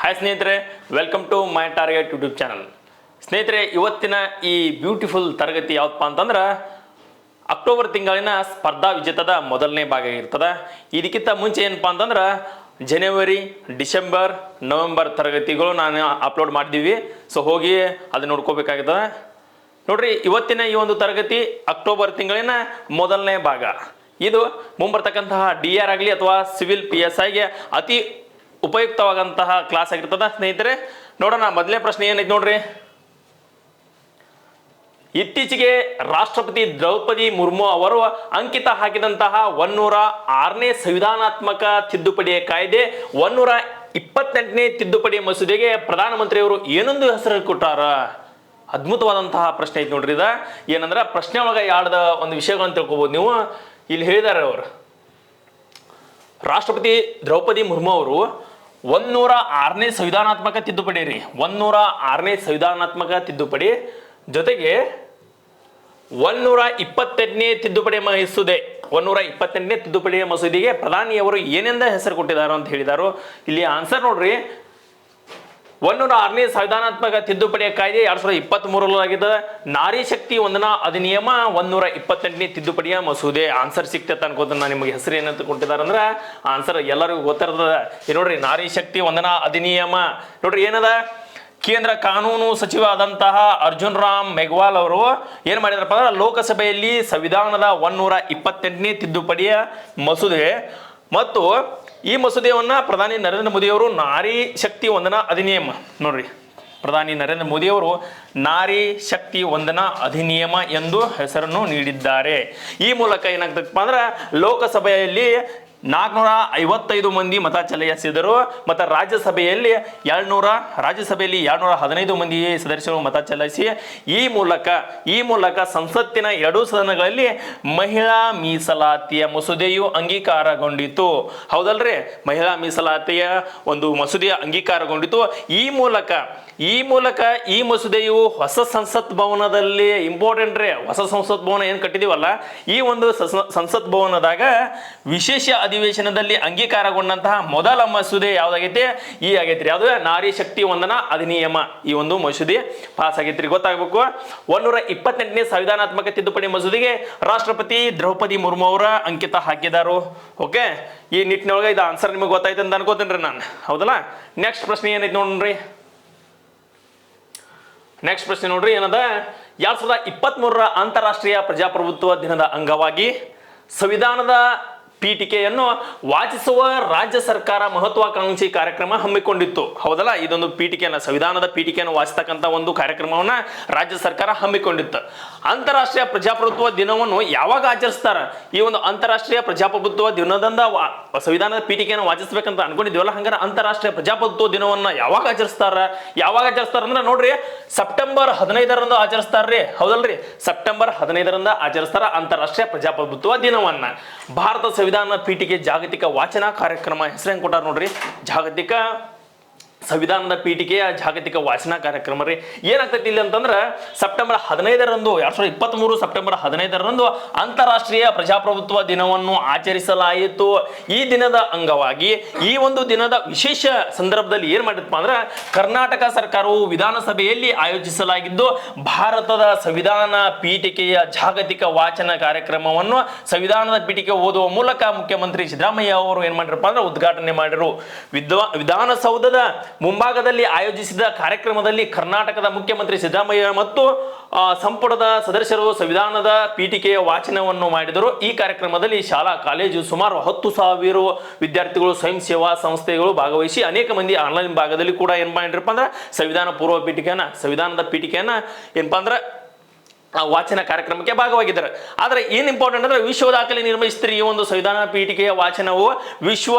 Hi ಸ್ನೇಹಿತರೆ, welcome to my target YouTube channel. ಸ್ನೇಹಿತರೆ, ಇವತ್ತಿನ ಈ ಬ್ಯೂಟಿಫುಲ್ ತರಗತಿ ಯಾವತ್ತಪ್ಪ ಅಂತಂದ್ರೆ ಅಕ್ಟೋಬರ್ ತಿಂಗಳಿನ ಸ್ಪರ್ಧಾ ವಿಜೇತದ ಮೊದಲನೇ ಭಾಗ ಇರ್ತದೆ. ಇದಕ್ಕಿಂತ ಮುಂಚೆ ಏನಪ್ಪ ಅಂತಂದ್ರೆ ಜನವರಿ, ಡಿಸೆಂಬರ್, ನವೆಂಬರ್ ತರಗತಿಗಳು ನಾನು ಅಪ್ಲೋಡ್ ಮಾಡಿದ್ದೀವಿ. ಸೊ ಹೋಗಿ ಅದು ನೋಡ್ಕೋಬೇಕಾಗ್ತದೆ. ನೋಡ್ರಿ, ಇವತ್ತಿನ ಈ ಒಂದು ತರಗತಿ ಅಕ್ಟೋಬರ್ ತಿಂಗಳಿನ ಮೊದಲನೇ ಭಾಗ. ಇದು ಮುಂಬರ್ತಕ್ಕಂತಹ DR ಆಗಲಿ ಅಥವಾ ಸಿವಿಲ್ PSIಗೆ ಅತಿ ಉಪಯುಕ್ತವಾದಂತಹ ಕ್ಲಾಸ್ ಆಗಿರ್ತದ. ಸ್ನೇಹಿತರೆ ನೋಡೋಣ, ಮೊದಲನೇ ಪ್ರಶ್ನೆ ಏನೈತೆ ನೋಡ್ರಿ. ಇತ್ತೀಚೆಗೆ ರಾಷ್ಟ್ರಪತಿ ದ್ರೌಪದಿ ಮುರ್ಮು ಅವರು ಅಂಕಿತ ಹಾಕಿದಂತಹ 106ನೇ ಸಂವಿಧಾನಾತ್ಮಕ ತಿದ್ದುಪಡಿ ಕಾಯ್ದೆ 128ನೇ ತಿದ್ದುಪಡಿ ಮಸೂದೆಗೆ ಪ್ರಧಾನಮಂತ್ರಿಯವರು ಏನೊಂದು ಹೆಸರು ಕೊಟ್ಟಾರ? ಅದ್ಭುತವಾದಂತಹ ಪ್ರಶ್ನೆ ಐತೆ ನೋಡ್ರಿ. ಇದ ಏನಂದ್ರೆ ಪ್ರಶ್ನೆ ಒಳಗೆ ಯಾಡ್ದ ಒಂದು ವಿಷಯಗಳನ್ನ ತಿಳ್ಕೊಬಹುದು ನೀವು. ಇಲ್ಲಿ ಹೇಳಿದಾರೆ ಅವರು, ರಾಷ್ಟ್ರಪತಿ ದ್ರೌಪದಿ ಮುರ್ಮು ಅವರು 106ನೇ ಸಂವಿಧಾನಾತ್ಮಕ ತಿದ್ದುಪಡಿ ರೀ, 106ನೇ ಸಂವಿಧಾನಾತ್ಮಕ ತಿದ್ದುಪಡಿ ಜೊತೆಗೆ 128ನೇ ತಿದ್ದುಪಡಿ ಮಸೂದೆ, 128ನೇ ತಿದ್ದುಪಡಿ ಮಸೂದೆಗೆ ಪ್ರಧಾನಿಯವರು ಏನೆಂದ ಹೆಸರು ಕೊಟ್ಟಿದ್ದಾರೆ ಅಂತ ಹೇಳಿದಾರು. ಇಲ್ಲಿ ಆನ್ಸರ್ ನೋಡ್ರಿ, 106ನೇ ಸಂವಿಧಾನಾತ್ಮಕ ತಿದ್ದುಪಡಿಯ ಕಾಯ್ದೆ 2023 ಆಗಿದೆ. ನಾರಿ ಶಕ್ತಿ ವಂದನಾ ಅಧಿನಿಯಮ 128ನೇ ತಿದ್ದುಪಡಿಯ ಮಸೂದೆ. ಆನ್ಸರ್ ಸಿಕ್ತೈತೆ ಅನ್ಕೋತ ನಾನು ನಿಮಗೆ ಹೆಸರು ಏನಂತ ಕೊಟ್ಟಿದ್ದಾರೆ ಅಂದ್ರೆ ಆನ್ಸರ್ ಎಲ್ಲರಿಗೂ ಗೊತ್ತಿರ್ತದೆ. ನೋಡ್ರಿ, ನಾರಿ ಶಕ್ತಿ ವಂದನಾ ಅಧಿನಿಯಮ ನೋಡ್ರಿ ಏನದ. ಕೇಂದ್ರ ಕಾನೂನು ಸಚಿವ ಆದಂತಹ ಅರ್ಜುನ್ ರಾಮ್ ಮೇಘವಾಲ್ ಅವರು ಏನ್ ಮಾಡಿದ್ರಪ್ಪ ಅಂದ್ರೆ ಲೋಕಸಭೆಯಲ್ಲಿ ಸಂವಿಧಾನದ 128ನೇ ತಿದ್ದುಪಡಿಯ ಮಸೂದೆ ಮತ್ತು ಈ ಮಸೂದೆಯನ್ನ ಪ್ರಧಾನಿ ನರೇಂದ್ರ ಮೋದಿ ಅವರು ನಾರಿ ಶಕ್ತಿ ವಂದನಾ ಅಧಿನಿಯಮ, ನೋಡ್ರಿ ಪ್ರಧಾನಿ ನರೇಂದ್ರ ಮೋದಿ ಅವರು ನಾರಿ ಶಕ್ತಿ ವಂದನಾ ಅಧಿನಿಯಮ ಎಂದು ಹೆಸರನ್ನು ನೀಡಿದ್ದಾರೆ. ಈ ಮೂಲಕ ಏನಾಗ್ತದಪ್ಪ ಅಂದ್ರೆ ಲೋಕಸಭೆಯಲ್ಲಿ 455 ಮಂದಿ ಮತ ಚಲಾಯಿಸಿದರು ಮತ್ತು ರಾಜ್ಯಸಭೆಯಲ್ಲಿ 215 ಮಂದಿ ಸದಸ್ಯರು ಮತ ಚಲಾಯಿಸಿ ಈ ಮೂಲಕ ಸಂಸತ್ತಿನ ಎರಡೂ ಸದನಗಳಲ್ಲಿ ಮಹಿಳಾ ಮೀಸಲಾತಿಯ ಮಸೂದೆಯು ಅಂಗೀಕಾರಗೊಂಡಿತು. ಹೌದಲ್ರಿ, ಮಹಿಳಾ ಮೀಸಲಾತಿಯ ಒಂದು ಮಸೂದೆಯ ಅಂಗೀಕಾರಗೊಂಡಿತು. ಈ ಮೂಲಕ ಈ ಮಸೂದೆಯು ಹೊಸ ಸಂಸತ್ ಭವನದಲ್ಲಿ ಇಂಪಾರ್ಟೆಂಟ್ ರೀ. ಹೊಸ ಸಂಸತ್ ಭವನ ಏನು ಕಟ್ಟಿದೀವಲ್ಲ, ಈ ಒಂದು ಸಂಸತ್ ಭವನದಾಗ ವಿಶೇಷ ಅಧಿವೇಶನದಲ್ಲಿ ಅಂಗೀಕಾರಗೊಂಡಂತಹ ಮೊದಲ ಮಸೂದೆ ಯಾವ್ದಾಗೈತಿ? ಈ ಆಗೈತ್ರಿ, ಅದು ನಾರಿ ಶಕ್ತಿ ವಂದನಾ ಅಧಿನಿಯಮ. ಈ ಒಂದು ಮಸೂದೆ ಪಾಸ್ ಆಗೈತ್ರಿ, ಗೊತ್ತಾಗಬೇಕು. 128ನೇ ಸಂವಿಧಾನಾತ್ಮಕ ತಿದ್ದುಪಡಿ ಮಸೂದೆಗೆ ರಾಷ್ಟ್ರಪತಿ ದ್ರೌಪದಿ ಮುರ್ಮು ಅವರ ಅಂಕಿತ ಹಾಕಿದಾರು. ಓಕೆ, ಈ ನಿಟ್ಟಿನೊಳಗೆ ಇದು ಆನ್ಸರ್ ನಿಮಗೆ ಗೊತ್ತಾಯ್ತು ಅಂತ ಅನ್ಕೋತೇನ್ರಿ ನಾನು, ಹೌದಲ್ಲ. ನೆಕ್ಸ್ಟ್ ಪ್ರಶ್ನೆ ಏನೈತಿ ನೋಡ್ರಿ. ನೆಕ್ಸ್ಟ್ ಪ್ರಶ್ನೆ ನೋಡ್ರಿ ಏನದ. 2023ರ ಅಂತಾರಾಷ್ಟ್ರೀಯ ಪ್ರಜಾಪ್ರಭುತ್ವ ದಿನದ ಅಂಗವಾಗಿ ಸಂವಿಧಾನದ ಪೀಠಿಕೆಯನ್ನು ವಾಚಿಸುವ ರಾಜ್ಯ ಸರ್ಕಾರ ಮಹತ್ವಾಕಾಂಕ್ಷಿ ಕಾರ್ಯಕ್ರಮ ಹಮ್ಮಿಕೊಂಡಿತ್ತು. ಹೌದಲ್ಲ, ಇದೊಂದು ಪೀಠಿಕೆಯನ್ನು, ಸಂವಿಧಾನದ ಪೀಠಿಕೆಯನ್ನು ವಾಚಿಸ್ತಕ್ಕಂಥ ಒಂದು ಕಾರ್ಯಕ್ರಮವನ್ನ ರಾಜ್ಯ ಸರ್ಕಾರ ಹಮ್ಮಿಕೊಂಡಿತ್ತು. ಅಂತಾರಾಷ್ಟ್ರೀಯ ಪ್ರಜಾಪ್ರಭುತ್ವ ದಿನವನ್ನು ಯಾವಾಗ ಆಚರಿಸ್ತಾರ? ಈ ಒಂದು ಅಂತಾರಾಷ್ಟ್ರೀಯ ಪ್ರಜಾಪ್ರಭುತ್ವ ದಿನದಿಂದ ಸಂವಿಧಾನದ ಪೀಠಿಕೆಯನ್ನು ವಾಚಿಸ್ಬೇಕಂತ ಅನ್ಕೊಂಡಿದ್ವಲ್ಲ, ಹಂಗಾರೆ ಅಂತಾರಾಷ್ಟ್ರೀಯ ಪ್ರಜಾಪ್ರಭುತ್ವ ದಿನವನ್ನ ಯಾವಾಗ ಆಚರಿಸ್ತಾರ ಅಂದ್ರೆ ನೋಡ್ರಿ, ಸೆಪ್ಟೆಂಬರ್ 15ರಂದು ಆಚರಿಸ್ತಾರ್ರಿ. ಹೌದಲ್ರಿ, ಸೆಪ್ಟೆಂಬರ್ 15ರಂದು ಆಚರಿಸ್ತಾರ ಅಂತಾರಾಷ್ಟ್ರೀಯ ಪ್ರಜಾಪ್ರಭುತ್ವ ದಿನವನ್ನ. ಭಾರತ ಸಂವಿಧಾನ ಪೀಠಿಕೆ ಜಾಗತಿಕ ವಾಚನ ಕಾರ್ಯಕ್ರಮ ಹೆಸರು ಹೆಂಗ್ ಕೊಟ್ಟಾರ ನೋಡ್ರಿ, ಜಾಗತಿಕ ಸಂವಿಧಾನದ ಪೀಠಿಕೆಯ ಜಾಗತಿಕ ವಾಚನ ಕಾರ್ಯಕ್ರಮ ರೀ. ಏನಾಗ್ತೈತಿ ಇಲ್ಲಿ ಅಂತಂದ್ರೆ ಸೆಪ್ಟೆಂಬರ್ 15ರಂದು 2023 ಸೆಪ್ಟೆಂಬರ್ 15ರಂದು ಅಂತಾರಾಷ್ಟ್ರೀಯ ಪ್ರಜಾಪ್ರಭುತ್ವ ದಿನವನ್ನು ಆಚರಿಸಲಾಯಿತು. ಈ ದಿನದ ಅಂಗವಾಗಿ ಈ ಒಂದು ದಿನದ ವಿಶೇಷ ಸಂದರ್ಭದಲ್ಲಿ ಏನ್ ಮಾಡಿದಪ್ಪ ಅಂದ್ರೆ ಕರ್ನಾಟಕ ಸರ್ಕಾರವು ವಿಧಾನಸಭೆಯಲ್ಲಿ ಆಯೋಜಿಸಲಾಗಿದ್ದು ಭಾರತದ ಸಂವಿಧಾನ ಪೀಠಿಕೆಯ ಜಾಗತಿಕ ವಾಚನ ಕಾರ್ಯಕ್ರಮವನ್ನು ಸಂವಿಧಾನದ ಪೀಠಿಕೆ ಓದುವ ಮೂಲಕ ಮುಖ್ಯಮಂತ್ರಿ ಸಿದ್ದರಾಮಯ್ಯ ಅವರು ಏನ್ ಮಾಡಿರಪ್ಪ ಅಂದ್ರೆ ಉದ್ಘಾಟನೆ ಮಾಡಿರು. ವಿಧಾನಸೌಧದ ಮುಂಭಾಗದಲ್ಲಿ ಆಯೋಜಿಸಿದ ಕಾರ್ಯಕ್ರಮದಲ್ಲಿ ಕರ್ನಾಟಕದ ಮುಖ್ಯಮಂತ್ರಿ ಸಿದ್ದರಾಮಯ್ಯ ಮತ್ತು ಸಂಪುಟದ ಸದಸ್ಯರು ಸಂವಿಧಾನದ ಪೀಠಿಕೆಯ ವಾಚನವನ್ನು ಮಾಡಿದರು. ಈ ಕಾರ್ಯಕ್ರಮದಲ್ಲಿ ಶಾಲಾ ಕಾಲೇಜು ಸುಮಾರು 10,000 ವಿದ್ಯಾರ್ಥಿಗಳು, ಸ್ವಯಂ ಸೇವಾ ಸಂಸ್ಥೆಗಳು ಭಾಗವಹಿಸಿ ಅನೇಕ ಮಂದಿ ಆನ್ಲೈನ್ ಭಾಗದಲ್ಲಿ ಕೂಡ ಏನ್ ಮಾಡಿರಪ್ಪ ಅಂದ್ರೆ ಸಂವಿಧಾನದ ಪೀಠಿಕೆಯನ್ನ ಏನಪ್ಪಾ ಅಂದ್ರೆ ವಾಚನ ಕಾರ್ಯಕ್ರಮಕ್ಕೆ ಭಾಗವಾಗಿದ್ದಾರೆ. ಆದ್ರೆ ಏನ್ ಇಂಪಾರ್ಟೆಂಟ್ ಅಂದ್ರೆ ವಿಶ್ವ ದಾಖಲೆ ನಿರ್ಮಿಸಿದ್ರಿ. ಈ ಒಂದು ಸಂವಿಧಾನ ಪೀಠಿಕೆಯ ವಾಚನವು ವಿಶ್ವ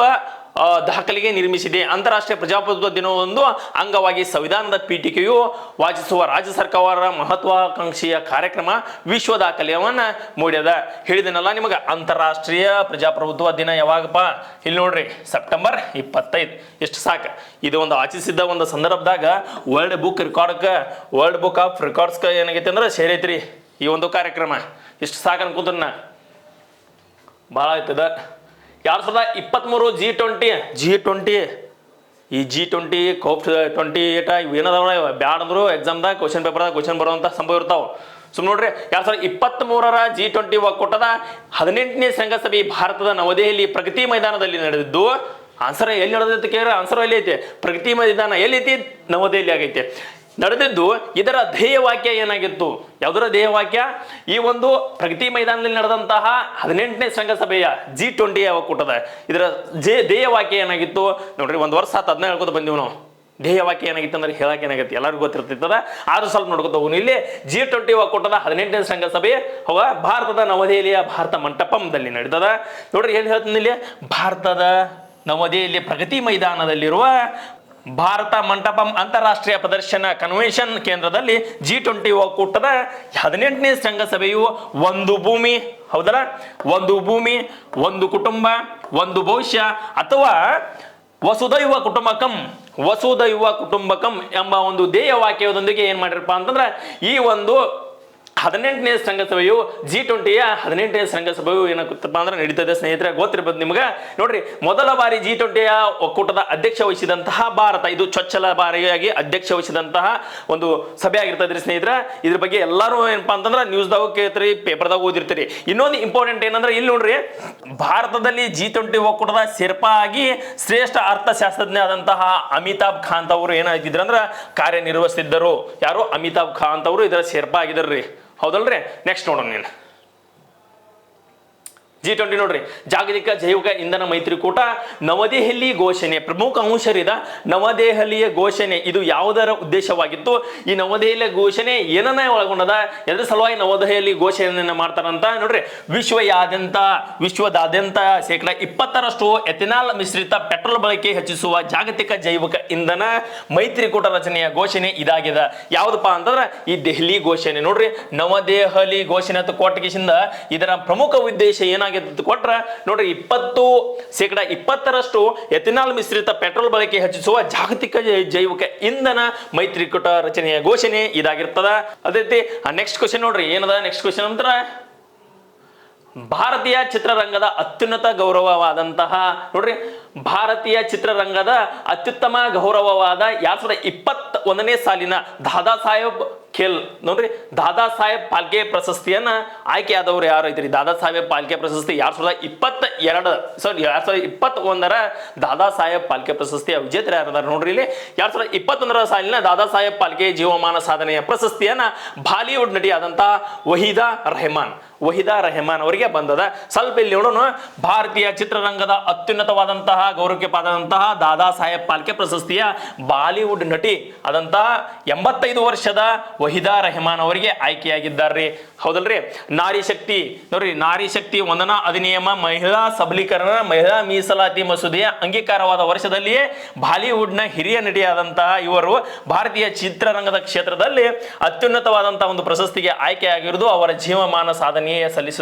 ದಾಖಲೆಗೆ ನಿರ್ಮಿಸಿದೆ. ಅಂತಾರಾಷ್ಟ್ರೀಯ ಪ್ರಜಾಪ್ರಭುತ್ವ ದಿನವೊಂದು ಅಂಗವಾಗಿ ಸಂವಿಧಾನದ ಪೀಠಿಕೆಯು ವಾಚಿಸುವ ರಾಜ್ಯ ಸರ್ಕಾರ ಮಹತ್ವಾಕಾಂಕ್ಷೆಯ ಕಾರ್ಯಕ್ರಮ ವಿಶ್ವ ದಾಖಲೆಯವನ್ನ ಮೂಡ್ಯದ. ಹೇಳಿದನಲ್ಲ ನಿಮಗೆ, ಅಂತಾರಾಷ್ಟ್ರೀಯ ಪ್ರಜಾಪ್ರಭುತ್ವ ದಿನ ಯಾವಾಗಪ್ಪ? ಇಲ್ಲಿ ನೋಡ್ರಿ, ಸೆಪ್ಟೆಂಬರ್ 25. ಎಷ್ಟು ಸಾಕು. ಇದು ಒಂದು ಆಚರಿಸಿದ್ದ ಒಂದು ಸಂದರ್ಭದಾಗ ವರ್ಲ್ಡ್ ಬುಕ್ ಆಫ್ ರೆಕಾರ್ಡ್ಸ್ ಏನಾಗೈತಿ ಅಂದ್ರೆ ಸೇರೈತ್ರಿ ಈ ಒಂದು ಕಾರ್ಯಕ್ರಮ. ಎಷ್ಟು ಸಾಕು ಅನ್ಕೊಂತ ಭಾಳ ಆಯ್ತದ. 2023 G20 ಈ G20 COP28 ಇವು ಏನದವ ಬ್ಯಾಡ ಅಂದ್ರು ಎಕ್ಸಾಮ್ದಾಗ ಕ್ವಶನ್ ಬರುವಂಥ ಸಂಭವ ಇರ್ತಾವ. ಸುಮ್ಮನೆ ನೋಡ್ರಿ 2023 G20 ಒಕ್ಕೂಟದ 18ನೇ ಶೃಂಗಸಭೆ ಭಾರತದ ನವದೆಹಲಿ ಪ್ರಗತಿ ಮೈದಾನದಲ್ಲಿ ನಡೆದಿದ್ದು. ಆನ್ಸರ್ ಎಲ್ಲಿ ನಡೆದೈತೆ ಕೇಳಿದ್ರೆ ಆನ್ಸರ್ ಎಲ್ಲಿ ಐತೆ? ಪ್ರಗತಿ ಮೈದಾನ ಎಲ್ಲೈತಿ? ನವದೆಹಲಿ ಆಗೈತೆ ನಡೆದಿದ್ದು. ಇದರ ಧ್ಯೇಯವಾಕ್ಯ ಏನಾಗಿತ್ತು? ಯಾವುದರ ಧ್ಯೇಯವಾಕ್ಯ? ಈ ಒಂದು ಪ್ರಗತಿ ಮೈದಾನದಲ್ಲಿ ನಡೆದಂತಹ 18ನೇ ಶೃಂಗಸಭೆಯ G20 ಒಕ್ಕೂಟದ ಇದರ ಧ್ಯೇಯವಾಕ್ಯ ಏನಾಗಿತ್ತು ನೋಡ್ರಿ. ಒಂದು ವರ್ಷ ಆತ ಅದನ್ನ ಹೇಳ್ಕೊತ ಬಂದೀವಿ ನಾವು. ಧ್ಯೇಯವಾಕ್ಯ ಏನಾಗಿತ್ತು ಅಂದ್ರೆ ಹೇಳಕ್ಕೆ ಏನಾಗುತ್ತೆ ಎಲ್ಲರಿಗೂ ಗೊತ್ತಿರ್ತದ. ಆದ್ರೂ ಸ್ವಲ್ಪ ನೋಡ್ಕೊತ ಹೋಗೋಣ. ಇಲ್ಲಿ G20 ಒಕ್ಕೂಟದ 18ನೇ ಶೃಂಗಸಭೆ ಭಾರತದ ನವದೆಹಲಿಯ ಭಾರತ ಮಂಟಪಂದಲ್ಲಿ ನಡೀತದ. ನೋಡ್ರಿ ಏನ್ ಹೇಳ್ತೀನಿ ಇಲ್ಲಿ, ಭಾರತದ ನವದೆಹಲಿ ಪ್ರಗತಿ ಮೈದಾನದಲ್ಲಿರುವ ಭಾರತ ಮಂಟಪಂ ಅಂತಾರಾಷ್ಟ್ರೀಯ ಪ್ರದರ್ಶನ ಕನ್ವೆನ್ಷನ್ ಕೇಂದ್ರದಲ್ಲಿ G20 ಒಕ್ಕೂಟದ 18ನೇ ಶೃಂಗಸಭೆಯು ಒಂದು ಭೂಮಿ, ಹೌದಲ್ಲ, ಒಂದು ಭೂಮಿ, ಒಂದು ಕುಟುಂಬ, ಒಂದು ಭವಿಷ್ಯ ಅಥವಾ ವಸುದೈವ ಕುಟುಂಬಕಂ ಎಂಬ ಒಂದು ಧ್ಯೇಯ ವಾಕ್ಯದೊಂದಿಗೆ ಏನ್ ಮಾಡಿರಪ್ಪ ಅಂತಂದ್ರೆ ಈ ಒಂದು 18ನೇ ಶೃಂಗಸಭೆಯು G20ಯ 18ನೇ ಶೃಂಗಸಭೆಯು ಏನಾಗುತ್ತಪ್ಪ ಅಂದ್ರೆ ನಡೀತದೆ ಸ್ನೇಹಿತರೆ. ಗೊತ್ತಿರ್ಬೋದು ನಿಮ್ಗೆ. ನೋಡ್ರಿ ಮೊದಲ ಬಾರಿ G20ಯ ಒಕ್ಕೂಟದ ಅಧ್ಯಕ್ಷ ವಹಿಸಿದಂತಹ ಭಾರತ, ಇದು ಚೊಚ್ಚಲ ಬಾರಿಯಾಗಿ ಅಧ್ಯಕ್ಷ ವಹಿಸಿದಂತಹ ಒಂದು ಸಭೆ ಆಗಿರ್ತದ್ರಿ ಸ್ನೇಹಿತರೆ. ಇದ್ರ ಬಗ್ಗೆ ಎಲ್ಲರೂ ಏನಪ್ಪಾ ಅಂತಂದ್ರೆ ನ್ಯೂಸ್ದಾಗ ಕೇಳ್ತೀರಿ, ಪೇಪರ್ದಾಗ ಓದಿರ್ತೀರಿ. ಇನ್ನೊಂದು ಇಂಪಾರ್ಟೆಂಟ್ ಏನಂದ್ರೆ ಇಲ್ಲಿ ನೋಡ್ರಿ, ಭಾರತದಲ್ಲಿ G20 ಒಕ್ಕೂಟದ ಶೆರ್ಪಾ ಆಗಿ ಶ್ರೇಷ್ಠ ಅರ್ಥಶಾಸ್ತ್ರಜ್ಞ ಆದಂತಹ ಅಮಿತಾಬ್ ಕಾಂತ್ ಅವರು ಏನಾಗಿದ್ರು ಅಂದ್ರೆ ಕಾರ್ಯನಿರ್ವಹಿಸಿದ್ದರು. ಯಾರು? ಅಮಿತಾಬ್ ಕಾಂತ್ ಅವರು ಇದರ ಶೆರ್ಪಾ ಆಗಿದ್ರಿ, ಹೌದಲ್ರಿ. ನೆಕ್ಸ್ಟ್ ನೋಡೋಣ ನೀನು G20 ನೋಡ್ರಿ, ಜಾಗತಿಕ ಜೈವಿಕ ಇಂಧನ ಮೈತ್ರಿಕೂಟ ನವದೆಹಲಿ ಘೋಷಣೆ ಪ್ರಮುಖ ಅಂಶರಿದ ನವದೆಹಲಿಯ ಘೋಷಣೆ. ಇದು ಯಾವುದರ ಉದ್ದೇಶವಾಗಿತ್ತು? ಈ ನವದೆಹಲಿಯ ಘೋಷಣೆ ಏನನ್ನ ಒಳಗೊಂಡದ, ಎದ್ರ ಸಲುವಾಗಿ ನವದೆಹಲಿ ಘೋಷಣೆಯನ್ನ ಮಾಡ್ತಾರಂತ ನೋಡ್ರಿ. ವಿಶ್ವದಾದ್ಯಂತ 20% ಎಥೆನಾಲ್ ಮಿಶ್ರಿತ ಪೆಟ್ರೋಲ್ ಬಳಕೆ ಹೆಚ್ಚಿಸುವ ಜಾಗತಿಕ ಜೈವಿಕ ಇಂಧನ ಮೈತ್ರಿಕೂಟ ರಚನೆಯ ಘೋಷಣೆ ಇದಾಗಿದೆ. ಯಾವ್ದಪ್ಪ ಅಂತಂದ್ರೆ ಈ ದೆಹಲಿ ಘೋಷಣೆ ನೋಡ್ರಿ. ನವದೆಹಲಿ ಘೋಷಣೆ ಅಂತ ಕೊಟ್ಟಕಿಸಿಂದ ಇದರ ಪ್ರಮುಖ ಉದ್ದೇಶ ಏನಾಗಿದೆ ಕೊಟ್ರ ನೋಡ್ರಿ, 20% ಎಥೆನಾಲ್ ಮಿಶ್ರಿತ ಪೆಟ್ರೋಲ್ ಬಳಕೆ ಹೆಚ್ಚಿಸುವ ಜಾಗತಿಕ ಜೈವಿಕ ಇಂಧನ ಮೈತ್ರಿಕೂಟ ರಚನೆಯ ಘೋಷಣೆ ಇದಾಗಿರ್ತದ. ಅದೇ ರೀತಿ ನೆಕ್ಸ್ಟ್ ಕ್ವಶನ್ ನೋಡ್ರಿ, ಏನದ ನೆಕ್ಸ್ಟ್ ಕ್ವಶನ್ ಅಂತ, ಭಾರತೀಯ ಚಿತ್ರರಂಗದ ಅತ್ಯುನ್ನತ ಗೌರವವಾದಂತಹ ನೋಡ್ರಿ, ಭಾರತೀಯ ಚಿತ್ರರಂಗದ ಅತ್ಯುತ್ತಮ ಗೌರವವಾದ 2021ನೇ ಸಾಲಿನ ದಾದಾ ಸಾಹೇಬ್ ನೋಡ್ರಿ ದಾದಾ ಸಾಹೇಬ್ ಪಾಲ್ಕೆ ಪ್ರಶಸ್ತಿಯನ್ನ ಆಯ್ಕೆಯಾದವರು ಯಾರು ಐತ್ರಿ? ದಾದಾ ಸಾಹೇಬ್ ಪಾಲ್ಕೆ ಪ್ರಶಸ್ತಿ 2021ರ ದಾದಾ ಸಾಹೇಬ್ ಪಾಲ್ಕೆ ಪ್ರಶಸ್ತಿಯ ವಿಜೇತರು ಯಾರಿದ್ದಾರೆ ನೋಡ್ರಿ. ಇಲ್ಲಿ 2021ರ ಸಾಲಿನ ದಾದಾ ಸಾಹೇಬ್ ಪಾಲ್ಕೆ ಜೀವಮಾನ ಸಾಧನೆಯ ಪ್ರಶಸ್ತಿಯನ್ನ ಬಾಲಿವುಡ್ ನಟಿಯಾದಂತಹ ವಹೀದಾ ರೆಹಮಾನ್ ಅವರಿಗೆ ಬಂದದ. ಸ್ವಲ್ಪ ಇಲ್ಲಿ ನೋಡೋಣ. ಭಾರತೀಯ ಚಿತ್ರರಂಗದ ಅತ್ಯುನ್ನತವಾದಂತಹ ಗೌರವಕ್ಕೆ ಪಾದಂತಹ ದಾದಾ ಸಾಹೇಬ್ ಪಾಲ್ಕೆ ಪ್ರಶಸ್ತಿಯ ಬಾಲಿವುಡ್ ನಟಿ ಆದಂತಹ 85 ವರ್ಷದ ವಹೀದಾ ರೆಹಮಾನ್ ಅವರಿಗೆ ಆಯ್ಕೆಯಾಗಿದ್ದಾರೆ, ಹೌದಲ್ರಿ. ನಾರಿ ಶಕ್ತಿ ನೋಡ್ರಿ, ನಾರಿ ಶಕ್ತಿ ವಂದನಾ ಅಧಿನಿಯಮ ಮಹಿಳಾ ಸಬಲೀಕರಣ ಮಹಿಳಾ ಮೀಸಲಾತಿ ಮಸೂದೆಯ ಅಂಗೀಕಾರವಾದ ವರ್ಷದಲ್ಲಿಯೇ ಬಾಲಿವುಡ್ನ ಹಿರಿಯ ನಟಿಯಾದಂತಹ ಇವರು ಭಾರತೀಯ ಚಿತ್ರರಂಗದ ಕ್ಷೇತ್ರದಲ್ಲಿ ಅತ್ಯುನ್ನತವಾದಂತಹ ಒಂದು ಪ್ರಶಸ್ತಿಗೆ ಆಯ್ಕೆಯಾಗಿರುವುದು ಅವರ ಜೀವಮಾನ ಸಾಧನೆಯೇ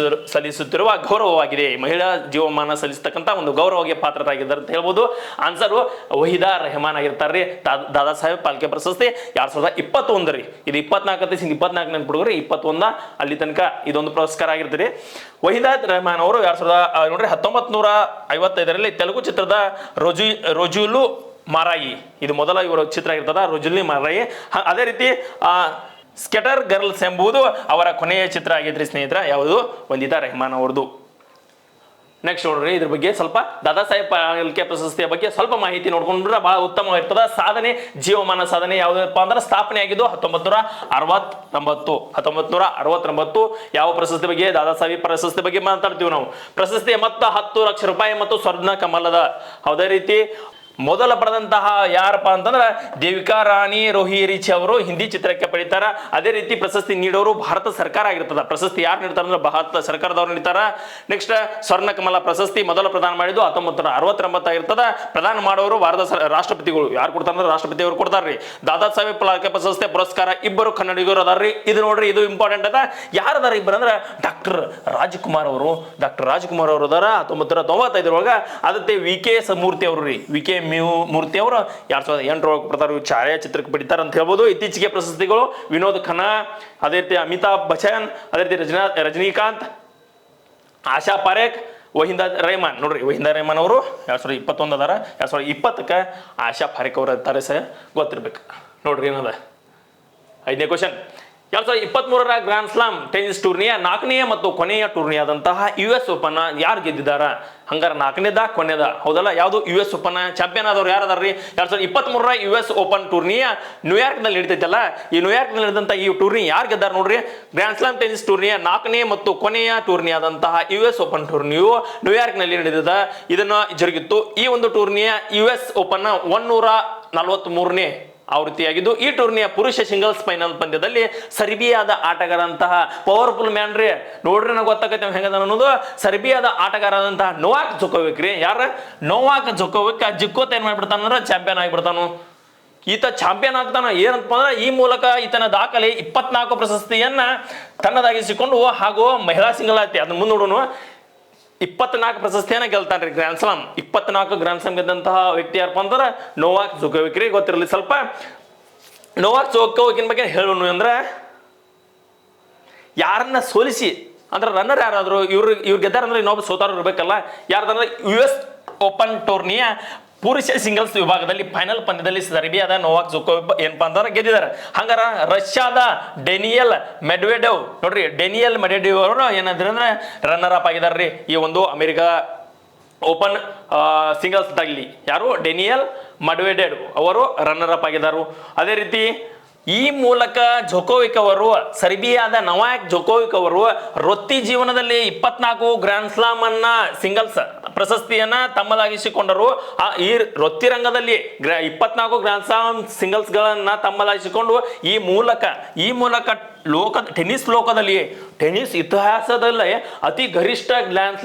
ಸಲ್ಲಿಸುತ್ತಿರುವ ಗೌರವವಾಗಿದೆ. ಮಹಿಳಾ ಜೀವಮಾನ ಸಲ್ಲಿಸತಕ್ಕಂಥ ಒಂದು ಗೌರವಕ್ಕೆ ಪಾತ್ರರಾಗಿದ್ದಾರೆ ಅಂತ ಹೇಳ್ಬೋದು. ಆನ್ಸರು ವಹೀದಾ ರೆಹಮಾನ್ ಆಗಿರ್ತಾರೆ. ದಾದಾ ಸಾಹೇಬ್ ಪಾಲ್ಕೆ ಪ್ರಶಸ್ತಿ 2021 ರೀ. ಇದು 24 ನೆನ್ಪಿಡ್ರಿ, 21 ಅಲ್ಲಿ ತನಕ ಇದೊಂದು ಪುರಸ್ಕಾರ ಆಗಿರ್ತೀರಿ. ವಹೀದಾ ರೆಹಮಾನ್ ಅವರು 1955ರಲ್ಲಿ ತೆಲುಗು ಚಿತ್ರದ ರೋಜುಲು ಮಾರಾಯಿ, ಇದು ಮೊದಲ ಇವರ ಚಿತ್ರ ಆಗಿರ್ತದ, ರೋಜುಲಿ ಮಾರಾಯಿ. ಅದೇ ರೀತಿ ಸ್ಕೆಟರ್ ಗರ್ಲ್ಸ್ ಎಂಬುದು ಅವರ ಕೊನೆಯ ಚಿತ್ರ ಆಗಿದ್ರಿ ಸ್ನೇಹಿತರ. ಯಾವುದು? ವಂದಿತಾ ರೆಹಮಾನ್ ಅವ್ರದ್ದು. ನೆಕ್ಸ್ಟ್ ನೋಡ್ರಿ, ಇದ್ರ ಬಗ್ಗೆ ಸ್ವಲ್ಪ ದಾದಾ ಸಾಹೇಬ್ ಪಾಲ್ಕೆ ಪ್ರಶಸ್ತಿಯ ಬಗ್ಗೆ ಸ್ವಲ್ಪ ಮಾಹಿತಿ ನೋಡ್ಕೊಂಡ್ರೆ ಬಹಳ ಉತ್ತಮವಾಗಿರ್ತದ. ಸಾಧನೆ, ಜೀವಮಾನ ಸಾಧನೆ ಯಾವುದಪ್ಪ ಅಂದ್ರೆ ಸ್ಥಾಪನೆ ಆಗಿದ್ದು 1969. ಯಾವ ಪ್ರಶಸ್ತಿ ಬಗ್ಗೆ? ದಾದಾ ಸಾಹೇಬ್ ಪ್ರಶಸ್ತಿ ಬಗ್ಗೆ ಮಾತಾಡ್ತೀವಿ ನಾವು. ಪ್ರಶಸ್ತಿಯ ಮೊತ್ತ 10 ಲಕ್ಷ ರೂಪಾಯಿ ಮತ್ತು ಸ್ವರ್ಣ ಕಮಲದ. ಅದೇ ರೀತಿ ಮೊದಲ ಪಡೆದಂತಹ ಯಾರಪ್ಪ ಅಂತಂದ್ರೆ ದೇವಿಕಾ ರಾಣಿ ರೋಹಿರಿಚಿ ಅವರು ಹಿಂದಿ ಚಿತ್ರಕ್ಕೆ ಪಡಿತಾರ. ಅದೇ ರೀತಿ ಪ್ರಶಸ್ತಿ ನೀಡೋರು ಭಾರತ ಸರ್ಕಾರ ಆಗಿರ್ತದ. ಪ್ರಶಸ್ತಿ ಯಾರು ನೀಡ್ತಾರ ಅಂದ್ರೆ ಭಾರತ ಸರ್ಕಾರದವ್ರು ನೀಡ್ತಾರ. ನೆಕ್ಸ್ಟ್ ಸ್ವರ್ಣ ಕಮಲ ಪ್ರಶಸ್ತಿ ಮೊದಲ ಪ್ರದಾನ ಮಾಡಿದ್ದು 1969 ಆಗಿರ್ತದ. ಪ್ರದಾನ ಮಾಡೋರು ಭಾರತ ರಾಷ್ಟ್ರಪತಿಗಳು. ಯಾರು ಕೊಡ್ತಾರ ಅಂದ್ರೆ ರಾಷ್ಟ್ರಪತಿ ಅವರು ಕೊಡ್ತಾರ್ರಿ. ದಾದಾ ಸಾಹೇಬ್ ಪಾಲ್ಕೆ ಪ್ರಶಸ್ತಿ ಪುರಸ್ಕಾರ ಇಬ್ಬರು ಕನ್ನಡಿಗರು ಅದಾರ್ರಿ. ಇದು ನೋಡ್ರಿ, ಇದು ಇಂಪಾರ್ಟೆಂಟ್ ಅದ. ಯಾರದಾರ ಇಬ್ಬರು ಅಂದ್ರೆ ಡಾಕ್ಟರ್ ರಾಜ್ಕುಮಾರ್ ಅವರು ಅದಾರ 1995 ಒಳಗ. ಅದಕ್ಕೆ ವಿ.ಕೆ. ಮೂರ್ತಿ ಅವರು ರೀ, ವಿ.ಕೆ. ಮೂರ್ತಿ ಅವರು 2008 ಪ್ರಕಾರ ಛಾಯಾಚಿತ್ರಕ್ಕೆ ಪಡಿತಾರೆ ಅಂತ ಹೇಳ್ಬೋದು. ಇತ್ತೀಚೆಗೆ ಪ್ರಶಸ್ತಿಗಳು ವಿನೋದ್ ಖನ್ನಾ, ಅದೇ ರೀತಿ ಅಮಿತಾಬ್ ಬಚ್ಚನ್, ಅದೇ ರೀತಿ ರಜನಿಕಾಂತ್, ಆಶಾ ಪಾರೇಖ್, ವಹಿಂದ ರೆಹಮಾನ್ ನೋಡ್ರಿ, ವಹಿಂದ ರೆಹಮಾನ್ ಅವರು 2021 ಅದಾರ. 2020ಕ್ಕೆ ಆಶಾ ಪಾರಿಕ್ ಅವರು ಇರ್ತಾರೆ ಸರ್, ಗೊತ್ತಿರ್ಬೇಕು ನೋಡ್ರಿ ಏನದ. 5ನೇ ಕ್ವಶನ್, 2023ರ ಗ್ರ್ಯಾಂಡ್ ಸ್ಲಾಮ್ ಟೆನ್ನಿಸ್ ಟೂರ್ನಿಯ 4ನೇ ಮತ್ತು ಕೊನೆಯ ಟೂರ್ನಿ ಆದಂತಹ US ಓಪನ್ ಯಾರು ಗೆದ್ದಿದಾರ? ಹಂಗಾರ 4ನೇದ ಕೊನೆಯದ ಹೌದಲ್ಲ, ಯಾವುದು US ಓಪನ್ ಚಾಂಪಿಯನ್ ಆದವ್ರು ಯಾರು ಅದಾರ್ರಿ? 2023ರ US ಓಪನ್ ಟೂರ್ನಿಯ ನ್ಯೂಯಾರ್ಕ್ ನಲ್ಲಿ ನಡೀತೈತಲ್ಲ, ಈ ನ್ಯೂಯಾರ್ಕ್ ನಲ್ಲಿ ನಡೆದಂತ ಈ ಟೂರ್ನಿ ಯಾರು ಗೆದ್ದಾರ ನೋಡ್ರಿ? ಗ್ರ್ಯಾಂಡ್ ಸ್ಲಾಮ್ ಟೆನ್ನಿಸ್ ಟೂರ್ನಿಯ 4ನೇ ಮತ್ತು ಕೊನೆಯ ಟೂರ್ನಿ ಆದಂತಹ US ಓಪನ್ ಟೂರ್ನಿಯು ನ್ಯೂಯಾರ್ಕ್ ನಲ್ಲಿ ನಡೆದಿದ. ಇದನ್ನ ಜರುಗಿತ್ತು. ಈ ಒಂದು ಟೂರ್ನಿಯ US ಓಪನ್ 143ನೇ ಆವೃತ್ತಿಯಾಗಿದ್ದು, ಈ ಟೂರ್ನಿಯ ಪುರುಷ ಸಿಂಗಲ್ಸ್ ಫೈನಲ್ ಪಂದ್ಯದಲ್ಲಿ ಸರ್ಬಿಯಾದ ಆಟಗಾರಂತಹ ಪವರ್ಫುಲ್ ಮ್ಯಾನ್ ರೀ, ನೋಡ್ರಿ ನನಗೆ ಗೊತ್ತಾಗತ್ತೆ ಹೆಂಗದ ಅನ್ನೋದು. ಸರ್ಬಿಯಾದ ಆಟಗಾರದಂತಹ ನೋವಾಕ್ ಜೊಕೋವಿಕ್ ರೀ. ಯಾರ? ನೋವಾಕ್ ಜೊಕೋವಿಕ್ ಜಿಕ್ಕೋತ್ ಏನ್ ಮಾಡ್ಬಿಡ್ತಾನಂದ್ರೆ ಚಾಂಪಿಯನ್ ಆಗಿಬಿಡ್ತಾನು. ಈತ ಚಾಂಪಿಯನ್ ಆಗ್ತಾನ ಏನಂತ ಅಂದ್ರೆ ಈ ಮೂಲಕ ಈತನ ದಾಖಲೆ 24 ಪ್ರಶಸ್ತಿಯನ್ನ ತನ್ನದಾಗಿಸಿಕೊಂಡು ಹಾಗೂ ಮಹಿಳಾ ಸಿಂಗಲ್ ಆಯ್ತು ಅದನ್ನ ಮುಂದೆ ನೋಡೋಣ. 24 ಪ್ರಶಸ್ತಿಯನ್ನ ಗೆಲ್ತಾನ್ರಿ ಗ್ರ್ಯಾಂಡ್ ಸ್ಲಾಮ್. 24 ಗ್ರ್ಯಾಂಡ್ ಸ್ಲಾಮ್ ಗೆದ್ದಂತಹ ವ್ಯಕ್ತಿ ಯಾರಪ್ಪ ಅಂದ್ರೆ ನೋವಾಕ್ ಜೊಕೋವಿಕ್ ರೀ. ಗೊತ್ತಿರಲಿ ಸ್ವಲ್ಪ ನೋವಾಕ್ ಜೊಕೋವಿಕ್ನ ಬಗ್ಗೆ ಹೇಳೋಣ ಅಂದ್ರೆ, ಯಾರನ್ನ ಸೋಲಿಸಿ ಅಂದ್ರೆ ರನ್ನರ್ ಯಾರಾದ್ರು ಇವ್ರು ಗೆದ್ದಾರಂದ್ರೆ ಇನ್ನೊಬ್ಬ ಸೋತಾರು ಇರ್ಬೇಕಲ್ಲ. ಯಾರ್ದಂದ್ರೆ US ಓಪನ್ ಟೂರ್ನಿಯ ಪುರುಷ ಸಿಂಗಲ್ಸ್ ವಿಭಾಗದಲ್ಲಿ ಫೈನಲ್ ಪಂದ್ಯದಲ್ಲಿ ಸರ್ಬಿಯಾದ ನೋವಾಕ್ ಜೊಕೋವಿಕ್ ಏನಪ್ಪಾ ಅಂತಂದ್ರೆ ಗೆದ್ದಿದ್ದಾರೆ. ಹಂಗಾರ ರಷ್ಯಾದ ಡೆನಿಯಲ್ ಮೆಡ್ವೆಡೇವ್ ನೋಡ್ರಿ, ಡೆನಿಯಲ್ ಮೆಡ್ವೆಡೇವ್ ಅವರು ಏನಾದ್ರೆ ಅಂದ್ರೆ ರನ್ನರ್ ಅಪ್ ಆಗಿದಾರ್ರಿ ಈ ಒಂದು ಅಮೆರಿಕ ಓಪನ್ ಸಿಂಗಲ್ಸ್ ದಲ್ಲಿ. ಯಾರು? ಡೆನಿಯಲ್ ಮೆಡ್ವೆಡೇವ್ ಅವರು ರನ್ನರ್ ಅಪ್ ಆಗಿದ್ದಾರೆ. ಅದೇ ರೀತಿ ಈ ಮೂಲಕ ಜೊಕೋವಿಕ್ ಅವರು, ಸರ್ಬಿಯಾದ ನೊವಾಕ್ ಜೊಕೋವಿಕ್ ಅವರು ವೃತ್ತಿ ಜೀವನದಲ್ಲಿ 24 ಗ್ರ್ಯಾಂಡ್ ಸ್ಲಾಮ್ ಅನ್ನ ಸಿಂಗಲ್ಸ್ ಪ್ರಶಸ್ತಿಯನ್ನ ತಮ್ಮದಾಗಿಸಿಕೊಂಡರು. ಈ ವೃತ್ತಿ ರಂಗದಲ್ಲಿ 24 ಗ್ರ್ಯಾಂಡ್ ಸ್ಲಾಮ್ ಸಿಂಗಲ್ಸ್ ಗಳನ್ನ ತಮ್ಮದಾಗಿಸಿಕೊಂಡು ಈ ಮೂಲಕ ಟೆನ್ನಿಸ್ ಲೋಕದಲ್ಲಿ, ಟೆನ್ನಿಸ್ ಇತಿಹಾಸದಲ್ಲೇ ಅತಿ ಗರಿಷ್ಠ ಗ್ರ್ಯಾಂಡ್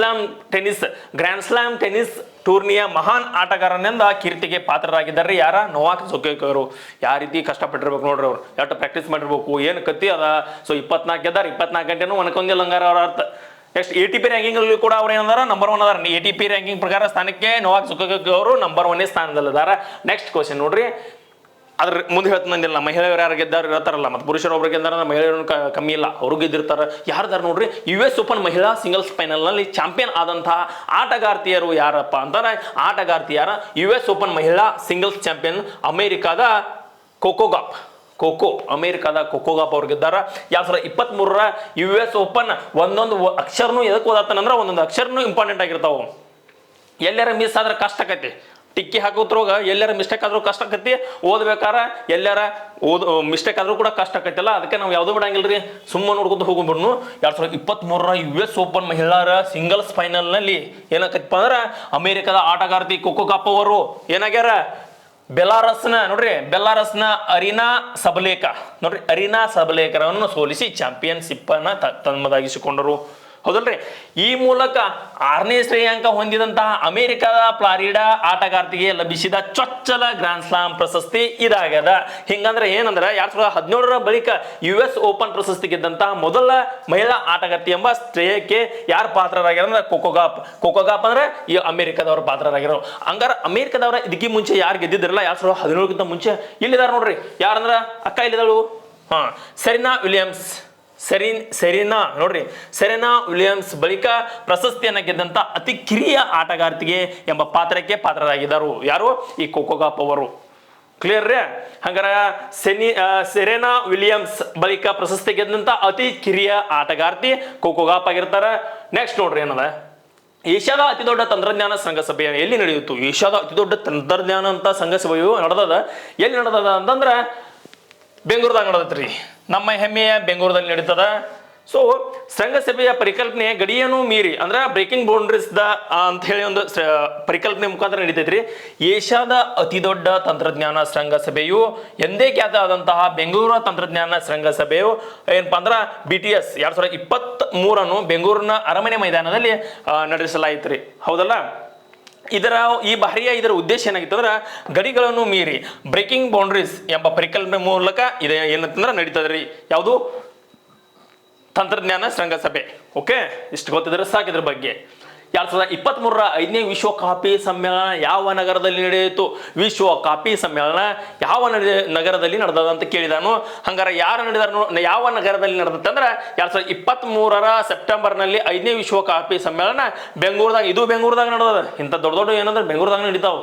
ಸ್ಲಾಮ್ ಟೆನ್ನಿಸ್ ಟೂರ್ನಿಯ ಮಹಾನ್ ಆಟಗಾರನಿಂದ ಕೀರ್ತಿಗೆ ಪಾತ್ರರಾಗಿದ್ದಾರೆ. ಯಾರ? ನೋವಾಕ್ ಜೊಕೋವಿಕ್ ಅವರು. ಯಾವ ರೀತಿ ಕಷ್ಟಪಟ್ಟಿರ್ಬೇಕು ನೋಡ್ರಿ, ಅವ್ರು ಎಷ್ಟು ಪ್ರಾಕ್ಟೀಸ್ ಮಾಡಿರ್ಬೇಕು, ಏನು ಕತ್ತಿ ಅದ. ಸೊ 24 ಗೆದ್ದಾರ, 24 ಗಂಟೆನೂ ಒಣಕೊಂದಿಲ್ಲ ಹಂಗಾರ ಅವ್ರ ಅರ್ಥ. ನೆಕ್ಸ್ಟ್ ATP ರ್ಯಾಂಕಿಂಗ್ ಅಲ್ಲಿ ಕೂಡ ಅವ್ರು ಏನಂದಾರ ನಂಬರ್ 1 ಅದಾರ. ATP ರ್ಯಾಂಕಿಂಗ್ ಪ್ರಕಾರ ಸ್ಥಾನಕ್ಕೆ ನೋವಾಕ್ ಜೊಕೋವಿಕ್ ಅವರು ನಂಬರ್ 1ನೇ ಸ್ಥಾನದಲ್ಲಿದಾರ. ನೆಕ್ಸ್ಟ್ ಕ್ವಶನ್ ನೋಡ್ರಿ, ಅದ್ರ ಮುಂದೆ ಹೇಳ್ತಂದಿಲ್ಲ, ಮಹಿಳೆಯರು ಯಾರು ಗೆದ್ದಾರು ಇರ್ತಾರಲ್ಲ, ಮತ್ತೆ ಪುರುಷರು ಒಬ್ರು ಗೆದ್ದಾರ, ಮಹಿಳೆಯರು ಕಮ್ಮಿ ಇಲ್ಲ, ಅವರು ಗೆದ್ದಿರ್ತಾರ. ಯಾರ್ದಾರ ನೋಡ್ರಿ, US ಓಪನ್ ಮಹಿಳಾ ಸಿಂಗಲ್ಸ್ ಫೈನಲ್ ನಲ್ಲಿ ಚಾಂಪಿಯನ್ ಆದಂತಹ ಆಟಗಾರ್ತಿಯರು ಯಾರಪ್ಪ ಅಂತಾರೆ? ಆಟಗಾರ್ತಿಯಾರ US ಓಪನ್ ಮಹಿಳಾ ಸಿಂಗಲ್ಸ್ ಚಾಂಪಿಯನ್ ಅಮೆರಿಕಾದ ಅಮೆರಿಕಾದ ಕೋಕೋ ಗಾಪ್ ಅವ್ರು ಗೆದ್ದಾರ. 2023ರ US ಓಪನ್ ಒಂದೊಂದು ಅಕ್ಷರನು ಎದಕ್ಕೆ ಓದಾತನಂದ್ರೆ ಒಂದೊಂದು ಅಕ್ಷರನು ಇಂಪಾರ್ಟೆಂಟ್ ಆಗಿರ್ತಾವ. ಎಲ್ಲಾರ ಮಿಸ್ ಆದ್ರೆ ಕಷ್ಟ ಆಕತಿ, ಟಿಕ್ಕಿ ಹಾಕೋದ್ರೋಗ ಎಲ್ಲಾರ ಮಿಸ್ಟೇಕ್ ಆದ್ರೂ ಕಷ್ಟ ಆಕತಿ, ಓದ್ಬೇಕಾರ ಎಲ್ಲಾರ ಮಿಸ್ಟೇಕ್ ಆದ್ರೂ ಕೂಡ ಕಷ್ಟ ಆಕೈತಿಲ್ಲ. ಅದಕ್ಕೆ ನಾವು ಯಾವ್ದು ಬಿಡಂಗಿಲ್ರಿ, ಸುಮ್ಮನೆ ನೋಡ್ಕೊಂಡು ಹೋಗ್ಬಿಡ್ನು. 2023ರ US ಓಪನ್ ಮಹಿಳಾರ ಸಿಂಗಲ್ಸ್ ಫೈನಲ್ ನಲ್ಲಿ ಏನಾಕೈತಪ್ಪ ಅಂದ್ರೆ ಅಮೆರಿಕದ ಆಟಗಾರ್ತಿ ಕೋಕೋ ಗಾಪ್ ಅವರು ಏನಾಗ್ಯಾರ? ಬೆಲಾರಸ್ನ ಅರಿನಾ ಸಬಲೇಕರನ್ನು ಸೋಲಿಸಿ ಚಾಂಪಿಯನ್ಶಿಪ್ ಅನ್ನ ತಮ್ಮದಾಗಿಸಿಕೊಂಡರು. ಹೌದಲ್ರಿ? ಈ ಮೂಲಕ 6ನೇ ಶ್ರೇಯಾಂಕ ಹೊಂದಿದಂತಹ ಅಮೆರಿಕದ ಫ್ಲಾರಿಡಾ ಆಟಗಾರ್ತಿಗೆ ಲಭಿಸಿದ ಚೊಚ್ಚಲ ಗ್ರ್ಯಾಂಡ್ ಸ್ಲಾಮ್ ಪ್ರಶಸ್ತಿ ಇದಾಗ್ಯದ. ಹಿಂಗಂದ್ರೆ ಏನಂದ್ರೆ 2017ರ ಬಳಿಕ US ಓಪನ್ ಪ್ರಶಸ್ತಿ ಗೆದ್ದಂತಹ ಮೊದಲ ಮಹಿಳಾ ಆಟಗಾರ್ತಿ ಎಂಬ ಶ್ರೇಯಕ್ಕೆ ಯಾರು ಪಾತ್ರರಾಗ್ಯಾರ ಅಂದ್ರೆ ಕೋಕೋ ಗಾಪ್ ಅಂದ್ರೆ ಈ ಅಮೆರಿಕದವ್ರ ಪಾತ್ರರಾಗಿರೋ. ಹಂಗಾರ ಅಮೆರಿಕದವರ ಇದಕ್ಕೆ ಮುಂಚೆ ಯಾರು ಗೆದ್ದಿದ್ರಲ್ಲ 2017ಗಿಂತ ಮುಂಚೆ ಇಲ್ಲಿದಾರ ನೋಡ್ರಿ. ಯಾರಂದ್ರ ಅಕ್ಕ ಇಲ್ಲಿದಳು, ಸೆರೆನಾ ವಿಲಿಯಮ್ಸ್ ಬಳಿಕ ಪ್ರಶಸ್ತಿಯನ್ನ ಗೆದ್ದಂತ ಅತಿ ಕಿರಿಯ ಆಟಗಾರ್ತಿಗೆ ಎಂಬ ಪಾತ್ರಕ್ಕೆ ಪಾತ್ರರಾಗಿದ್ದರು. ಯಾರು? ಈ ಕೋಕೋ ಗಾಪ್ ಅವರು. ಕ್ಲಿಯರ್ ರೀ? ಹಂಗಾರ ಸೆರೆನಾ ವಿಲಿಯಮ್ಸ್ ಬಳಿಕ ಪ್ರಶಸ್ತಿ ಗೆದ್ದಂತ ಅತಿ ಕಿರಿಯ ಆಟಗಾರ್ತಿ ಕೋಕೋ ಗಾಪ್ ಆಗಿರ್ತಾರ. ನೆಕ್ಸ್ಟ್ ನೋಡ್ರಿ ಏನದ, ಏಷ್ಯಾದ ಅತಿ ದೊಡ್ಡ ತಂತ್ರಜ್ಞಾನ ಶೃಂಗಸಭೆ ಎಲ್ಲಿ ನಡೆಯಿತು? ಏಷ್ಯಾದ ಅತಿ ದೊಡ್ಡ ತಂತ್ರಜ್ಞಾನ ಅಂತ ಶೃಂಗಸಭೆಯು ಎಲ್ಲಿ ನಡೆದದ ಅಂತಂದ್ರ ಬೆಂಗಳೂರದಾಗ ನಡೆದತ್ರಿ. ನಮ್ಮ ಹೆಮ್ಮೆಯ ಬೆಂಗಳೂರದಲ್ಲಿ ನಡೀತದ. ಸೊ ಶೃಂಗಸಭೆಯ ಪರಿಕಲ್ಪನೆ ಗಡಿಯನ್ನು ಮೀರಿ ಅಂದ್ರೆ ಬ್ರೇಕಿಂಗ್ ಬೌಂಡ್ರೀಸ್ ಅಂತ ಹೇಳಿ ಒಂದು ಪರಿಕಲ್ಪನೆ ಮುಖಾಂತರ ನಡೀತೈತ್ರಿ. ಏಷ್ಯಾದ ಅತಿ ದೊಡ್ಡ ತಂತ್ರಜ್ಞಾನ ಶೃಂಗಸಭೆಯು ಎಂದೇ ಖ್ಯಾತ ಆದಂತಹ ಬೆಂಗಳೂರು ತಂತ್ರಜ್ಞಾನ ಶೃಂಗಸಭೆಯು ಏನಪ್ಪಾ ಅಂದ್ರ BTS 2023 ಬೆಂಗಳೂರಿನ ಅರಮನೆ ಮೈದಾನದಲ್ಲಿ ನಡೆಸಲಾಯಿತ್ರಿ. ಹೌದಲ್ಲ? ಇದರ ಉದ್ದೇಶ ಏನಾಗಿತ್ತು ಅಂದ್ರೆ ಗಡಿಗಳನ್ನು ಮೀರಿ ಬ್ರೇಕಿಂಗ್ ಬೌಂಡ್ರೀಸ್ ಎಂಬ ಪರಿಕಲ್ಪನೆ ಮೂಲಕ ಇದೆ ಏನಂತಂದ್ರೆ ನಡೀತದ್ರಿ. ಯಾವುದು? ತಂತ್ರಜ್ಞಾನ ಶೃಂಗಸಭೆ. ಓಕೆ, ಇಷ್ಟು ಗೊತ್ತಿದ್ರೆ ಸಾಕಿದ್ರ ಬಗ್ಗೆ. 2023ರ 5ನೇ ವಿಶ್ವ ಕಾಫಿ ಸಮ್ಮೇಳನ ಯಾವ ನಗರದಲ್ಲಿ ನಡೆಯಿತು? ವಿಶ್ವ ಕಾಫಿ ಸಮ್ಮೇಳನ ಯಾವ ನಗರದಲ್ಲಿ ನಡೆದ ಅಂತ ಕೇಳಿದಾನು. ಹಂಗಾರ ಯಾರು ನಡೆದಾರ, ಯಾವ ನಗರದಲ್ಲಿ ನಡೆದತ್ತೆ ಅಂದ್ರೆ 2023ರ ಸೆಪ್ಟೆಂಬರ್ನಲ್ಲಿ 5ನೇ ವಿಶ್ವ ಕಾಫಿ ಸಮ್ಮೇಳನ ಬೆಂಗಳೂರದಾಗ, ಇದು ಬೆಂಗಳೂರದಾಗ ನಡೆದ. ಇಂಥ ದೊಡ್ಡ ದೊಡ್ಡ ಏನಂದ್ರೆ ಬೆಂಗಳೂರದಾಗ ನಡೀತಾವ.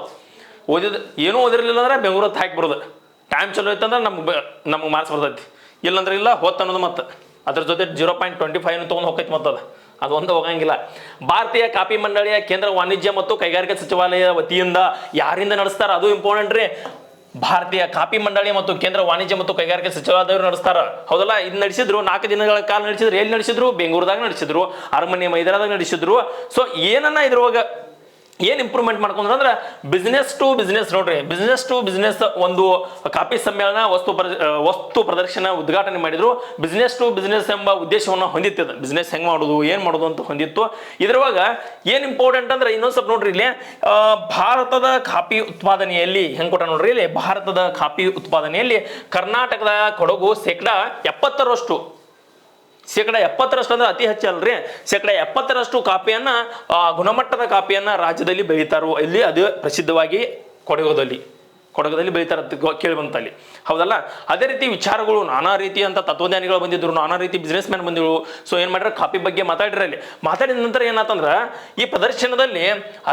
ಏನೂ ಓದಿರ್ಲಿಲ್ಲ ಅಂದ್ರೆ ಬೆಂಗಳೂರತ್ತು ಹಾಕಿ ಬರೋದು. ಟೈಮ್ ಚಲೋ ಐತಂದ್ರೆ ನಮ್ಗೆ ಮಾರ್ಕ್ಸ್ ಬರ್ತೈತಿ, ಇಲ್ಲಂದ್ರೆ ಇಲ್ಲ ಹೋತ್ ಅನ್ನೋದು. ಮತ್ತು ಅದ್ರ ಜೊತೆ 0.25 ತೊಗೊಂಡು ಹೋಗೈತಿ. ಮತ್ತದ ಅದು ಒಂದು ಹೋಗಂಗಿಲ್ಲ. ಭಾರತೀಯ ಕಾಫಿ ಮಂಡಳಿಯ ಕೇಂದ್ರ ವಾಣಿಜ್ಯ ಮತ್ತು ಕೈಗಾರಿಕಾ ಸಚಿವಾಲಯದ ವತಿಯಿಂದ ಯಾರಿಂದ ನಡೆಸ್ತಾರ? ಅದು ಇಂಪಾರ್ಟೆಂಟ್ ರೀ. ಭಾರತೀಯ ಕಾಫಿ ಮಂಡಳಿ ಮತ್ತು ಕೇಂದ್ರ ವಾಣಿಜ್ಯ ಮತ್ತು ಕೈಗಾರಿಕಾ ಸಚಿವಾಲಯದವರು ನಡೆಸ್ತಾರ. ಹೌದಲ್ಲ? ಇದು ನಡೆಸಿದ್ರು, 4 ದಿನಗಳ ಕಾಲ ನಡೆಸಿದ್ರು. ಎಲ್ಲಿ ನಡೆಸಿದ್ರು? ಬೆಂಗಳೂರದಾಗ ನಡೆಸಿದ್ರು, ಅರಮನೆ ಮೈದಾನದಾಗ ನಡೆಸಿದ್ರು. ಸೊ ಏನನ್ನ ಇದ್ರೊಳಗ ಏನು ಇಂಪ್ರೂವ್ಮೆಂಟ್ ಮಾಡ್ಕೊಂಡ್ರು ಅಂದ್ರೆ ಬಿಸ್ನೆಸ್ ಟು ಬಿಸ್ನೆಸ್. ನೋಡ್ರಿ, ಬಿಸ್ನೆಸ್ ಟು ಬಿಸ್ನೆಸ್ ಒಂದು ಕಾಫಿ ಸಮ್ಮೇಳನ ವಸ್ತು ಪ್ರದರ್ಶನ ಉದ್ಘಾಟನೆ ಮಾಡಿದ್ರು. ಬಿಸ್ನೆಸ್ ಟು ಬಿಸ್ನೆಸ್ ಎಂಬ ಉದ್ದೇಶವನ್ನು ಹೊಂದಿತ್ತು. ಬಿಸ್ನೆಸ್ ಹೆಂಗ್ ಮಾಡೋದು, ಏನ್ ಮಾಡೋದು ಅಂತ ಹೊಂದಿತ್ತು. ಇದ್ರೊಳಗ ಏನ್ ಇಂಪಾರ್ಟೆಂಟ್ ಅಂದ್ರೆ ಇನ್ನೊಂದ್ ಸ್ವಲ್ಪ ನೋಡ್ರಿ, ಇಲ್ಲಿ ಭಾರತದ ಕಾಫಿ ಉತ್ಪಾದನೆಯಲ್ಲಿ ಹೆಂಗ್ ಕೊಟ್ಟ ನೋಡ್ರಿ. ಇಲ್ಲಿ ಭಾರತದ ಕಾಫಿ ಉತ್ಪಾದನೆಯಲ್ಲಿ ಕರ್ನಾಟಕದ ಕೊಡಗು ಶೇಕಡ 70% ಅಂದ್ರೆ ಅತಿ ಹೆಚ್ಚಲ್ರಿ. ಶೇಕಡ 70% ಕಾಫಿಯನ್ನ ಗುಣಮಟ್ಟದ ಕಾಫಿಯನ್ನ ರಾಜ್ಯದಲ್ಲಿ ಬೆಳೀತಾರೋ. ಇಲ್ಲಿ ಅದು ಪ್ರಸಿದ್ಧವಾಗಿ ಕೊಡಗದಲ್ಲಿ ಬೆಳೀತಾರ ಕೇಳಿ ಬಂತಲ್ಲಿ. ಹೌದಲ್ಲ? ಅದೇ ರೀತಿ ವಿಚಾರಗಳು, ನಾನಾ ರೀತಿ ಅಂತ ತತ್ವಜ್ಞಾನಿಗಳು ಬಂದಿದ್ರು, ನಾನಾ ರೀತಿ ಬಿಸ್ನೆಸ್ ಮ್ಯಾನ್ ಬಂದಿದ್ರು. ಸೊ ಏನ್ ಮಾಡ್ರ, ಕಾಫಿ ಬಗ್ಗೆ ಮಾತಾಡಿರ. ಅಲ್ಲಿ ಮಾತಾಡಿದ ನಂತರ ಏನಾತಂದ್ರ ಈ ಪ್ರದರ್ಶನದಲ್ಲಿ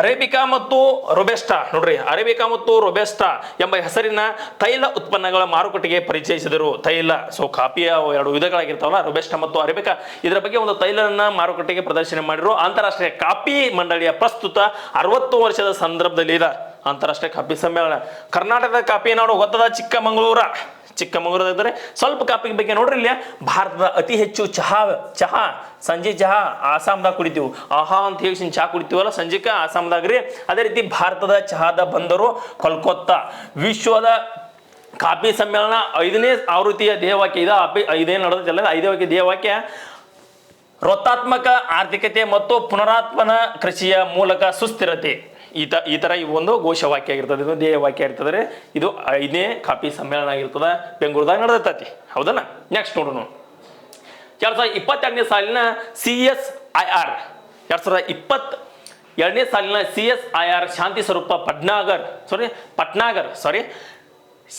ಅರೇಬಿಕಾ ಮತ್ತು ರೊಬೆಸ್ಟಾ, ನೋಡ್ರಿ, ಅರೇಬಿಕಾ ಮತ್ತು ರೊಬೆಸ್ಟಾ ಎಂಬ ಹೆಸರಿನ ತೈಲ ಉತ್ಪನ್ನಗಳ ಮಾರುಕಟ್ಟೆಗೆ ಪರಿಚಯಿಸಿದರು. ತೈಲ, ಸೊ ಕಾಫಿಯ 2 ವಿಧಗಳಾಗಿರ್ತಾವಲ್ಲ, ರೊಬೆಸ್ಟಾ ಮತ್ತು ಅರೇಬಿಕಾ. ಇದರ ಬಗ್ಗೆ ಒಂದು ತೈಲನ್ನ ಮಾರುಕಟ್ಟೆಗೆ ಪ್ರದರ್ಶನ ಮಾಡಿದ್ರು. ಅಂತಾರಾಷ್ಟ್ರೀಯ ಕಾಫಿ ಮಂಡಳಿಯ ಪ್ರಸ್ತುತ 60 ವರ್ಷದ ಸಂದರ್ಭದಲ್ಲಿ ಇದೆ ಅಂತಾರಾಷ್ಟ್ರೀಯ ಕಾಫಿ ಸಮ್ಮೇಳನ. ಕರ್ನಾಟಕದ ಕಾಫಿ ನಾಡು ಗೊತ್ತದ, ಚಿಕ್ಕಮಗಳೂರಿದ್ರೆ ಸ್ವಲ್ಪ ಕಾಫಿ ಬಗ್ಗೆ ನೋಡ್ರಿ. ಇಲ್ಲಿ ಭಾರತದ ಅತಿ ಹೆಚ್ಚು ಚಹಾ ಸಂಜೆ ಚಹಾ ಆಸಾಮ್ದಾಗ ಕುಡಿತೀವಿ. ಆಹಾ ಅಂತ ಹೇಳಿ ಚಹಾ ಕುಡಿತೀವಲ್ಲ ಸಂಜೆಕ, ಆಸಾಮ್ದಾಗ್ರಿ. ಅದೇ ರೀತಿ ಭಾರತದ ಚಹಾದ ಬಂದರು ಕೋಲ್ಕತ್ತಾ. ವಿಶ್ವದ ಕಾಫಿ ಸಮ್ಮೇಳನ 5ನೇ ಆವೃತ್ತಿಯ ಧ್ಯೇಯವಾಕ್ಯ ಇದೇನು ನಡೆದಿಲ್ಲ, 5ನೇ ಧ್ಯೇಯವಾಕ್ಯ ವೃತ್ತಾತ್ಮಕ ಆರ್ಥಿಕತೆ ಮತ್ತು ಪುನರಾತ್ಮನ ಕೃಷಿಯ ಮೂಲಕ ಸುಸ್ಥಿರತೆ. ಈ ತರ ಒಂದು ಘೋಷವಾಕ್ಯ ಆಗಿರ್ತದೆ, ಇದು ಧ್ಯೇಯವಾಕ್ಯ ಇರ್ತದೆ. ಇದು 5ನೇ ಕಾಫಿ ಸಮ್ಮೇಳನ ಆಗಿರ್ತದ, ಬೆಂಗಳೂರದಾಗ ನಡೆದೈತಿ. ಹೌದಲ್ಲ? ನೆಕ್ಸ್ಟ್ ನೋಡೋಣ. 2022ನೇ ಸಾಲಿನ CSIR 2022ನೇ ಸಾಲಿನ CSIR ಶಾಂತಿ ಸ್ವರೂಪ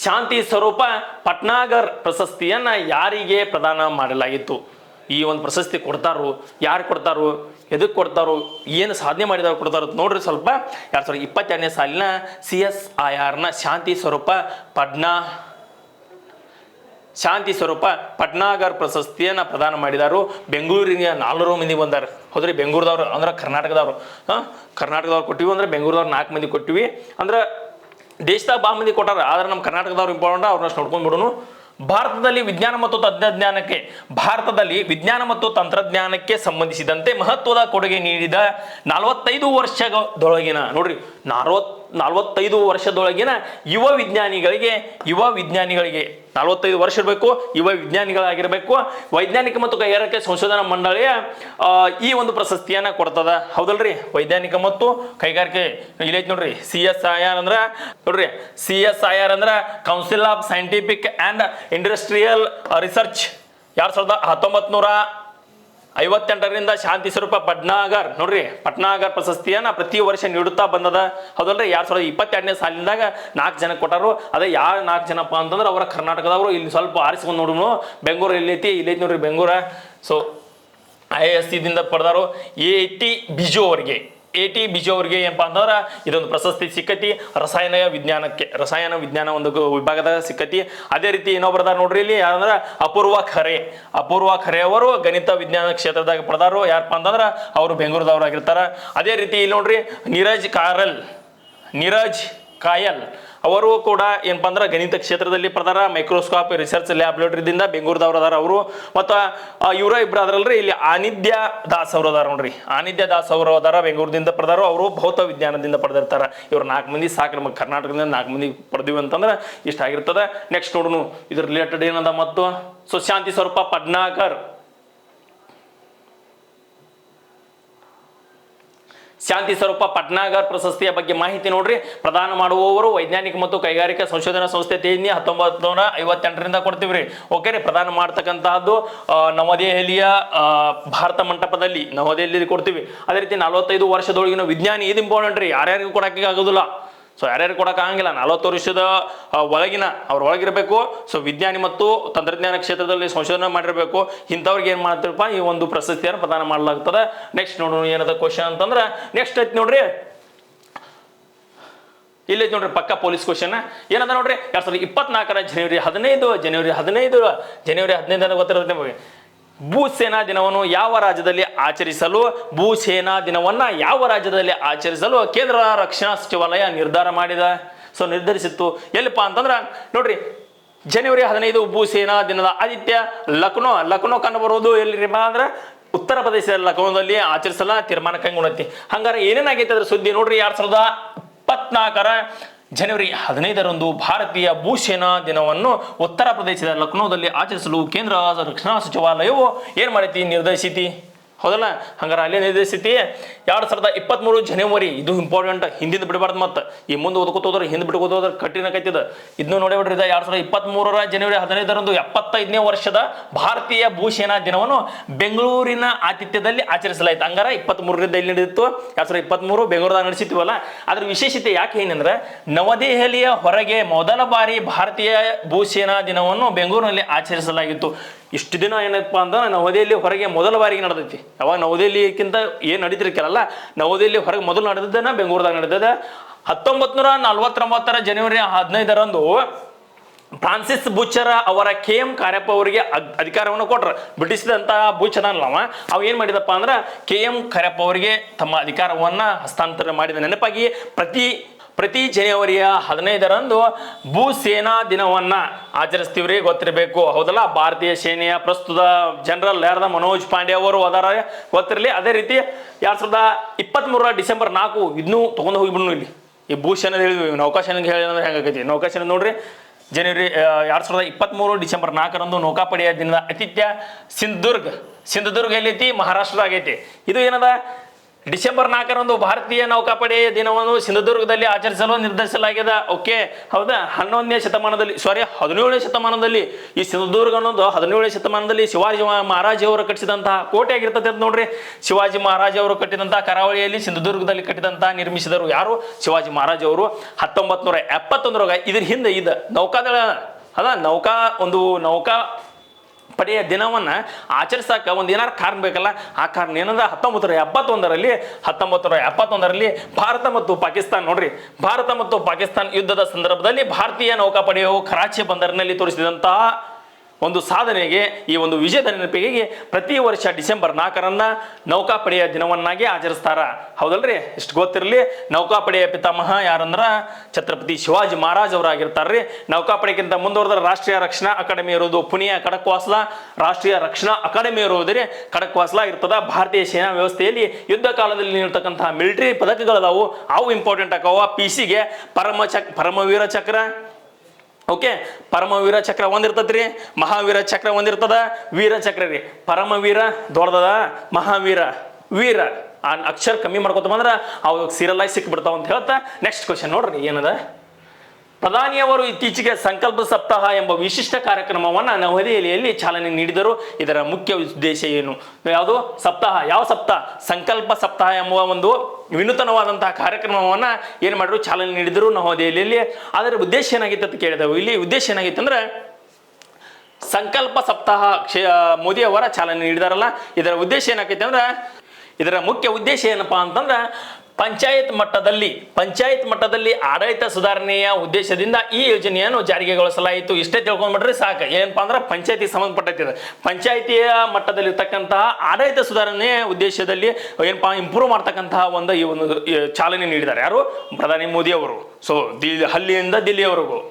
ಶಾಂತಿ ಸ್ವರೂಪ ಪಟ್ನಾಗರ್ ಪ್ರಶಸ್ತಿಯನ್ನ ಯಾರಿಗೆ ಪ್ರದಾನ ಮಾಡಲಾಗಿತ್ತು? ಈ ಒಂದು ಪ್ರಶಸ್ತಿ ಕೊಡ್ತಾರೋ, ಯಾರು ಕೊಡ್ತಾರೋ, ಎದಕ್ಕೆ ಕೊಡ್ತಾರೋ, ಏನು ಸಾಧನೆ ಮಾಡಿದವ್ರು ಕೊಡ್ತಾರೋ ನೋಡ್ರಿ. ಸ್ವಲ್ಪ 2022ನೇ ಸಾಲಿನ CSIRನ ಶಾಂತಿ ಸ್ವರೂಪ ಪಟ್ನಾಗರ್ ಪ್ರಶಸ್ತಿಯನ್ನ ಪ್ರದಾನ ಮಾಡಿದಾರು. ಬೆಂಗಳೂರಿನ 400 ಮಂದಿ ಬಂದಾರ. ಹೌದ್ರಿ, ಬೆಂಗಳೂರದವ್ರು ಅಂದ್ರೆ ಕರ್ನಾಟಕದವ್ರು ಕೊಟ್ಟಿವಿ. ಅಂದ್ರೆ ಬೆಂಗಳೂರದವ್ರು 4 ಮಂದಿ ಕೊಟ್ಟಿವಿ. ಅಂದ್ರೆ ದೇಶದಾಗ ಭಾಳ ಮಂದಿ ಕೊಟ್ಟಾರ, ಆದ್ರೆ ನಮ್ಮ ಕರ್ನಾಟಕದವ್ರು ಇಂಪಾರ್ಟೆಂಟ್, ಅವ್ರನ್ನ ನೋಡ್ಕೊಂಡ್ಬಿಡೋನು. ಭಾರತದಲ್ಲಿ ವಿಜ್ಞಾನ ಮತ್ತು ತಂತ್ರಜ್ಞಾನಕ್ಕೆ ಸಂಬಂಧಿಸಿದಂತೆ ಮಹತ್ವದ ಕೊಡುಗೆ ನೀಡಿದ 45 ವರ್ಷದೊಳಗಿನ, ನೋಡ್ರಿ, 45 ವರ್ಷದೊಳಗಿನ ಯುವ ವಿಜ್ಞಾನಿಗಳಿಗೆ 45 ವರ್ಷ ಇರಬೇಕು, ಯುವ ವಿಜ್ಞಾನಿಗಳಾಗಿರ್ಬೇಕು. ವೈಜ್ಞಾನಿಕ ಮತ್ತು ಕೈಗಾರಿಕಾ ಸಂಶೋಧನಾ ಮಂಡಳಿಯ ಈ ಒಂದು ಪ್ರಶಸ್ತಿಯನ್ನ ಕೊಡ್ತದ. ಹೌದಲ್ರಿ? ವೈಜ್ಞಾನಿಕ ಮತ್ತು ಕೈಗಾರಿಕೆ ಇಲ್ಲಿ ನೋಡ್ರಿ. CSIR ಅಂದ್ರ council of scientific and industrial research. 1958ರಿಂದ ಶಾಂತಿ ಸ್ವರೂಪ ಪಟ್ನಾಗರ್ ಪ್ರಶಸ್ತಿಯನ್ನ ಪ್ರತಿ ವರ್ಷ ನೀಡುತ್ತಾ ಬಂದದ. ಹೌದಲ್ರಿ? 2022ನೇ ಸಾಲಿನದಾಗ 4 ಜನ ಕೊಟ್ಟಾರು. ಅದೇ ಯಾರು 4 ಜನಪ್ಪ ಅಂತಂದ್ರೆ ಅವರ ಕರ್ನಾಟಕದವರು. ಇಲ್ಲಿ ಸ್ವಲ್ಪ ಆರಿಸ್ಕೊಂಡು ನೋಡೋಣ. ಬೆಂಗಳೂರು ಎಲ್ಲೈತಿ ನೋಡ್ರಿ, ಬೆಂಗಳೂರ. ಸೊ IISc ದಿಂದ ಪಡೆದಾರು. AT ಬಿಜು ಅವರಿಗೆ ಏನಪ್ಪಾ ಅಂತಂದ್ರೆ ಇದೊಂದು ಪ್ರಶಸ್ತಿ ಸಿಕ್ಕತಿ. ರಸಾಯನ ವಿಜ್ಞಾನ ಒಂದು ವಿಭಾಗದ ಸಿಕ್ಕತಿ. ಅದೇ ರೀತಿ ಇನ್ನೊಬ್ಬರದ ನೋಡ್ರಿ, ಇಲ್ಲಿ ಯಾರಂದ್ರ ಅಪೂರ್ವ ಖರೆ ಅವರು ಗಣಿತ ವಿಜ್ಞಾನ ಕ್ಷೇತ್ರದಾಗ ಪಡೆದಾರು. ಯಾರಪ್ಪ ಅಂತಂದ್ರ ಅವರು ಬೆಂಗಳೂರದವ್ರಾಗಿರ್ತಾರ. ಅದೇ ರೀತಿ ಇಲ್ಲಿ ನೋಡ್ರಿ, ನೀರಜ್ ಕಾಯಲ್ ಅವರು ಕೂಡ ಏನಪ್ಪಾ ಅಂದ್ರೆ ಗಣಿತ ಕ್ಷೇತ್ರದಲ್ಲಿ ಪಡೆದಾರ. ಮೈಕ್ರೋಸ್ಕೋಪ್ ರಿಸರ್ಚ್ ಲ್ಯಾಬೊರೇಟರಿದಿಂದ ಬೆಂಗಳೂರದವ್ರು ಅದಾರ ಅವರು. ಮತ್ತು ಇವರ ಇಬ್ಬರು ಅದ್ರಲ್ರಿ, ಇಲ್ಲಿ ಆನಿಧ್ಯ ದಾಸ್ ಅವರು ಅದಾರ ನೋಡ್ರಿ. ಬೆಂಗಳೂರದಿಂದ ಪಡೆದಾರು. ಅವರು ಭೌತ ವಿಜ್ಞಾನದಿಂದ ಪಡೆದಿರ್ತಾರ. ಇವ್ರು 4 ಮಂದಿ ಸಾಕು. ನಮಗೆ ಕರ್ನಾಟಕದಿಂದ 4 ಮಂದಿ ಪಡೆದಿವಿ ಅಂತಂದ್ರೆ ಇಷ್ಟ ಆಗಿರ್ತದೆ. ನೆಕ್ಸ್ಟ್ ನೋಡೋಣ ಇದ್ರ ರಿಲೇಟೆಡ್ ಏನದ. ಮತ್ತು ಸೊ ಶಾಂತಿ ಸ್ವರೂಪ ಪಟ್ನಾಗರ್ ಶಾಂತಿ ಸ್ವರೂಪ ಪಟ್ನಾಗರ್ ಪ್ರಶಸ್ತಿಯ ಬಗ್ಗೆ ಮಾಹಿತಿ ನೋಡ್ರಿ. ಪ್ರದಾನ ಮಾಡುವವರು ವೈಜ್ಞಾನಿಕ ಮತ್ತು ಕೈಗಾರಿಕಾ ಸಂಶೋಧನಾ ಸಂಸ್ಥೆ ತೇಜ್ನಿ 1958ರಿಂದ ಕೊಡ್ತೀವ್ರಿ. ಓಕೆ ರೀ. ಪ್ರದಾನ ಮಾಡ್ತಕ್ಕಂತಹದ್ದು ನವದೆಹಲಿಯ ಭಾರತ ಮಂಟಪದಲ್ಲಿ ನವದೆಹಲಿಯಲ್ಲಿ ಕೊಡ್ತೀವಿ. ಅದೇ ರೀತಿ 45 ವರ್ಷದೊಳಗಿನ ವಿಜ್ಞಾನಿ, ಇದು ಇಂಪಾರ್ಟೆಂಟ್ ರೀ, ಯಾರ್ಯಾರಿಗೂ ಕೊಡಕ್ಕೆ ಆಗೋದಿಲ್ಲ. ಸೊ ಯಾರ್ಯಾರು ಕೊಡಕ್ಕೆ ಆಗಂಗಿಲ್ಲ, 40 ವರ್ಷದ ಒಳಗಿನ ಅವ್ರ ಒಳಗಿರಬೇಕು. ಸೊ ವಿಜ್ಞಾನಿ ಮತ್ತು ತಂತ್ರಜ್ಞಾನ ಕ್ಷೇತ್ರದಲ್ಲಿ ಸಂಶೋಧನೆ ಮಾಡಿರಬೇಕು. ಇಂಥವ್ರಿಗೆ ಏನು ಮಾಡ್ತೀರಪ್ಪ, ಈ ಒಂದು ಪ್ರಶಸ್ತಿಯನ್ನು ಪ್ರದಾನ ಮಾಡಲಾಗ್ತದೆ. ನೆಕ್ಸ್ಟ್ ನೋಡೋಣ ಏನದ ಕ್ವಶನ್ ಅಂತಂದ್ರೆ, ನೆಕ್ಸ್ಟ್ ಐತಿ ನೋಡ್ರಿ, ಇಲ್ಲೈತಿ ನೋಡ್ರಿ ಪಕ್ಕ ಪೊಲೀಸ್ ಕ್ವಶನ್ ಏನದ ನೋಡ್ರಿ. 2024 ಜನವರಿ 15 ಗೊತ್ತಿರುತ್ತೆ ನಿಮಗೆ. ಭೂಸೇನಾ ದಿನವನ್ನು ಯಾವ ರಾಜ್ಯದಲ್ಲಿ ಆಚರಿಸಲು ಕೇಂದ್ರ ರಕ್ಷಣಾ ಸಚಿವಾಲಯ ನಿರ್ಧಾರ ಮಾಡಿದೆ. ಸೊ ನಿರ್ಧರಿಸಿತ್ತು ಎಲ್ಲಿಪ್ಪ ಅಂತಂದ್ರೆ ನೋಡ್ರಿ, ಜನವರಿ 15 ಭೂಸೇನಾ ದಿನದ ಆದಿತ್ಯ ಲಕ್ನೋ ಕಂಡು ಬರುವುದು ಎಲ್ಲಿರಿಪ್ಪ ಅಂದ್ರೆ ಉತ್ತರ ಪ್ರದೇಶದ ಲಕ್ನೋದಲ್ಲಿ ಆಚರಿಸಲ ತೀರ್ಮಾನ ಕೈಗೊಂಡೈತಿ. ಹಂಗಾರೆ ಏನೇನಾಗೈತೆ ಅದ್ರ ಸುದ್ದಿ ನೋಡ್ರಿ. 2024 ಜನವರಿ 15ರಂದು ಭಾರತೀಯ ಭೂಸೇನಾ ದಿನವನ್ನು ಉತ್ತರ ಪ್ರದೇಶದ ಲಕ್ನೋದಲ್ಲಿ ಆಚರಿಸಲು ಕೇಂದ್ರ ರಕ್ಷಣಾ ಸಚಿವಾಲಯವು ಏನ್ ಮಾಡೈತಿ, ನಿರ್ಧರಿಸಿತಿ. ಹೌದಲ್ಲ, ಹಂಗಾರೆ ಅಲ್ಲೇ ನಿರ್ದೇಶಿಸಿ 2023 ಜನವರಿ, ಇದು ಇಂಪಾರ್ಟೆಂಟ್, ಹಿಂದಿಂದ ಬಿಡಬಾರ್ದು. ಮತ್ತೆ ಈ ಮುಂದೆ ಓದ್ಕೋತ ಹೋದ್ರೆ ಹಿಂದೆ ಬಿಡ್ಕೋತ ಹೋದ್ರೆ ಕಠಿಣ ಕೈತಿದ. ಇದನ್ನು ನೋಡಿ ಬಿಡ್ರಿ. 2023 ಜನವರಿ 15ರಂದು 75ನೇ ವರ್ಷದ ಭಾರತೀಯ ಭೂಸೇನಾ ದಿನವನ್ನು ಬೆಂಗಳೂರಿನ ಆತಿಥ್ಯದಲ್ಲಿ ಆಚರಿಸಲಾಯಿತು. ಹಂಗಾರ 23ರಿಂದ ಇಲ್ಲಿ ನಡೆದಿತ್ತು, 2023 ಬೆಂಗಳೂರದಾಗ ನಡೆಸಿತೀವಲ್ಲ. ಅದ್ರ ವಿಶೇಷತೆ ಯಾಕೆ ಏನಂದ್ರೆ, ನವದೆಹಲಿಯ ಹೊರಗೆ ಮೊದಲ ಬಾರಿ ಭಾರತೀಯ ಭೂಸೇನಾ ದಿನವನ್ನು ಬೆಂಗಳೂರಿನಲ್ಲಿ ಆಚರಿಸಲಾಗಿತ್ತು. ಇಷ್ಟು ದಿನ ಏನಪ್ಪ ಅಂದ್ರೆ ನವದೆಹಲಿ ಹೊರಗೆ ಮೊದಲ ಬಾರಿಗೆ ನಡೆದೈತಿ. ಯಾವಾಗ ನವದೆಹಲಿಕ್ಕಿಂತ ಏನು ನಡೀತಿರ್ಕಲ್ಲ, ನವದೆಹಲಿ ಹೊರಗೆ ಮೊದಲು ನಡೆದನ ಬೆಂಗಳೂರದಾಗ ನಡೆದಿದೆ. 1949 ಜನವರಿ 15ರಂದು ಫ್ರಾನ್ಸಿಸ್ ಬೂಚರ್ ಅವರ KM ಕಾರ್ಯಪ್ಪ ಅವರಿಗೆ ಅಧಿಕಾರವನ್ನು ಕೊಟ್ರ. ಬ್ರಿಟಿಷ್ದಂತಹ ಬೂಚರ್ ಅಲ್ಲವ, ಅವ ಏನ್ ಮಾಡಿದಪ್ಪ ಅಂದ್ರೆ KM ಕಾರ್ಯಪ್ಪ ಅವರಿಗೆ ತಮ್ಮ ಅಧಿಕಾರವನ್ನ ಹಸ್ತಾಂತರ ಮಾಡಿದ ನೆನಪಾಗಿ ಪ್ರತಿ ಜನವರಿಯ 15ರಂದು ಭೂಸೇನಾ ದಿನವನ್ನ ಆಚರಿಸ್ತೀವ್ರಿ, ಗೊತ್ತಿರಬೇಕು. ಹೌದಲ್ಲ, ಭಾರತೀಯ ಸೇನೆಯ ಪ್ರಸ್ತುತ ಜನರಲ್ ಯಾರದ ಮನೋಜ್ ಪಾಂಡೆ ಅವರು ಅದಾರ, ಗೊತ್ತಿರಲಿ. ಅದೇ ರೀತಿ 2023 ಡಿಸೆಂಬರ್ 4 ಇದನ್ನು ತಗೊಂಡು ಹೋಗಿಬಿಡ್ನು. ಇಲ್ಲಿ ಈ ಭೂಸೇನಾ ಹೇಳಿದ್ವಿ, ನೌಕಾಸೇನೆಗೆ ಹೇಳಿದ್ರೆ ಹೆಂಗಾಗೈತಿ. ನೌಕಾಸೇನೆ ನೋಡ್ರಿ, ಜನವರಿ 2023 ಡಿಸೆಂಬರ್ 4ರಂದು ನೌಕಾಪಡೆಯ ದಿನದ ಆತಿಥ್ಯ ಸಿಂಧುದುರ್ಗ ಎಲ್ಲೈತಿ, ಮಹಾರಾಷ್ಟ್ರದ ಆಗೈತಿ. ಇದು ಏನದ, ಡಿಸೆಂಬರ್ 4ರಂದು ಭಾರತೀಯ ನೌಕಾಪಡೆಯ ದಿನವನ್ನು ಸಿಂಧುದುರ್ಗದಲ್ಲಿ ಆಚರಿಸಲು ನಿರ್ಧರಿಸಲಾಗಿದೆ. ಓಕೆ, ಹೌದಾ. 17ನೇ ಶತಮಾನದಲ್ಲಿ ಈ ಸಿಂಧುದುರ್ಗ ಅನ್ನೋದು 17ನೇ ಶತಮಾನದಲ್ಲಿ ಶಿವಾಜಿ ಮಹಾರಾಜ್ ಅವರು ಕಟ್ಟಿಸಿದಂತಹ ಕೋಟೆ ಆಗಿರ್ತದೆ ಅಂತ ನೋಡ್ರಿ. ಶಿವಾಜಿ ಮಹಾರಾಜ್ ಅವರು ಕಟ್ಟಿದಂತಹ ಕರಾವಳಿಯಲ್ಲಿ ಸಿಂಧುದುರ್ಗದಲ್ಲಿ ನಿರ್ಮಿಸಿದರು. ಯಾರು? ಶಿವಾಜಿ ಮಹಾರಾಜ್ ಅವರು. 1971 ಇದ್ರ ಹಿಂದೆ ನೌಕಾದಳ ಅದ ನೌಕಾ ಪಡೆಯ ದಿನವನ್ನ ಆಚರಿಸಕ ಒಂದು ಏನಾರು ಕಾರಣ ಬೇಕಲ್ಲ. ಆ ಕಾರಣ ಏನಂದ್ರೆ 1971ರಲ್ಲಿ ಭಾರತ ಮತ್ತು ಪಾಕಿಸ್ತಾನ ಯುದ್ಧದ ಸಂದರ್ಭದಲ್ಲಿ ಭಾರತೀಯ ನೌಕಾಪಡೆಯು ಕರಾಚಿ ಬಂದರಿನಲ್ಲಿ ತೋರಿಸಿದಂತಹ ಒಂದು ಸಾಧನೆಗೆ, ಈ ಒಂದು ವಿಜಯದ ನೆನಪಿಗೆ ಪ್ರತಿ ವರ್ಷ ಡಿಸೆಂಬರ್ 4ರಂದು ನೌಕಾಪಡೆಯ ದಿನವನ್ನಾಗಿ ಆಚರಿಸ್ತಾರ. ಹೌದಲ್ರಿ, ಇಷ್ಟು ಗೊತ್ತಿರಲಿ. ನೌಕಾಪಡೆಯ ಪಿತಾಮಹ ಯಾರಂದ್ರ ಛತ್ರಪತಿ ಶಿವಾಜಿ ಮಹಾರಾಜ್ ಅವರಾಗಿರ್ತಾರ್ರಿ. ನೌಕಾಪಡೆಗಿಂತ ಮುಂದುವರೆದ ರಾಷ್ಟ್ರೀಯ ರಕ್ಷಣಾ ಅಕಾಡೆಮಿ ಇರೋದು ಪುಣೆಯ ಖಡಕ್ವಾಸ್ಲಾ. ರಾಷ್ಟ್ರೀಯ ರಕ್ಷಣಾ ಅಕಾಡೆಮಿ ಇರುವುದೇ ಖಡಕ್ವಾಸ್ಲಾ ಇರ್ತದ. ಭಾರತೀಯ ಸೇನಾ ವ್ಯವಸ್ಥೆಯಲ್ಲಿ ಯುದ್ಧ ಕಾಲದಲ್ಲಿ ನೀಡತಕ್ಕಂತಹ ಮಿಲಿಟರಿ ಪದಕಗಳದಾವು, ಅವು ಇಂಪಾರ್ಟೆಂಟ್ ಆಕವ. PC ಗೆ ಪರಮವೀರ ಚಕ್ರ, ಓಕೆ, ಪರಮವೀರ ಚಕ್ರ ಒಂದಿರ್ತದ್ರಿ, ಮಹಾವೀರ ಚಕ್ರ ಒಂದಿರ್ತದ, ವೀರ ಚಕ್ರ ರೀ. ಪರಮವೀರ ದೊಡ್ಡದ, ಮಹಾವೀರ ವೀರ ಆ ಅಕ್ಷರ ಕಮ್ಮಿ ಮಾಡ್ಕೊತ ಬಂದ್ರೆ ಅವು ಸೀರಿಯಲ್ ಆಗಿ ಸಿಕ್ಬಿಡ್ತಾವ ಅಂತ ಹೇಳ್ತಾ ನೆಕ್ಸ್ಟ್ ಕ್ವಶನ್ ನೋಡ್ರಿ ಏನದ. ಪ್ರಧಾನಿಯವರು ಇತ್ತೀಚೆಗೆ ಸಂಕಲ್ಪ ಸಪ್ತಾಹ ಎಂಬ ವಿಶಿಷ್ಟ ಕಾರ್ಯಕ್ರಮವನ್ನು ನವದೆಹಲಿಯಲ್ಲಿ ಚಾಲನೆ ನೀಡಿದರು. ಇದರ ಮುಖ್ಯ ಉದ್ದೇಶ ಏನು? ಯಾವುದು ಸಪ್ತಾಹ? ಯಾವ ಸಪ್ತಾಹ? ಸಂಕಲ್ಪ ಸಪ್ತಾಹ ಎಂಬ ಒಂದು ವಿನೂತನವಾದಂತಹ ಕಾರ್ಯಕ್ರಮವನ್ನು ಏನು ಮಾಡಿದ್ರು, ಚಾಲನೆ ನೀಡಿದರು ನವದೆಹಲಿಯಲ್ಲಿ. ಅದರ ಉದ್ದೇಶ ಏನಾಗಿತ್ತು ಅಂತ ಕೇಳಿದೆವು. ಇಲ್ಲಿ ಉದ್ದೇಶ ಏನಾಗಿತ್ತು ಅಂದ್ರೆ ಸಂಕಲ್ಪ ಸಪ್ತಾಹ ಮೋದಿ ಅವರ ಚಾಲನೆ ನೀಡಿದಾರಲ್ಲ, ಇದರ ಉದ್ದೇಶ ಏನಾಗೈತೆ ಅಂದ್ರೆ, ಇದರ ಮುಖ್ಯ ಉದ್ದೇಶ ಏನಪ್ಪಾ ಅಂತಂದ್ರೆ ಪಂಚಾಯತ್ ಮಟ್ಟದಲ್ಲಿ ಆಡಳಿತ ಸುಧಾರಣೆಯ ಉದ್ದೇಶದಿಂದ ಈ ಯೋಜನೆಯನ್ನು ಜಾರಿಗೆಗೊಳಿಸಲಾಯಿತು. ಇಷ್ಟೇ ತಿಳ್ಕೊಂಡ್ಬಿಟ್ರೆ ಸಾಕು. ಏನಪ್ಪಾ ಅಂದ್ರೆ ಪಂಚಾಯತಿ ಸಂಬಂಧಪಟ್ಟೈತೆ. ಪಂಚಾಯತಿಯ ಮಟ್ಟದಲ್ಲಿರ್ತಕ್ಕಂತಹ ಆಡಳಿತ ಸುಧಾರಣೆಯ ಉದ್ದೇಶದಲ್ಲಿ ಏನಪ್ಪಾ ಇಂಪ್ರೂವ್ ಮಾಡ್ತಕ್ಕಂತಹ ಈ ಒಂದು ಚಾಲನೆ ನೀಡಿದ್ದಾರೆ. ಯಾರು? ಪ್ರಧಾನಿ ಮೋದಿ ಅವರು. ಸೊ ಹಳ್ಳಿಯಿಂದ ದಿಲ್ಲಿಯವರೆಗೂ,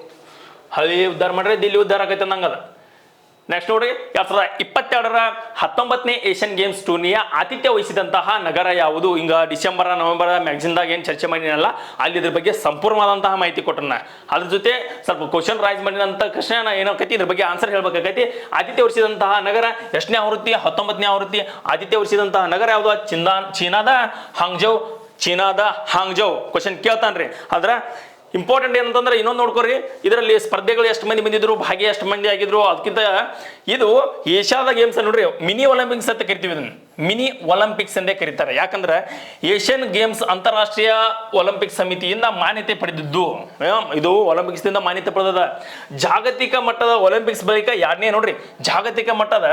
ಹಳ್ಳಿ ಉದ್ಧಾರ ಮಾಡ್ರೆ ದಿಲ್ಲಿ ಉದ್ಧಾರ ಆಗೈತೆ ಅನ್ನಂಗದ. ನೆಕ್ಸ್ಟ್ ನೋಡ್ರಿ, 2022ರ 19ನೇ ಏಷ್ಯನ್ ಗೇಮ್ಸ್ ಟೂರ್ನಿಯ ಆತಿಥ್ಯ ವಹಿಸಿದಂತಹ ನಗರ ಯಾವುದು? ಹಿಂಗ ಡಿಸೆಂಬರ್ ನವೆಂಬರ್ ಮ್ಯಾಗ್ಝಿನ್ದಾಗ ಏನು ಚರ್ಚೆ ಮಾಡಿನಲ್ಲ, ಅಲ್ಲಿ ಇದ್ರ ಬಗ್ಗೆ ಸಂಪೂರ್ಣವಾದಂತಹ ಮಾಹಿತಿ ಕೊಟ್ಟನ. ಅದ್ರ ಜೊತೆ ಸ್ವಲ್ಪ ಕ್ವಶನ್ ರೈಸ್ ಮಾಡಿದಂಥ ಕೃಷ್ಣ ಏನಾಕೈತಿ, ಇದ್ರ ಬಗ್ಗೆ ಆನ್ಸರ್ ಹೇಳ್ಬೇಕಾಗೈತಿ. ಆತಿಥ್ಯ ವಹಿಸಿದಂತಹ ನಗರ ಎಷ್ಟನೇ ಆವೃತ್ತಿ? 19ನೇ ಆವೃತ್ತಿ. ಆತಿಥ್ಯ ವಹಿಸಿದಂತಹ ನಗರ ಯಾವುದು? ಚೀನಾದ ಹಾಂಗ್ಜೌ. ಚೀನಾದ ಹಾಂಗ್ಜೌ ಕ್ವಶನ್ ಕೇಳ್ತಾನ್ರಿ. ಆದ್ರೆ ಇಂಪಾರ್ಟೆಂಟ್ ಏನಂತಂದ್ರೆ ಇನ್ನೊಂದು ನೋಡ್ಕೊರಿ, ಇದರಲ್ಲಿ ಸ್ಪರ್ಧೆಗಳು ಎಷ್ಟು ಮಂದಿ ಬಂದಿದ್ರು, ಭಾಗಿ ಎಷ್ಟು ಮಂದಿ ಆಗಿದ್ರು. ಅದಕ್ಕಿಂತ ಇದು ಏಷ್ಯಾದ ಗೇಮ್ಸ್ ನೋಡ್ರಿ, ಮಿನಿ ಒಲಿಂಪಿಕ್ಸ್ ಅಂತ ಕರಿತೀವಿ. ಇದನ್ನ ಮಿನಿ ಒಲಿಂಪಿಕ್ಸ್ ಎಂದೇ ಕರೀತಾರೆ. ಯಾಕಂದ್ರೆ ಏಷ್ಯನ್ ಗೇಮ್ಸ್ ಅಂತಾರಾಷ್ಟ್ರೀಯ ಒಲಿಂಪಿಕ್ ಸಮಿತಿಯಿಂದ ಮಾನ್ಯತೆ ಪಡೆದಿದ್ದು. ಇದು ಒಲಿಂಪಿಕ್ಸ್ ದಿಂದ ಮಾನ್ಯತೆ ಪಡೆದ ಜಾಗತಿಕ ಮಟ್ಟದ ಒಲಿಂಪಿಕ್ಸ್ ಬಳಿಕ ಎರಡನೇ ನೋಡ್ರಿ, ಜಾಗತಿಕ ಮಟ್ಟದ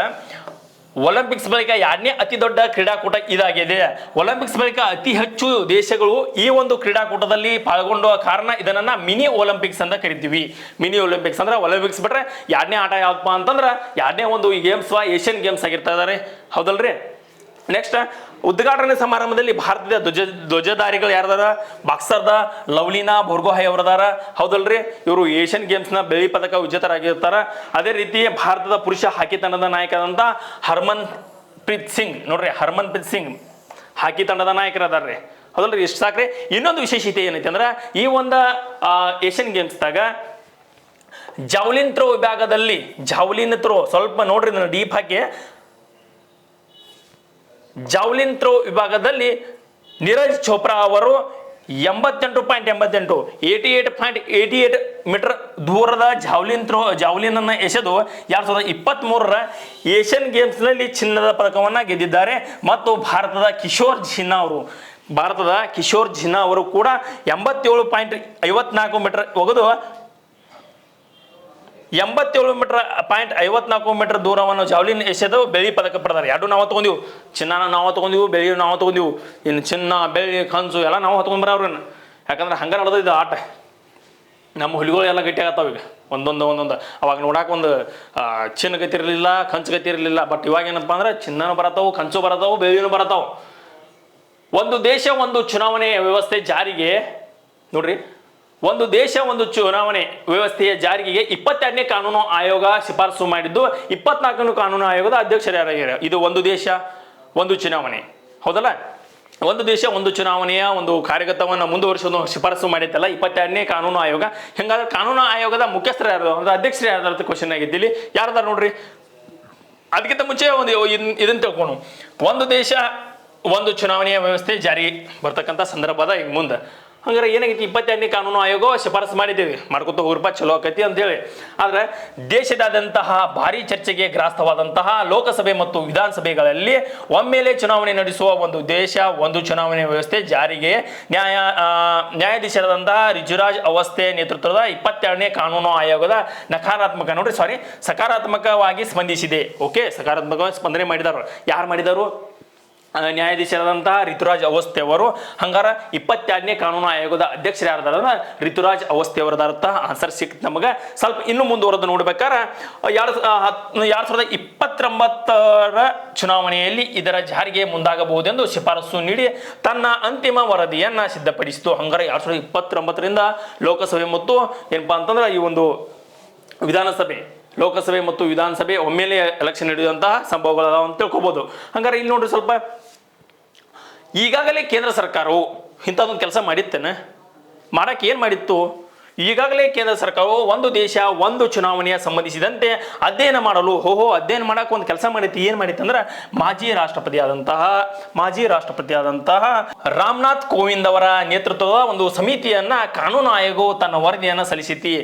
ಒಲಿಂಪಿಕ್ಸ್ ಬಳಿಕ ಎರಡನೇ ಅತಿ ದೊಡ್ಡ ಕ್ರೀಡಾಕೂಟ ಇದಾಗಿದೆ. ಒಲಿಂಪಿಕ್ಸ್ ಬಳಿಕ ಅತಿ ಹೆಚ್ಚು ದೇಶಗಳು ಈ ಒಂದು ಕ್ರೀಡಾಕೂಟದಲ್ಲಿ ಪಾಲ್ಗೊಂಡ ಕಾರಣ ಇದನ್ನ ಮಿನಿ ಒಲಿಂಪಿಕ್ಸ್ ಅಂತ ಕರಿತೀವಿ. ಮಿನಿ ಒಲಿಂಪಿಕ್ಸ್ ಅಂದ್ರೆ ಒಲಿಂಪಿಕ್ಸ್ ಬಿಟ್ರೆ ಎರಡನೇ ಆಟ ಯಾವಪ್ಪ ಅಂತಂದ್ರೆ ಎರಡನೇ ಒಂದು ಈ ಗೇಮ್ಸ್ ಏಷ್ಯನ್ ಗೇಮ್ಸ್ ಆಗಿರ್ತಾ ಇದಾರೆ. ಹೌದಲ್ರಿ? ನೆಕ್ಸ್ಟ್ ಉದ್ಘಾಟನೆ ಸಮಾರಂಭದಲ್ಲಿ ಭಾರತದ ಧ್ವಜಧಾರಿಗಳು ಯಾರದಾರ? ಬಾಕ್ಸರ್ದ ಲವ್ಲಿನಾ ಬೋರ್ಗೊಹೈ ಅವರದಾರ. ಹೌದಲ್ರಿ? ಇವರು ಏಷ್ಯನ್ ಗೇಮ್ಸ್ನ ಬೆಳ್ಳಿ ಪದಕ ವಿಜೇತರಾಗಿರ್ತಾರ. ಅದೇ ರೀತಿ ಭಾರತದ ಪುರುಷ ಹಾಕಿ ತಂಡದ ನಾಯಕರಾದಂಥ ಹರ್ಮನ್ ಪ್ರೀತ್ ಸಿಂಗ್ ನೋಡ್ರಿ, ಹರ್ಮನ್ ಪ್ರೀತ್ ಸಿಂಗ್ ಹಾಕಿ ತಂಡದ ನಾಯಕರದಾರ್ರಿ. ಹೌದಲ್ರಿ? ಇಷ್ಟು ಸಾಕ್ರಿ. ಇನ್ನೊಂದು ವಿಶೇಷತೆ ಏನೈತಿ ಅಂದ್ರೆ ಈ ಒಂದು ಏಷ್ಯನ್ ಗೇಮ್ಸ್ದಾಗ ಜಾವ್ಲಿನ್ ಥ್ರೋ ವಿಭಾಗದಲ್ಲಿ, ಜಾವ್ಲಿನ್ ಥ್ರೋ ಸ್ವಲ್ಪ ನೋಡ್ರಿ ನಾನು ಡೀಪ್ ಹಾಕಿ, ಜಾವ್ಲಿನ್ ಥ್ರೋ ವಿಭಾಗದಲ್ಲಿ ನೀರಜ್ ಚೋಪ್ರಾ ಅವರು 88.88 ಮೀಟರ್ ದೂರದ ಜಾವ್ಲಿನ್ ಅನ್ನು ಎಸೆದು 2023 ಏಷ್ಯನ್ ಗೇಮ್ಸ್ನಲ್ಲಿ ಚಿನ್ನದ ಪದಕವನ್ನು ಗೆದ್ದಿದ್ದಾರೆ. ಮತ್ತು ಭಾರತದ ಕಿಶೋರ್ ಝಿನ್ನಾ ಅವರು ಕೂಡ 87.54 ಮೀಟರ್ ಒಗೆದು 87.54 ಮೀಟರ್ ದೂರವನ್ನು ಜಾವ್ಲಿನ್ ಎಸೆದು ಬೆಳ್ಳಿ ಪದಕ ಪಡೆದಾರೆ. ಎರಡು ನಾವು ತಗೊಂಡಿವು, ಚಿನ್ನ ನಾವು ತಗೊಂಡಿವು, ಬೆಳ್ಳಿ ನಾವು ತಗೊಂಡಿವು. ಇನ್ನು ಚಿನ್ನ, ಬೆಳ್ಳಿ, ಕಂಚು ಎಲ್ಲ ನಾವು ಹತ್ಕೊಂಡ್ಬರ ಅವ್ರನ್ನ. ಯಾಕಂದ್ರೆ ಹಂಗ ನಡೆದಿದ್ದು ಆಟ. ನಮ್ಮ ಹುಲಿಗಳು ಎಲ್ಲ ಗಟ್ಟಿ ಆಗತ್ತಾವ ಈಗ ಒಂದೊಂದು. ಅವಾಗ ನೋಡಾಕ ಒಂದು ಚಿನ್ನ ಗತಿ ಇರಲಿಲ್ಲ, ಕಂಚು ಗತಿ ಇರಲಿಲ್ಲ. ಬಟ್ ಇವಾಗ ಏನಪ್ಪ ಅಂದ್ರೆ ಚಿನ್ನನೂ ಬರತಾವು, ಕಂಚು ಬರತಾವು, ಬೆಳ್ಳಿನೂ ಬರತಾವು. ಒಂದು ದೇಶ ಒಂದು ಚುನಾವಣೆ ವ್ಯವಸ್ಥೆ ಜಾರಿಗೆ ನೋಡ್ರಿ, ಒಂದು ದೇಶ ಒಂದು ಚುನಾವಣೆ ವ್ಯವಸ್ಥೆಯ ಜಾರಿಗೆ 22ನೇ ಕಾನೂನು ಆಯೋಗ ಶಿಫಾರಸು ಮಾಡಿದ್ದು. 24ನೇ ಕಾನೂನು ಆಯೋಗದ ಅಧ್ಯಕ್ಷರಾಗಿದ್ದಾರೆ. ಇದು ಒಂದು ದೇಶ ಒಂದು ಚುನಾವಣೆ, ಹೌದಲ್ಲ? ಒಂದು ದೇಶ ಒಂದು ಚುನಾವಣೆಯ ಒಂದು ಕಾರ್ಯಗತವನ್ನು ಮುಂದುವರಿಸೋದು ಶಿಫಾರಸು ಮಾಡಿತ್ತಲ್ಲ 22ನೇ ಕಾನೂನು ಆಯೋಗ. ಹಿಂಗಾದ್ರೆ ಕಾನೂನು ಆಯೋಗದ ಮುಖ್ಯಸ್ಥರು ಯಾರು ಅಂದ್ರೆ ಅಧ್ಯಕ್ಷರು ಯಾರ್ದಾರ ಕ್ವಶನ್ ಆಗಿದ್ದಿಲ್ಲಿ ಯಾರ್ದಾರ ನೋಡ್ರಿ. ಅದಕ್ಕಿಂತ ಮುಂಚೆ ಒಂದು ಇದನ್ನ ತಿಳ್ಕೊಂಡು, ಒಂದು ದೇಶ ಒಂದು ಚುನಾವಣೆಯ ವ್ಯವಸ್ಥೆ ಜಾರಿ ಬರ್ತಕ್ಕಂಥ ಸಂದರ್ಭದ ಈಗ ಮುಂದೆ ಹಂಗಾರೆ ಏನಾಗೈತಿ, 22ನೇ ಕಾನೂನು ಆಯೋಗ ಶಿಫಾರಸು ಮಾಡಿದ್ದೀವಿ, ಮಾಡ್ಕೊತ ಹೋಗ್ರಪ್ಪ ಚಲೋ ಆಕೈತಿ ಅಂತೇಳಿ. ಆದರೆ ದೇಶದಾದಂತಹ ಭಾರಿ ಚರ್ಚೆಗೆ ಗ್ರಾಸವಾದಂತಹ ಲೋಕಸಭೆ ಮತ್ತು ವಿಧಾನಸಭೆಗಳಲ್ಲಿ ಒಮ್ಮೆಲೆ ಚುನಾವಣೆ ನಡೆಸುವ ಒಂದು ದೇಶ ಒಂದು ಚುನಾವಣೆ ವ್ಯವಸ್ಥೆ ಜಾರಿಗೆ ನ್ಯಾಯಾಧೀಶರಾದಂತಹ ರಿಜುರಾಜ್ ಅವಸ್ಥೆ ನೇತೃತ್ವದ 22ನೇ ಕಾನೂನು ಆಯೋಗದ ಸಕಾರಾತ್ಮಕವಾಗಿ ಸ್ಪಂದಿಸಿದೆ. ಓಕೆ, ಸಕಾರಾತ್ಮಕವಾಗಿ ಸ್ಪಂದನೆ ಮಾಡಿದಾರು. ಯಾರು ಮಾಡಿದಾರು? ನ್ಯಾಯಾಧೀಶರಾದಂತಹ ಋತುರಾಜ್ ಅವಸ್ಥೆ ಅವರು. ಹಂಗಾರ 22ನೇ ಕಾನೂನು ಆಯೋಗದ ಅಧ್ಯಕ್ಷರು ಯಾರ್ದಾರ? ಋತುರಾಜ್ ಅವಸ್ಥೆ ಅವರದಾರ. ಆನ್ಸರ್ ಸಿಕ್ತು ನಮಗೆ. ಸ್ವಲ್ಪ ಇನ್ನು ಮುಂದುವರೆದು ನೋಡ್ಬೇಕಾರೆ 2029 ಚುನಾವಣೆಯಲ್ಲಿ ಇದರ ಜಾರಿಗೆ ಮುಂದಾಗಬಹುದೆಂದು ಶಿಫಾರಸು ನೀಡಿ ತನ್ನ ಅಂತಿಮ ವರದಿಯನ್ನ ಸಿದ್ಧಪಡಿಸಿತು. ಹಂಗಾರ 2029ರಿಂದ ಲೋಕಸಭೆ ಮತ್ತು ಏನಪ್ಪಾ ಅಂತಂದ್ರೆ ಈ ಒಂದು ಲೋಕಸಭೆ ಮತ್ತು ವಿಧಾನಸಭೆ ಒಮ್ಮೆಲೆ ಎಲೆಕ್ಷನ್ ನಡೆಯುವಂತಹ ಸಂಭವಗಳು ಅಂತ ತಿಳ್ಕೊಬಹುದು. ಹಂಗಾರೆ ಇಲ್ಲಿ ನೋಡ್ರಿ, ಸ್ವಲ್ಪ ಈಗಾಗಲೇ ಕೇಂದ್ರ ಸರ್ಕಾರವು ಇಂಥದ್ದೊಂದು ಕೆಲಸ ಮಾಡಿತ್ತೇನೆ, ಮಾಡಕ್ಕೆ ಏನು ಮಾಡಿತ್ತು? ಈಗಾಗಲೇ ಕೇಂದ್ರ ಸರ್ಕಾರವು ಒಂದು ದೇಶ ಒಂದು ಚುನಾವಣೆಯ ಸಂಬಂಧಿಸಿದಂತೆ ಅಧ್ಯಯನ ಮಾಡಲು ಅಧ್ಯಯನ ಮಾಡಕ್ಕೆ ಒಂದು ಕೆಲಸ ಮಾಡಿತ್ತು. ಏನು ಮಾಡಿತ್ತು ಅಂದ್ರೆ ಮಾಜಿ ರಾಷ್ಟ್ರಪತಿಯಾದಂತಹ ರಾಮನಾಥ್ ಕೋವಿಂದ್ ಅವರ ನೇತೃತ್ವದ ಒಂದು ಸಮಿತಿಯನ್ನ ಕಾನೂನು ಆಯೋಗವು ತನ್ನ ವರದಿಯನ್ನು ಸಲ್ಲಿಸಿತಿ.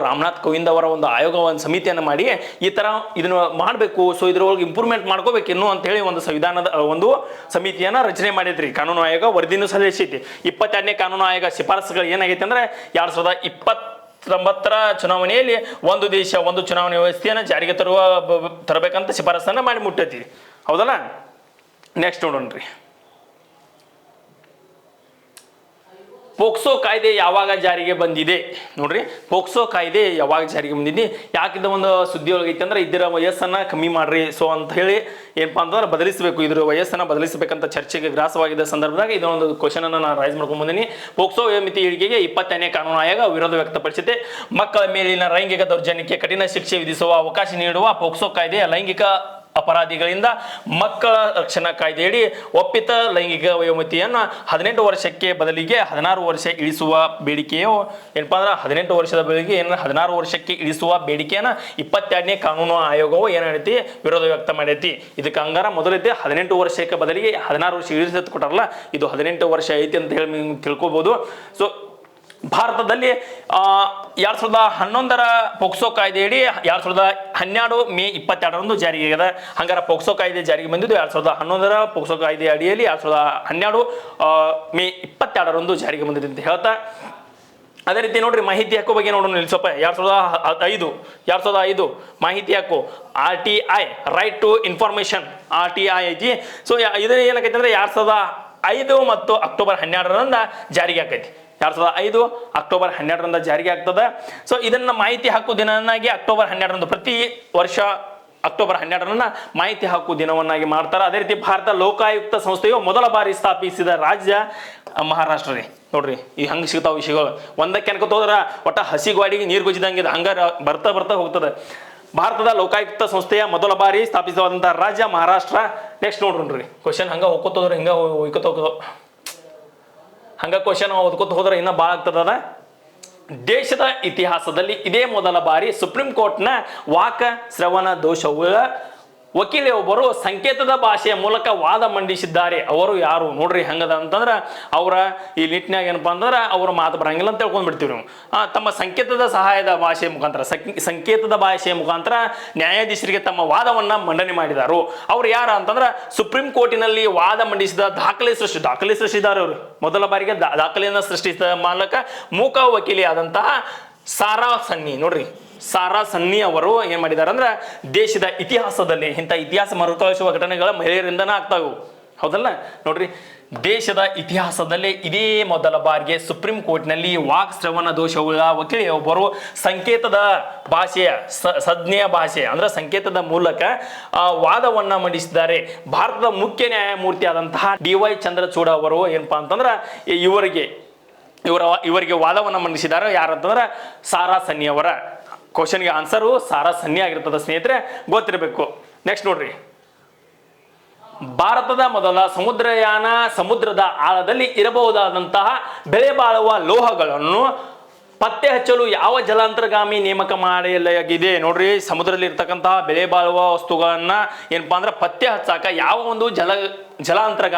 ರಾಮನಾಥ್ ಕೋವಿಂದ್ ಅವರ ಒಂದು ಒಂದು ಸಮಿತಿಯನ್ನು ಮಾಡಿ ಈ ತರ ಇದನ್ನು ಮಾಡಬೇಕು, ಸೊ ಇದ್ರೊಳಗೆ ಇಂಪ್ರೂವ್ಮೆಂಟ್ ಮಾಡ್ಕೋಬೇಕು ಇನ್ನು ಅಂತ ಹೇಳಿ ಒಂದು ಸಂವಿಧಾನದ ಒಂದು ಸಮಿತಿಯನ್ನ ರಚನೆ ಮಾಡಿದ್ರಿ. ಕಾನೂನು ಆಯೋಗ ವರದಿನೂ ಸಲ್ಲಿಸೈತಿ. 22ನೇ ಕಾನೂನು ಆಯೋಗ ಶಿಫಾರಸುಗಳು ಏನಾಗೈತೆ ಅಂದ್ರೆ 2029 ಚುನಾವಣೆಯಲ್ಲಿ ಒಂದು ದೇಶ ಒಂದು ಚುನಾವಣೆ ವ್ಯವಸ್ಥೆಯನ್ನು ಜಾರಿಗೆ ತರಬೇಕಂತ ಶಿಫಾರಸನ್ನ ಮಾಡಿ ಮುಟ್ಟೈತಿ. ಹೌದಲ್ಲ? ನೆಕ್ಸ್ಟ್ ನೋಡೋಣ್ರಿ, ಪೋಕ್ಸೋ ಕಾಯ್ದೆ ಯಾವಾಗ ಜಾರಿಗೆ ಬಂದಿದೆ? ನೋಡ್ರಿ, ಪೋಕ್ಸೋ ಕಾಯ್ದೆ ಯಾವಾಗ ಜಾರಿಗೆ ಬಂದಿದೆ? ಯಾಕಿದ ಒಂದು ಸುದ್ದಿ ಒಳಗೈತೆ ಅಂದ್ರೆ ಇದರ ವಯಸ್ಸನ್ನ ಕಮ್ಮಿ ಮಾಡ್ರಿ ಸೊ ಅಂತ ಹೇಳಿ ಏನಪ್ಪಾ ಅಂತಂದ್ರೆ ಬದಲಿಸಬೇಕು, ಇದ್ರ ವಯಸ್ಸನ್ನ ಬದಲಿಸಬೇಕಂತ ಚರ್ಚೆಗೆ ಗ್ರಾಸವಾಗಿದ್ದ ಸಂದರ್ಭದಾಗ ಇದೊಂದು ಕ್ವಶನ್ ಅನ್ನು ನಾನು ರೈಸ್ ಮಾಡ್ಕೊಂಡು ಬಂದಿನಿ. ಪೋಕ್ಸೋ ಮಿತಿ ಇಳಿಕೆಗೆ 22ನೇ ಕಾನೂನು ಆಯೋಗ ವಿರೋಧ ವ್ಯಕ್ತಪಡಿಸಿದೆ. ಮಕ್ಕಳ ಮೇಲಿನ ಲೈಂಗಿಕ ದೌರ್ಜನ್ಯಕ್ಕೆ ಕಠಿಣ ಶಿಕ್ಷೆ ವಿಧಿಸುವ ಅವಕಾಶ ನೀಡುವ ಪೋಕ್ಸೋ ಕಾಯ್ದೆ ಲೈಂಗಿಕ ಅಪರಾಧಿಗಳಿಂದ ಮಕ್ಕಳ ರಕ್ಷಣಾ ಕಾಯ್ದೆಯಡಿ ಒಪ್ಪಿತ ಲೈಂಗಿಕ ವಯೋಮಿತಿಯನ್ನು 18 ವರ್ಷಕ್ಕೆ ಬದಲಿಗೆ 16 ವರ್ಷ ಇಳಿಸುವ ಬೇಡಿಕೆಯು ಏನಪ್ಪಾ ಅಂದ್ರೆ 18 ವರ್ಷದ ಬದಲಿಗೆ 16 ವರ್ಷಕ್ಕೆ ಇಳಿಸುವ ಬೇಡಿಕೆಯನ್ನು 22ನೇ ಕಾನೂನು ಆಯೋಗವು ಏನೈತಿ ವಿರೋಧ ವ್ಯಕ್ತ ಮಾಡೈತಿ. ಇದಕ್ಕೆ ಹಂಗಾರ ಮೊದಲೈತಿ 18 ವರ್ಷಕ್ಕೆ ಬದಲಿಗೆ 16 ವರ್ಷ ಇಳಿಸತ್ ಕೊಟ್ಟಾರಲ್ಲ, ಇದು 18 ವರ್ಷ ಐತಿ ಅಂತ ಹೇಳಿ ತಿಳ್ಕೊಬಹುದು. ಸೊ ಭಾರತದಲ್ಲಿ 2011ರ ಪೋಕ್ಸೋ ಕಾಯ್ದೆಯಡಿ 2012 ಮೇ 22ರಂದು ಜಾರಿಗೆ ಆಗಿದೆ. ಹಂಗಾರ ಪೋಕ್ಸೋ ಕಾಯ್ದೆ ಜಾರಿಗೆ ಬಂದಿದ್ದು 2011ರ ಪೋಕ್ಸೋ ಕಾಯ್ದೆ ಅಡಿಯಲ್ಲಿ 2012 ಮೇ 22ರಂದು ಜಾರಿಗೆ ಬಂದಿದೆ ಅಂತ ಹೇಳ್ತಾ, ಅದೇ ರೀತಿ ನೋಡ್ರಿ ಮಾಹಿತಿ ಹಕ್ಕು ಬಗ್ಗೆ ನೋಡೋಣ ಇಲ್ಲಿ ಸ್ವಲ್ಪ. 2005 ಮಾಹಿತಿ ಹಕ್ಕು RTI right to information RTI ಐತಿ. ಸೊ ಇದನ್ನ ಏನಾಗೈತೆ ಅಂದ್ರೆ 2005 ಮತ್ತು ಅಕ್ಟೋಬರ್ 12ರಂದ ಜಾರಿಗೆ ಆಕೈತಿ. 2005 ಅಕ್ಟೋಬರ್ 12ರಂದ ಜಾರಿಗೆ ಆಗ್ತದೆ. ಸೊ ಇದನ್ನ ಮಾಹಿತಿ ಹಕ್ಕು ದಿನವನ್ನಾಗಿ ಅಕ್ಟೋಬರ್ 12ರಂದು ಪ್ರತಿ ವರ್ಷ ಅಕ್ಟೋಬರ್ 12ರನ್ನ ಮಾಹಿತಿ ಹಕ್ಕು ದಿನವನ್ನಾಗಿ ಮಾಡ್ತಾರೆ. ಅದೇ ರೀತಿ ಭಾರತ ಲೋಕಾಯುಕ್ತ ಸಂಸ್ಥೆಯು ಮೊದಲ ಬಾರಿ ಸ್ಥಾಪಿಸಿದ ರಾಜ್ಯ ಮಹಾರಾಷ್ಟ್ರ ರೀ. ನೋಡ್ರಿ ಈ ಹಂಗೆ ಸಿಗ್ತಾವ ವಿಷಯಗಳು, ಒಂದಕ್ಕೆ ಅನ್ಕೋತ ಹೋದ್ರ ಒಟ್ಟ ಹಸಿಗ್ವಾಡಿಗೆ ನೀರು ಗುಜ್ಜಿದಂಗಿದೆ, ಹಂಗಾರ ಬರ್ತಾ ಹೋಗ್ತದೆ. ಭಾರತದ ಲೋಕಾಯುಕ್ತ ಸಂಸ್ಥೆಯ ಮೊದಲ ಬಾರಿ ಸ್ಥಾಪಿಸವಾದಂತಹ ರಾಜ್ಯ ಮಹಾರಾಷ್ಟ್ರ. ನೆಕ್ಸ್ಟ್ ನೋಡ್ರಿ ಕ್ವಶನ್ ಹಂಗ ಹೋಗ್ಕೋತೋದ್ರೆ ಹಂಗ ಕ್ವಶನ್ ಓದ್ಕೋತ ಹೋದ್ರೆ ಇನ್ನ ಭಾಳ ಆಗ್ತದ. ದೇಶದ ಇತಿಹಾಸದಲ್ಲಿ ಇದೇ ಮೊದಲ ಬಾರಿ ಸುಪ್ರೀಂ ಕೋರ್ಟ್ನ ವಾಕ ಶ್ರವಣ ದೋಷವುಳ್ಳ ವಕೀಲೆಯೊಬ್ಬರು ಸಂಕೇತದ ಭಾಷೆಯ ಮೂಲಕ ವಾದ ಮಂಡಿಸಿದ್ದಾರೆ. ಅವರು ಯಾರು ನೋಡ್ರಿ ಹೆಂಗದ ಅಂತಂದ್ರೆ ಅವರ ಈ ನಿಟ್ಟಿನಾಗ ಏನಪ್ಪಾ ಅಂದ್ರೆ ಅವ್ರ ಮಾತು ಬರಂಗಿಲ್ಲ ಅಂತ ತಿಳ್ಕೊಂಡ್ಬಿಡ್ತೀವಿ ನಾವು. ತಮ್ಮ ಸಂಕೇತದ ಸಹಾಯದ ಭಾಷೆಯ ಮುಖಾಂತರ ಸಂಕೇತದ ಭಾಷೆಯ ಮುಖಾಂತರ ನ್ಯಾಯಾಧೀಶರಿಗೆ ತಮ್ಮ ವಾದವನ್ನ ಮಂಡನೆ ಮಾಡಿದರು. ಅವ್ರು ಯಾರ ಅಂತಂದ್ರೆ ಸುಪ್ರೀಂ ಕೋರ್ಟಿನಲ್ಲಿ ವಾದ ಮಂಡಿಸಿದ ದಾಖಲೆ ಸೃಷ್ಟಿಸಿದ್ದಾರೆ. ಅವರು ಮೊದಲ ಬಾರಿಗೆ ದಾಖಲೆಯನ್ನು ಸೃಷ್ಟಿಸಿದ ಮೂಲಕ ಮೂಕ ವಕೀಲಿಯಾದಂತಹ ಸಾರಾ ಸನ್ನಿ. ನೋಡ್ರಿ ಸಾರಾ ಸನ್ನಿ ಅವರು ಏನ್ ಮಾಡಿದಾರೆ ಅಂದ್ರೆ ದೇಶದ ಇತಿಹಾಸದಲ್ಲಿ ಇಂಥ ಇತಿಹಾಸ ಮರುಕಳಿಸುವ ಘಟನೆಗಳ ಮಹಿಳೆಯರಿಂದನೇ ಆಗ್ತಾವು, ಹೌದಲ್ಲ. ನೋಡ್ರಿ ದೇಶದ ಇತಿಹಾಸದಲ್ಲಿ ಇದೇ ಮೊದಲ ಬಾರಿಗೆ ಸುಪ್ರೀಂ ಕೋರ್ಟ್ನಲ್ಲಿ ವಾಕ್ ಶ್ರವಣ ದೋಷವುಳ್ಳ ವಕೀಲೆಯೊಬ್ಬರು ಸಂಕೇತದ ಭಾಷೆಯ ಸಂಜ್ಞೆಯ ಭಾಷೆ ಅಂದ್ರೆ ಸಂಕೇತದ ಮೂಲಕ ವಾದವನ್ನ ಮಂಡಿಸಿದ್ದಾರೆ. ಭಾರತದ ಮುಖ್ಯ ನ್ಯಾಯಮೂರ್ತಿ ಆದಂತಹ DY ಚಂದ್ರಚೂಡ್ ಅವರು ಏನಪ್ಪಾ ಅಂತಂದ್ರ ಇವರಿಗೆ ವಾದವನ್ನ ಮಂಡಿಸಿದ್ದಾರೆ. ಯಾರಂತಂದ್ರೆ ಸಾರಾ ಸನ್ನಿ ಅವರ. ಕ್ವಶನ್ಗೆ ಆನ್ಸರು ಸಾರಾ ಸನ್ನಿ ಆಗಿರ್ತದೆ ಸ್ನೇಹಿತರೆ, ಗೊತ್ತಿರಬೇಕು. ನೆಕ್ಸ್ಟ್ ನೋಡ್ರಿ, ಭಾರತದ ಮೊದಲ ಸಮುದ್ರಯಾನ ಸಮುದ್ರದ ಆಳದಲ್ಲಿ ಇರಬಹುದಾದಂತಹ ಬೆಲೆ ಬಾಳುವ ಲೋಹಗಳನ್ನು ಪತ್ತೆ ಹಚ್ಚಲು ಯಾವ ಜಲಾಂತರ್ಗಾಮಿ ನೇಮಕ ಮಾಡಲಾಗಿದೆ? ನೋಡ್ರಿ ಸಮುದ್ರದಲ್ಲಿ ಇರ್ತಕ್ಕಂತಹ ಬೆಲೆ ಬಾಳುವ ವಸ್ತುಗಳನ್ನ ಏನಪ್ಪಾ ಅಂದ್ರೆ ಪತ್ತೆ ಹಚ್ಚಾಕ ಯಾವ ಒಂದು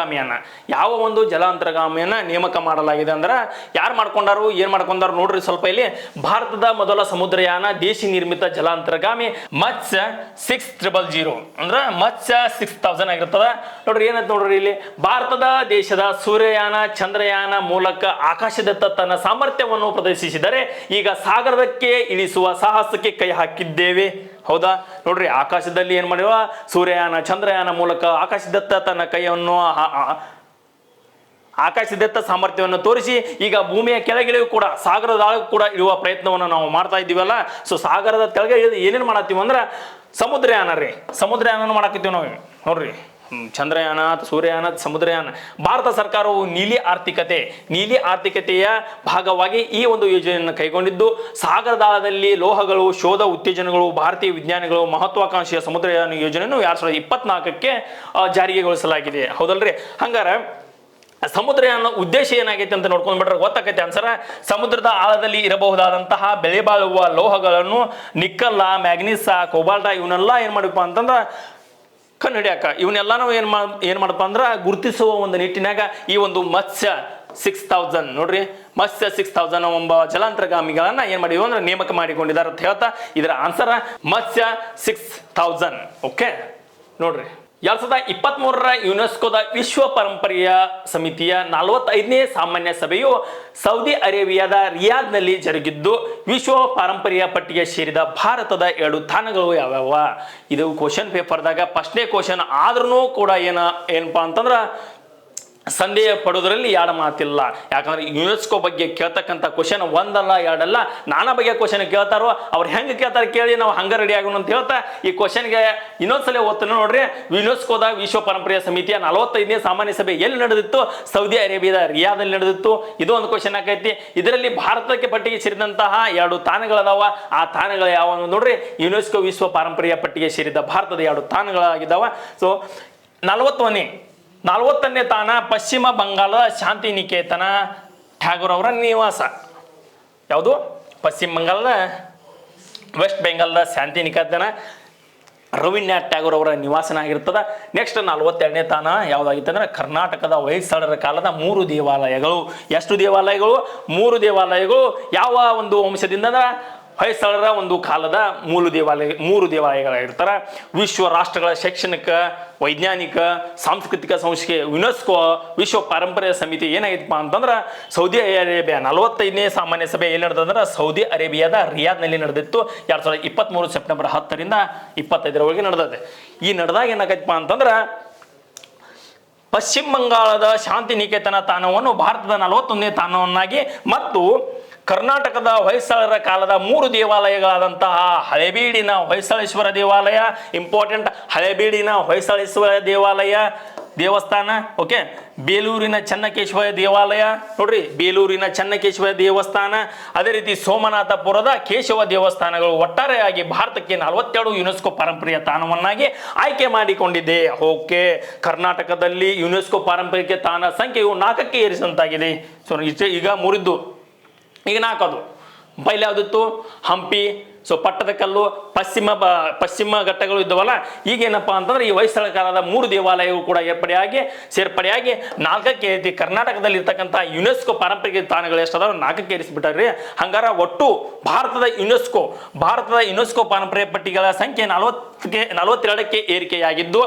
ಜಲಾಂತರ್ಗಾಮಿಯನ್ನ ನೇಮಕ ಮಾಡಲಾಗಿದೆ ಅಂದ್ರೆ ಯಾರು ಮಾಡ್ಕೊಂಡಾರು ಏನ್ ಮಾಡ್ಕೊಂಡಾರು ನೋಡ್ರಿ ಸ್ವಲ್ಪ ಇಲ್ಲಿ. ಭಾರತದ ಮೊದಲ ಸಮುದ್ರಯಾನ ದೇಶಿ ನಿರ್ಮಿತ ಜಲಾಂತರ್ಗಾಮಿ ಮತ್ಸ್ಯ 6000 ಅಂದ್ರೆ ಮತ್ಸ್ಯ 6000 ಆಗಿರ್ತದ. ನೋಡ್ರಿ ಏನಂತ ನೋಡ್ರಿ ಇಲ್ಲಿ, ಭಾರತದ ದೇಶದ ಸೂರ್ಯಯಾನ ಚಂದ್ರಯಾನ ಮೂಲಕ ಆಕಾಶದತ್ತ ತನ್ನ ಸಾಮರ್ಥ್ಯವನ್ನು ಪ್ರದರ್ಶಿಸಿದರೆ ಈಗ ಸಾಗರಕ್ಕೆ ಇಳಿಸುವ ಸಾಹಸಕ್ಕೆ ಕೈ ಹಾಕಿದ್ದೇವೆ. ಹೌದಾ? ನೋಡ್ರಿ ಆಕಾಶದಲ್ಲಿ ಏನ್ ಮಾಡಿವ ಸೂರ್ಯಯಾನ ಚಂದ್ರಯಾನ ಮೂಲಕ ಆಕಾಶದತ್ತ ತನ್ನ ಕೈಯನ್ನು ಆಕಾಶದತ್ತ ಸಾಮರ್ಥ್ಯವನ್ನು ತೋರಿಸಿ ಈಗ ಭೂಮಿಯ ಕೆಳಗಿಳಿಯೂ ಕೂಡ ಸಾಗರದ ಆಳಕ್ಕೂ ಕೂಡ ಇಳುವ ಪ್ರಯತ್ನವನ್ನು ನಾವು ಮಾಡ್ತಾ ಇದ್ದೀವಲ್ಲ. ಸೊ ಸಾಗರದ ಕೆಳಗೆ ಏನೇನು ಮಾಡತ್ತೀವಿ ಅಂದ್ರೆ ಸಮುದ್ರಯಾನ ಮಾಡಾಕತ್ತೀವಿ ನಾವು. ನೋಡ್ರಿ ಚಂದ್ರಯಾನ ಸೂರ್ಯಯಾನ ಸಮುದ್ರಯಾನ. ಭಾರತ ಸರ್ಕಾರವು ನೀಲಿ ಆರ್ಥಿಕತೆಯ ಭಾಗವಾಗಿ ಈ ಒಂದು ಯೋಜನೆಯನ್ನು ಕೈಗೊಂಡಿದ್ದು ಸಾಗರದಾಳದಲ್ಲಿ ಲೋಹಗಳು ಶೋಧ ಉತ್ತೇಜನಗಳು ಭಾರತೀಯ ವಿಜ್ಞಾನಿಗಳು ಮಹತ್ವಾಕಾಂಕ್ಷೆಯ ಸಮುದ್ರಯಾನ ಯೋಜನೆಯನ್ನು 2024ಕ್ಕೆ ಜಾರಿಗೆಗೊಳಿಸಲಾಗಿದೆ. ಹೌದಲ್ರಿ? ಹಂಗಾರ ಸಮುದ್ರಯಾನ ಉದ್ದೇಶ ಏನಾಗೈತೆ ಅಂತ ನೋಡ್ಕೊಂಡ್ಬಿಟ್ರೆ ಗೊತ್ತಾಗೈತೆ ಆನ್ಸರ. ಸಮುದ್ರದ ಆಳದಲ್ಲಿ ಇರಬಹುದಾದಂತಹ ಬೆಲೆ ಬಾಳುವ ಲೋಹಗಳನ್ನು ನಿಕ್ಕಲ್ಲ ಮ್ಯಾಗ್ನೀಸ ಕೋಬಾಲ್ಟ ಇವನ್ನೆಲ್ಲ ಏನ್ ಮಾಡಬೇಕು ಅಂತಂದ್ರೆ ಕಣ್ಣು ಹಿಡಿಯಾಕ ಇವನ್ನೆಲ್ಲಾನು ಏನ್ ಮಾಡಪ್ಪ ಅಂದ್ರ ಗುರುತಿಸುವ ಒಂದು ನಿಟ್ಟಿನಾಗ ಈ ಒಂದು ಮತ್ಸ್ಯ 6000 ನೋಡ್ರಿ ಮತ್ಸ್ಯ 6000 ಎಂಬ ಜಲಾಂತರ್ಗಾಮಿಗಳನ್ನ ಏನ್ ಮಾಡಿದ್ವಿ ಅಂದ್ರೆ ನೇಮಕ ಮಾಡಿಕೊಂಡಿದ್ದಾರೆ ಅಂತ ಹೇಳ್ತಾ ಇದರ ಆನ್ಸರ್ ಮತ್ಸ್ಯ 6000. ಓಕೆ ನೋಡ್ರಿ 2023ರ ಯುನೆಸ್ಕೋದ ವಿಶ್ವ ಪರಂಪರೆಯ ಸಮಿತಿಯ 45ನೇ ಸಾಮಾನ್ಯ ಸಭೆಯು ಸೌದಿ ಅರೇಬಿಯಾದ ರಿಯಾದ್ನಲ್ಲಿ ಜರುಗಿದ್ದು ವಿಶ್ವ ಪಾರಂಪರ್ಯ ಪಟ್ಟಿಗೆ ಸೇರಿದ ಭಾರತದ 2 ತಾಣಗಳು ಯಾವ್ಯಾವ? ಇದು ಕ್ವಶನ್ ಪೇಪರ್ದಾಗ ಫಸ್ಟ್ನೇ ಕ್ವಶನ್ ಆದ್ರೂ ಕೂಡ ಏನಪ್ಪಾ ಅಂತಂದ್ರ ಸಂದೇಹ ಪಡೋದ್ರಲ್ಲಿ ಎರಡು ಮಾತಿಲ್ಲ. ಯಾಕಂದ್ರೆ ಯುನೆಸ್ಕೋ ಬಗ್ಗೆ ಕೇಳ್ತಕ್ಕಂಥ ಕ್ವಶನ್ ಒಂದಲ್ಲ ಎರಡಲ್ಲ ನಾನಾ ಬಗೆಯ ಕ್ವಶನ್ ಕೇಳ್ತಾರೋ. ಅವ್ರು ಹೆಂಗೆ ಕೇಳ್ತಾರೆ ಕೇಳಿ ನಾವು ಹಂಗೆ ರೆಡಿ ಆಗೋಣ ಅಂತ ಹೇಳ್ತಾ ಈ ಕ್ವಶನ್ಗೆ ಇನ್ನೊಂದ್ಸಲ ಓದ್ತಾನೆ ನೋಡ್ರಿ. ಯುನೆಸ್ಕೋದ ವಿಶ್ವ ಪರಂಪರೆಯ ಸಮಿತಿಯ 45ನೇ ಸಾಮಾನ್ಯ ಸಭೆ ಎಲ್ಲಿ ನಡೆದಿತ್ತು? ಸೌದಿ ಅರೇಬಿಯಾದ ರಿಯಾದಲ್ಲಿ ನಡೆದಿತ್ತು. ಇದು ಒಂದು ಕ್ವಶನ್ ಆಕೈತಿ. ಇದರಲ್ಲಿ ಭಾರತಕ್ಕೆ ಪಟ್ಟಿಗೆ ಸೇರಿದಂತಹ 2 ತಾಣಗಳದಾವ. ಆ ತಾಣಗಳು ಯಾವ ನೋಡ್ರಿ? ಯುನೆಸ್ಕೋ ವಿಶ್ವ ಪಾರಂಪರ್ಯ ಪಟ್ಟಿಗೆ ಸೇರಿದ ಭಾರತದ 2 ತಾಣಗಳಾಗಿದ್ದಾವ. ಸೊ 40ನೇ ತಾಣ ಪಶ್ಚಿಮ ಬಂಗಾಳದ ಶಾಂತಿನಿಕೇತನ, ಟ್ಯಾಗೋರ್ ಅವರ ನಿವಾಸ. ಯಾವುದು? ಪಶ್ಚಿಮ ಬಂಗಾಳದ ವೆಸ್ಟ್ ಬೆಂಗಾಲ್ದ ಶಾಂತಿನಿಕೇತನ ರವೀಂದ್ರನಾಥ್ ಟ್ಯಾಗೋರ್ ಅವರ ನಿವಾಸನ ಆಗಿರ್ತದೆ. ನೆಕ್ಸ್ಟ್ 42ನೇ ತಾಣ ಯಾವುದಾಗಿತ್ತು ಅಂದ್ರೆ ಕರ್ನಾಟಕದ ಹೊಯ್ಸಳರ ಕಾಲದ 3 ದೇವಾಲಯಗಳು. ಎಷ್ಟು ದೇವಾಲಯಗಳು? 3 ದೇವಾಲಯಗಳು. ಯಾವ ಒಂದು ವಂಶದಿಂದ ಅಂದ್ರೆ ಹೊಯ್ಸಳರ ಒಂದು ಕಾಲದ 3 ದೇವಾಲಯಗಳಾಗಿರ್ತಾರೆ. ವಿಶ್ವ ರಾಷ್ಟ್ರಗಳ ಶೈಕ್ಷಣಿಕ, ವೈಜ್ಞಾನಿಕ, ಸಾಂಸ್ಕೃತಿಕ ಸಂಸ್ಥೆ ಯುನೆಸ್ಕೋ ವಿಶ್ವ ಪಾರಂಪರ್ಯ ಸಮಿತಿ ಏನಾಗಿತ್ತಪ್ಪ ಅಂತಂದ್ರೆ ಸೌದಿ ಅರೇಬಿಯಾ 45ನೇ ಸಾಮಾನ್ಯ ಸಭೆ ಎಲ್ಲಿ ನಡೆದಂದ್ರೆ ಸೌದಿ ಅರೇಬಿಯಾದ ರಿಯಾದ್ನಲ್ಲಿ ನಡೆದಿತ್ತು. 2023 ಸೆಪ್ಟೆಂಬರ್ 10ರಿಂದ 25ರವರೆಗೆ ನಡೆದದೆ. ಈ ನಡೆದಾಗ ಏನಾಗೈತಪ್ಪ ಅಂತಂದ್ರೆ ಪಶ್ಚಿಮ ಬಂಗಾಳದ ಶಾಂತಿನಿಕೇತನ ತಾಣವನ್ನು ಭಾರತದ 41ನೇ ತಾಣವನ್ನಾಗಿ ಮತ್ತು ಕರ್ನಾಟಕದ ಹೊಯ್ಸಳರ ಕಾಲದ 3 ದೇವಾಲಯಗಳಾದಂತಹ ಹಳೆಬೀಡಿನ ಹೊಯ್ಸಳೇಶ್ವರ ದೇವಾಲಯ ಇಂಪಾರ್ಟೆಂಟ್, ಹಳೆಬೀಡಿನ ಹೊಯ್ಸಳೇಶ್ವರ ದೇವಸ್ಥಾನ, ಓಕೆ, ಬೇಲೂರಿನ ಚನ್ನಕೇಶವ ದೇವಾಲಯ ನೋಡ್ರಿ, ಬೇಲೂರಿನ ಚನ್ನಕೇಶವ ದೇವಸ್ಥಾನ, ಅದೇ ರೀತಿ ಸೋಮನಾಥಪುರದ ಕೇಶವ ದೇವಸ್ಥಾನಗಳು ಒಟ್ಟಾರೆಯಾಗಿ ಭಾರತಕ್ಕೆ 42 ಯುನೆಸ್ಕೋ ಪಾರಂಪರ್ಯ ತಾಣವನ್ನಾಗಿ ಆಯ್ಕೆ ಮಾಡಿಕೊಂಡಿದೆ. ಓಕೆ, ಕರ್ನಾಟಕದಲ್ಲಿ ಯುನೆಸ್ಕೋ ಪಾರಂಪರಿಕ ತಾಣ ಸಂಖ್ಯೆಯು 4ಕ್ಕೆ ಏರಿಸಿದಂತಾಗಿದೆ. ಸೊ ಈಗ ಮುರಿದ್ದು ಈಗ 4 ಅದು. ಪೈಲೆ ಯಾವುದಿತ್ತು? ಹಂಪಿ, ಸೊ ಪಟ್ಟದಕಲ್ಲು, ಪಶ್ಚಿಮ ಘಟ್ಟಗಳು ಇದ್ದವಲ್ಲ. ಈಗೇನಪ್ಪ ಅಂತಂದ್ರೆ ಈ ಹೊಯ್ಸಳ ಕಾಲದ 3 ದೇವಾಲಯಗಳು ಕೂಡ ಸೇರ್ಪಡೆಯಾಗಿ 4ಕ್ಕೆ ಏರಿಸಿ ಕರ್ನಾಟಕದಲ್ಲಿ ಇರ್ತಕ್ಕಂಥ ಯುನೆಸ್ಕೋ ಪಾರಂಪರಿಕ ತಾಣಗಳು ಎಷ್ಟಾದವು? 4ಕ್ಕೆ ಏರಿಸಿಬಿಟ್ಟಾರ್ರಿ. ಹಂಗಾರ ಒಟ್ಟು ಭಾರತದ ಯುನೆಸ್ಕೋ ಪಾರಂಪರ್ಯ ಪಟ್ಟಿಗಳ ಸಂಖ್ಯೆ 42ಕ್ಕೆ ಏರಿಕೆಯಾಗಿದ್ದು,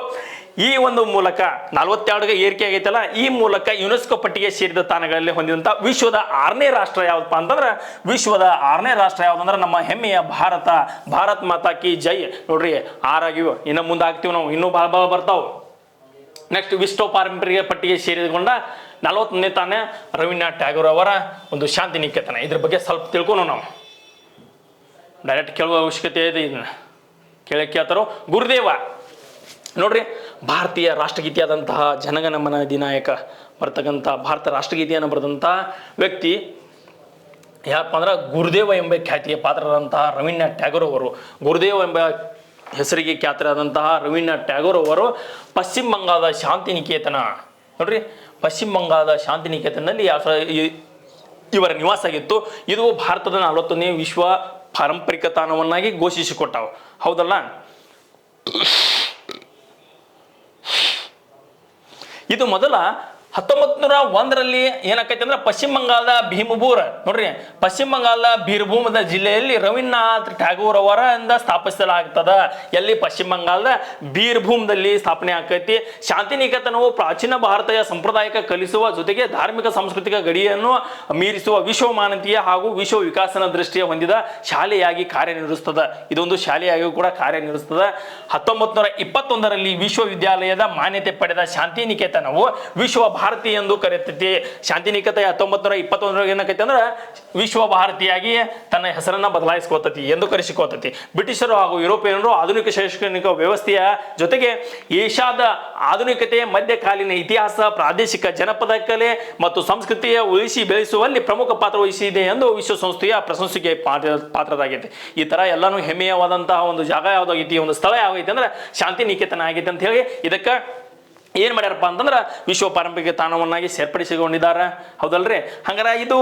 ಈ ಒಂದು ಮೂಲಕ 42ಗೆ ಏರಿಕೆ ಆಗೈತಲ್ಲ, ಈ ಮೂಲಕ ಯುನೆಸ್ಕೋ ಪಟ್ಟಿಗೆ ಸೇರಿದ ತಾಣಗಳಲ್ಲಿ ಹೊಂದಿದಂಥ ವಿಶ್ವದ 6ನೇ ರಾಷ್ಟ್ರ ಯಾವ್ದಪ್ಪ ಅಂತಂದ್ರೆ ಯಾವ್ದಂದ್ರೆ ನಮ್ಮ ಹೆಮ್ಮೆಯ ಭಾರತ್ ಮಾತಾ ಕಿ ಜೈ. ನೋಡ್ರಿ 6 ಆಗಿವೆ, ಇನ್ನು ಮುಂದೆ ಆಗ್ತೀವಿ ನಾವು, ಇನ್ನೂ ಭಾಳ ಬರ್ತಾವೆ. ನೆಕ್ಸ್ಟ್ ವಿಶ್ವ ಪಾರಂಪರಿಕ ಪಟ್ಟಿಗೆ ಸೇರಿಕೊಂಡ 41ನೇ ತಾಣ ರವೀಂದ್ರನಾಥ್ ಟ್ಯಾಗೋರ್ ಅವರ ಒಂದು ಶಾಂತಿನಿಕೇತನ. ಇದ್ರ ಬಗ್ಗೆ ಸ್ವಲ್ಪ ತಿಳ್ಕೊಂಡು ನಾವು ಡೈರೆಕ್ಟ್ ಕೇಳುವ ಅವಶ್ಯಕತೆ ಇದೆ. ಇದನ್ನ ಕೇಳ್ತಾರೋ ಗುರುದೇವ ನೋಡ್ರಿ, ಭಾರತೀಯ ರಾಷ್ಟ್ರಗೀತೆಯಾದಂತಹ ಜನಗಣಮನ ಅಧಿನಾಯಕ ಬರ್ತಕ್ಕಂಥ ಭಾರತ ರಾಷ್ಟ್ರಗೀತೆಯನ್ನು ಬರೆದಂತಹ ವ್ಯಕ್ತಿ ಯಾರಪ್ಪ ಅಂದ್ರೆ ಗುರುದೇವ ಎಂಬ ಖ್ಯಾತಿಯ ಪಾತ್ರರಾದಂತಹ ರವೀಂದ್ರನಾಥ್ ಟ್ಯಾಗೋರ್ ಅವರು. ಗುರುದೇವ ಎಂಬ ಹೆಸರಿಗೆ ಖ್ಯಾತರಾದಂತಹ ರವೀಂದ್ರನಾಥ್ ಟ್ಯಾಗೋರ್ ಅವರು ಪಶ್ಚಿಮ ಬಂಗಾಳದ ಶಾಂತಿನಿಕೇತನ ನೋಡ್ರಿ, ಪಶ್ಚಿಮ ಬಂಗಾಳದ ಶಾಂತಿನಿಕೇತನದಲ್ಲಿ ಇವರ ನಿವಾಸ ಆಗಿತ್ತು. ಇದು ಭಾರತದ 41ನೇ ವಿಶ್ವ ಪಾರಂಪರಿಕ ತಾಣವನ್ನಾಗಿ ಘೋಷಿಸಿಕೊಟ್ಟಾವ. ಹೌದಲ್ಲ? ಇದು ಮೊದಲ 1901ರಲ್ಲಿ ಏನಾಕೈತಿ ಅಂದ್ರೆ ಪಶ್ಚಿಮ ಬಂಗಾಳದ ಭೀಮಭೂರ್ ನೋಡ್ರಿ, ಪಶ್ಚಿಮ ಬಂಗಾಳದ ಬೀರ್ಭೂಮದ ಜಿಲ್ಲೆಯಲ್ಲಿ ರವೀಂದ್ರನಾಥ್ ಟ್ಯಾಗೋರ್ ಅವರಿಂದ ಸ್ಥಾಪಿಸಲಾಗ್ತದ. ಎಲ್ಲಿ? ಪಶ್ಚಿಮ ಬಂಗಾಳದ ಬೀರ್ಭೂಮದಲ್ಲಿ ಸ್ಥಾಪನೆ ಆಕೈತಿ. ಶಾಂತಿನಿಕೇತನವು ಪ್ರಾಚೀನ ಭಾರತೀಯ ಸಂಪ್ರದಾಯಕ ಕಲಿಸುವ ಜೊತೆಗೆ ಧಾರ್ಮಿಕ ಸಾಂಸ್ಕೃತಿಕ ಗಡಿಯನ್ನು ಮೀರಿಸುವ ವಿಶ್ವ ಮಾನವೀಯ ಹಾಗೂ ವಿಶ್ವ ವಿಕಾಸನ ದೃಷ್ಟಿಯ ಹೊಂದಿದ ಶಾಲೆಯಾಗಿ ಕಾರ್ಯನಿರ್ವಹಿಸುತ್ತದೆ. ಇದೊಂದು ಶಾಲೆಯಾಗಿ ಕೂಡ ಕಾರ್ಯನಿರ್ವಹಿಸುತ್ತದೆ. 1921ರಲ್ಲಿ ವಿಶ್ವವಿದ್ಯಾಲಯದ ಮಾನ್ಯತೆ ಪಡೆದ ಶಾಂತಿನಿಕೇತನವು ವಿಶ್ವ ಭಾರತಿ ಎಂದು ಕರೆಯುತ್ತೈತಿ. ಶಾಂತಿನಿಕೇತನ 1921 ಏನಕೈತಿ ಅಂದ್ರೆ ವಿಶ್ವ ಭಾರತಿಯಾಗಿ ತನ್ನ ಹೆಸರನ್ನ ಬದಲಾಯಿಸ್ಕೋತೈತಿ ಎಂದು ಕರೆಸಿಕೋತೈತಿ. ಬ್ರಿಟಿಷರು ಹಾಗೂ ಯುರೋಪಿಯನ್ನರು ಆಧುನಿಕ ಶೈಕ್ಷಣಿಕ ವ್ಯವಸ್ಥೆಯ ಜೊತೆಗೆ ಏಷ್ಯಾದ ಆಧುನಿಕತೆ, ಮಧ್ಯಕಾಲೀನ ಇತಿಹಾಸ, ಪ್ರಾದೇಶಿಕ ಜನಪದ ಕಲೆ ಮತ್ತು ಸಂಸ್ಕೃತಿಯ ಉಳಿಸಿ ಬೆಳೆಸುವಲ್ಲಿ ಪ್ರಮುಖ ಪಾತ್ರ ವಹಿಸಿದೆ ಎಂದು ವಿಶ್ವಸಂಸ್ಥೆಯ ಪ್ರಶಂಸೆಗೆ ಪಾತ್ರರಾಗೈತೆ. ಈ ತರ ಎಲ್ಲಾನು ಹೆಮ್ಮೆಯವಾದಂತಹ ಒಂದು ಜಾಗ ಯಾವ್ದಾಗೈತಿ, ಒಂದು ಸ್ಥಳ ಯಾವಾಗೈತಿ ಅಂದ್ರೆ ಶಾಂತಿನಿಕೇತನ ಆಗೈತೆ ಅಂತ ಹೇಳಿ ಇದಕ್ಕೆ ಏನ್ ಮಾಡ್ಯಾರಪ್ಪ ಅಂತಂದ್ರೆ ವಿಶ್ವ ಪಾರಂಪರಿಕ ತಾಣವನ್ನಾಗಿ ಸೇರ್ಪಡಿಸಿಕೊಂಡಿದ್ದಾರೆ. ಹೌದಲ್ರಿ? ಹಂಗಾರ ಇದು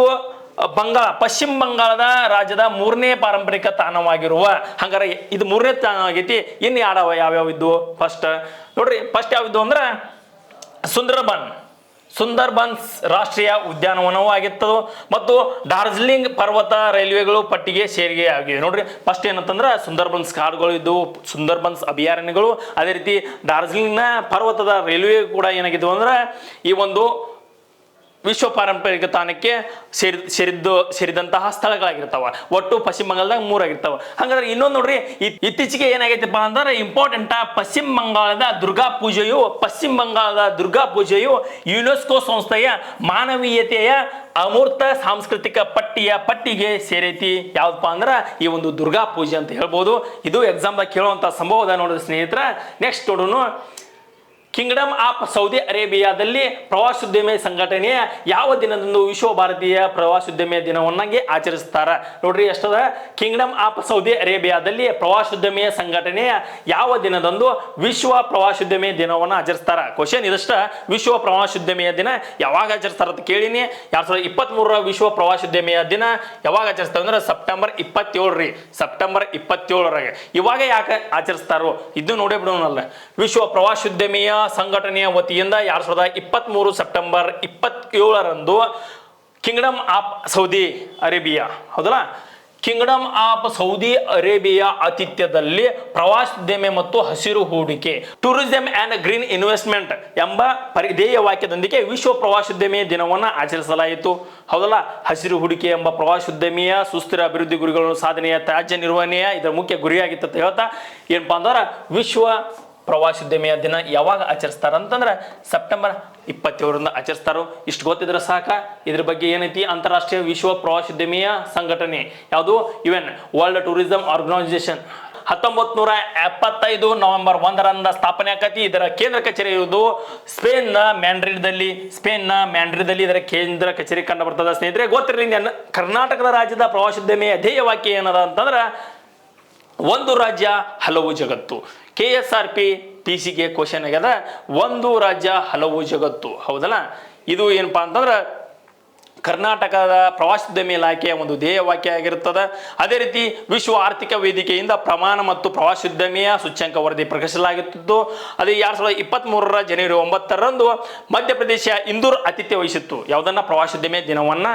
ಪಶ್ಚಿಮ ಬಂಗಾಳದ ರಾಜ್ಯದ 3ನೇ ಪಾರಂಪರಿಕ ತಾಣವಾಗಿರುವ, ಹಂಗಾರ ಇದು 3ನೇ ತಾಣ ಆಗೈತಿ. ಇನ್ನು ಯಾವ್ಯಾವ ಇದ್ವು? ಫಸ್ಟ್ ನೋಡ್ರಿ, ಫಸ್ಟ್ ಯಾವಿದ್ದು ಅಂದ್ರೆ ಸುಂದರ್ಬನ್ಸ್ ರಾಷ್ಟ್ರೀಯ ಉದ್ಯಾನವನವೂ ಆಗಿತ್ತು ಮತ್ತು ಡಾರ್ಜಿಲಿಂಗ್ ಪರ್ವತ ರೈಲ್ವೆಗಳು ಪಟ್ಟಿಗೆ ಸೇರಿಕೆ ಆಗಿದೆ. ನೋಡ್ರಿ, ಫಸ್ಟ್ ಏನಂತಂದ್ರೆ ಸುಂದರ್ಬನ್ಸ್ ಕಾಡುಗಳು ಇದ್ದವು, ಸುಂದರ್ಬನ್ಸ್ ಅಭಯಾರಣ್ಯಗಳು. ಅದೇ ರೀತಿ ಡಾರ್ಜಿಲಿಂಗ್ನ ಪರ್ವತದ ರೈಲ್ವೆ ಕೂಡ ಏನಾಗಿದ್ವು ಅಂದ್ರೆ ಈ ಒಂದು ವಿಶ್ವ ಪಾರಂಪರಿಕ ತಾಣಕ್ಕೆ ಸೇರಿದಂತಹ ಸ್ಥಳಗಳಾಗಿರ್ತಾವ. ಒಟ್ಟು ಪಶ್ಚಿಮ ಬಂಗಾಳದಾಗ 3 ಆಗಿರ್ತಾವ. ಹಂಗಾದ್ರೆ ಇನ್ನೊಂದು ನೋಡ್ರಿ, ಇತ್ತೀಚೆಗೆ ಏನಾಗೈತಪ್ಪ ಅಂದ್ರೆ ಇಂಪಾರ್ಟೆಂಟ್, ಪಶ್ಚಿಮ ಬಂಗಾಳದ ದುರ್ಗಾ ಪೂಜೆಯು ಯುನೆಸ್ಕೋ ಸಂಸ್ಥೆಯ ಮಾನವೀಯತೆಯ ಅಮೂರ್ತ ಸಾಂಸ್ಕೃತಿಕ ಪಟ್ಟಿಗೆ ಸೇರೈತಿ. ಯಾವ್ದಪ್ಪ ಅಂದ್ರೆ ಈ ಒಂದು ದುರ್ಗಾ ಪೂಜೆ ಅಂತ ಹೇಳ್ಬೋದು. ಇದು ಎಕ್ಸಾಮ್ದಾಗ ಕೇಳುವಂತ ಸಂಭವ ನೋಡಿದ್ರೆ ಸ್ನೇಹಿತರ. ನೆಕ್ಸ್ಟ್ ನೋಡೋಣ, ಕಿಂಗ್ಡಮ್ ಆಫ್ ಸೌದಿ ಅರೇಬಿಯಾದಲ್ಲಿ ಪ್ರವಾಸೋದ್ಯಮ ಸಂಘಟನೆಯ ಯಾವ ದಿನದಂದು ವಿಶ್ವ ಭಾರತೀಯ ಪ್ರವಾಸೋದ್ಯಮ ದಿನವನ್ನಾಗಿ ಆಚರಿಸ್ತಾರ? ನೋಡ್ರಿ ಎಷ್ಟದ, ಕಿಂಗ್ಡಮ್ ಆಫ್ ಸೌದಿ ಅರೇಬಿಯಾದಲ್ಲಿ ಪ್ರವಾಸೋದ್ಯಮ ಸಂಘಟನೆಯ ಯಾವ ದಿನದಂದು ವಿಶ್ವ ಪ್ರವಾಸೋದ್ಯಮ ದಿನವನ್ನು ಆಚರಿಸ್ತಾರ? ಕ್ವಶನ್ ಇದಷ್ಟ, ವಿಶ್ವ ಪ್ರವಾಸೋದ್ಯಮೆಯ ದಿನ ಯಾವಾಗ ಆಚರಿಸ್ತಾರ ಅಂತ ಕೇಳಿನಿ. 2023 ವಿಶ್ವ ಪ್ರವಾಸೋದ್ಯಮೆಯ ದಿನ ಯಾವಾಗ ಆಚರಿಸ್ತಾರೆ ಅಂದ್ರೆ ಸೆಪ್ಟೆಂಬರ್ 27 ಸೆಪ್ಟೆಂಬರ್ 27 ಇವಾಗ ಯಾಕೆ ಆಚರಿಸ್ತಾರೋ ಇದು ನೋಡೇ ಬಿಡೋಣಲ್ಲ. ವಿಶ್ವ ಪ್ರವಾಸೋದ್ಯಮೆಯ ಸಂಘಟನೆಯ ವತಿಯಿಂದ 2023 September 27 Kingdom of Saudi Arabia, ಹೌದಲ್ಲ, ಕಿಂಗ್ಡಮ್ ಆಫ್ ಸೌದಿ ಅರೇಬಿಯಾ ಆತಿಥ್ಯದಲ್ಲಿ ಪ್ರವಾಸೋದ್ಯಮ ಮತ್ತು ಹಸಿರು ಹೂಡಿಕೆ, ಟೂರಿಸಂ ಅಂಡ್ ಗ್ರೀನ್ ಇನ್ವೆಸ್ಟ್ಮೆಂಟ್ ಎಂಬ ಧ್ಯೇಯ ವಾಕ್ಯದೊಂದಿಗೆ ವಿಶ್ವ ಪ್ರವಾಸೋದ್ಯಮ ದಿನವನ್ನು ಆಚರಿಸಲಾಯಿತು. ಹೌದಲ್ಲ, ಹಸಿರು ಹೂಡಿಕೆ ಎಂಬ ಪ್ರವಾಸೋದ್ಯಮಿಯ ಸುಸ್ಥಿರ ಅಭಿವೃದ್ಧಿ ಗುರಿಗಳನ್ನು ಸಾಧನೆಯ ತ್ಯಾಜ್ಯ ನಿರ್ವಹಣೆಯ ಇದರ ಮುಖ್ಯ ಗುರಿಯಾಗಿತ್ತು ಅಂತ ಹೇಳ್ತಾ ಏನಪ್ಪಾ ಅಂದ್ರೆ ವಿಶ್ವ ಪ್ರವಾಸೋದ್ಯಮೆಯ ದಿನ ಯಾವಾಗ ಆಚರಿಸ್ತಾರ ಅಂತಂದ್ರೆ ಸೆಪ್ಟೆಂಬರ್ 27 ಆಚರಿಸ್ತಾರೋ. ಇಷ್ಟು ಗೊತ್ತಿದ್ರೆ ಸಾಕ. ಇದ್ರ ಬಗ್ಗೆ ಏನೈತಿ, ಅಂತಾರಾಷ್ಟ್ರೀಯ ವಿಶ್ವ ಪ್ರವಾಸೋದ್ಯಮೆಯ ಸಂಘಟನೆ ಯಾವುದು? UN world tourism organisation 1975 November 1 ಸ್ಥಾಪನೆ ಆಕತಿ. ಇದರ ಕೇಂದ್ರ ಕಚೇರಿ ಇರುವುದು ಸ್ಪೇನ್ನ ಮ್ಯಾಂಡ್ರಿದಲ್ಲಿ ಇದರ ಕೇಂದ್ರ ಕಚೇರಿ ಕಂಡು ಬರ್ತದ. ಸ್ನೇಹಿತರೆ ಗೊತ್ತಿರಲಿ, ಕರ್ನಾಟಕದ ರಾಜ್ಯದ ಪ್ರವಾಸೋದ್ಯಮೆಯ ಧ್ಯೇಯ ವಾಕ್ಯ ಏನದ ಅಂತಂದ್ರೆ ಒಂದು ರಾಜ್ಯ ಹಲವು ಜಗತ್ತು. KSRP PC ಕ್ವಶನ್ ಆಗ್ಯದ, ಒಂದು ರಾಜ್ಯ ಹಲವು ಜಗತ್ತು. ಹೌದಲ್ಲ, ಇದು ಏನಪ್ಪಾ ಅಂತಂದ್ರೆ ಕರ್ನಾಟಕದ ಪ್ರವಾಸೋದ್ಯಮ ಇಲಾಖೆಯ ಒಂದು ಧ್ಯೇಯ ವಾಕ್ಯ ಆಗಿರುತ್ತದೆ. ಅದೇ ರೀತಿ ವಿಶ್ವ ಆರ್ಥಿಕ ವೇದಿಕೆಯಿಂದ ಪ್ರಮಾಣ ಮತ್ತು ಪ್ರವಾಸೋದ್ಯಮೆಯ ಸೂಚ್ಯಂಕ ವರದಿ ಪ್ರಕಟಿಸಲಾಗುತ್ತಿದ್ದು, ಅದೇ 2023 ಜನವರಿ 9 ಮಧ್ಯಪ್ರದೇಶ ಇಂದೂರ್ ಆತಿಥ್ಯ ವಹಿಸಿತ್ತು. ಯಾವುದನ್ನ? ಪ್ರವಾಸೋದ್ಯಮ ದಿನವನ್ನ.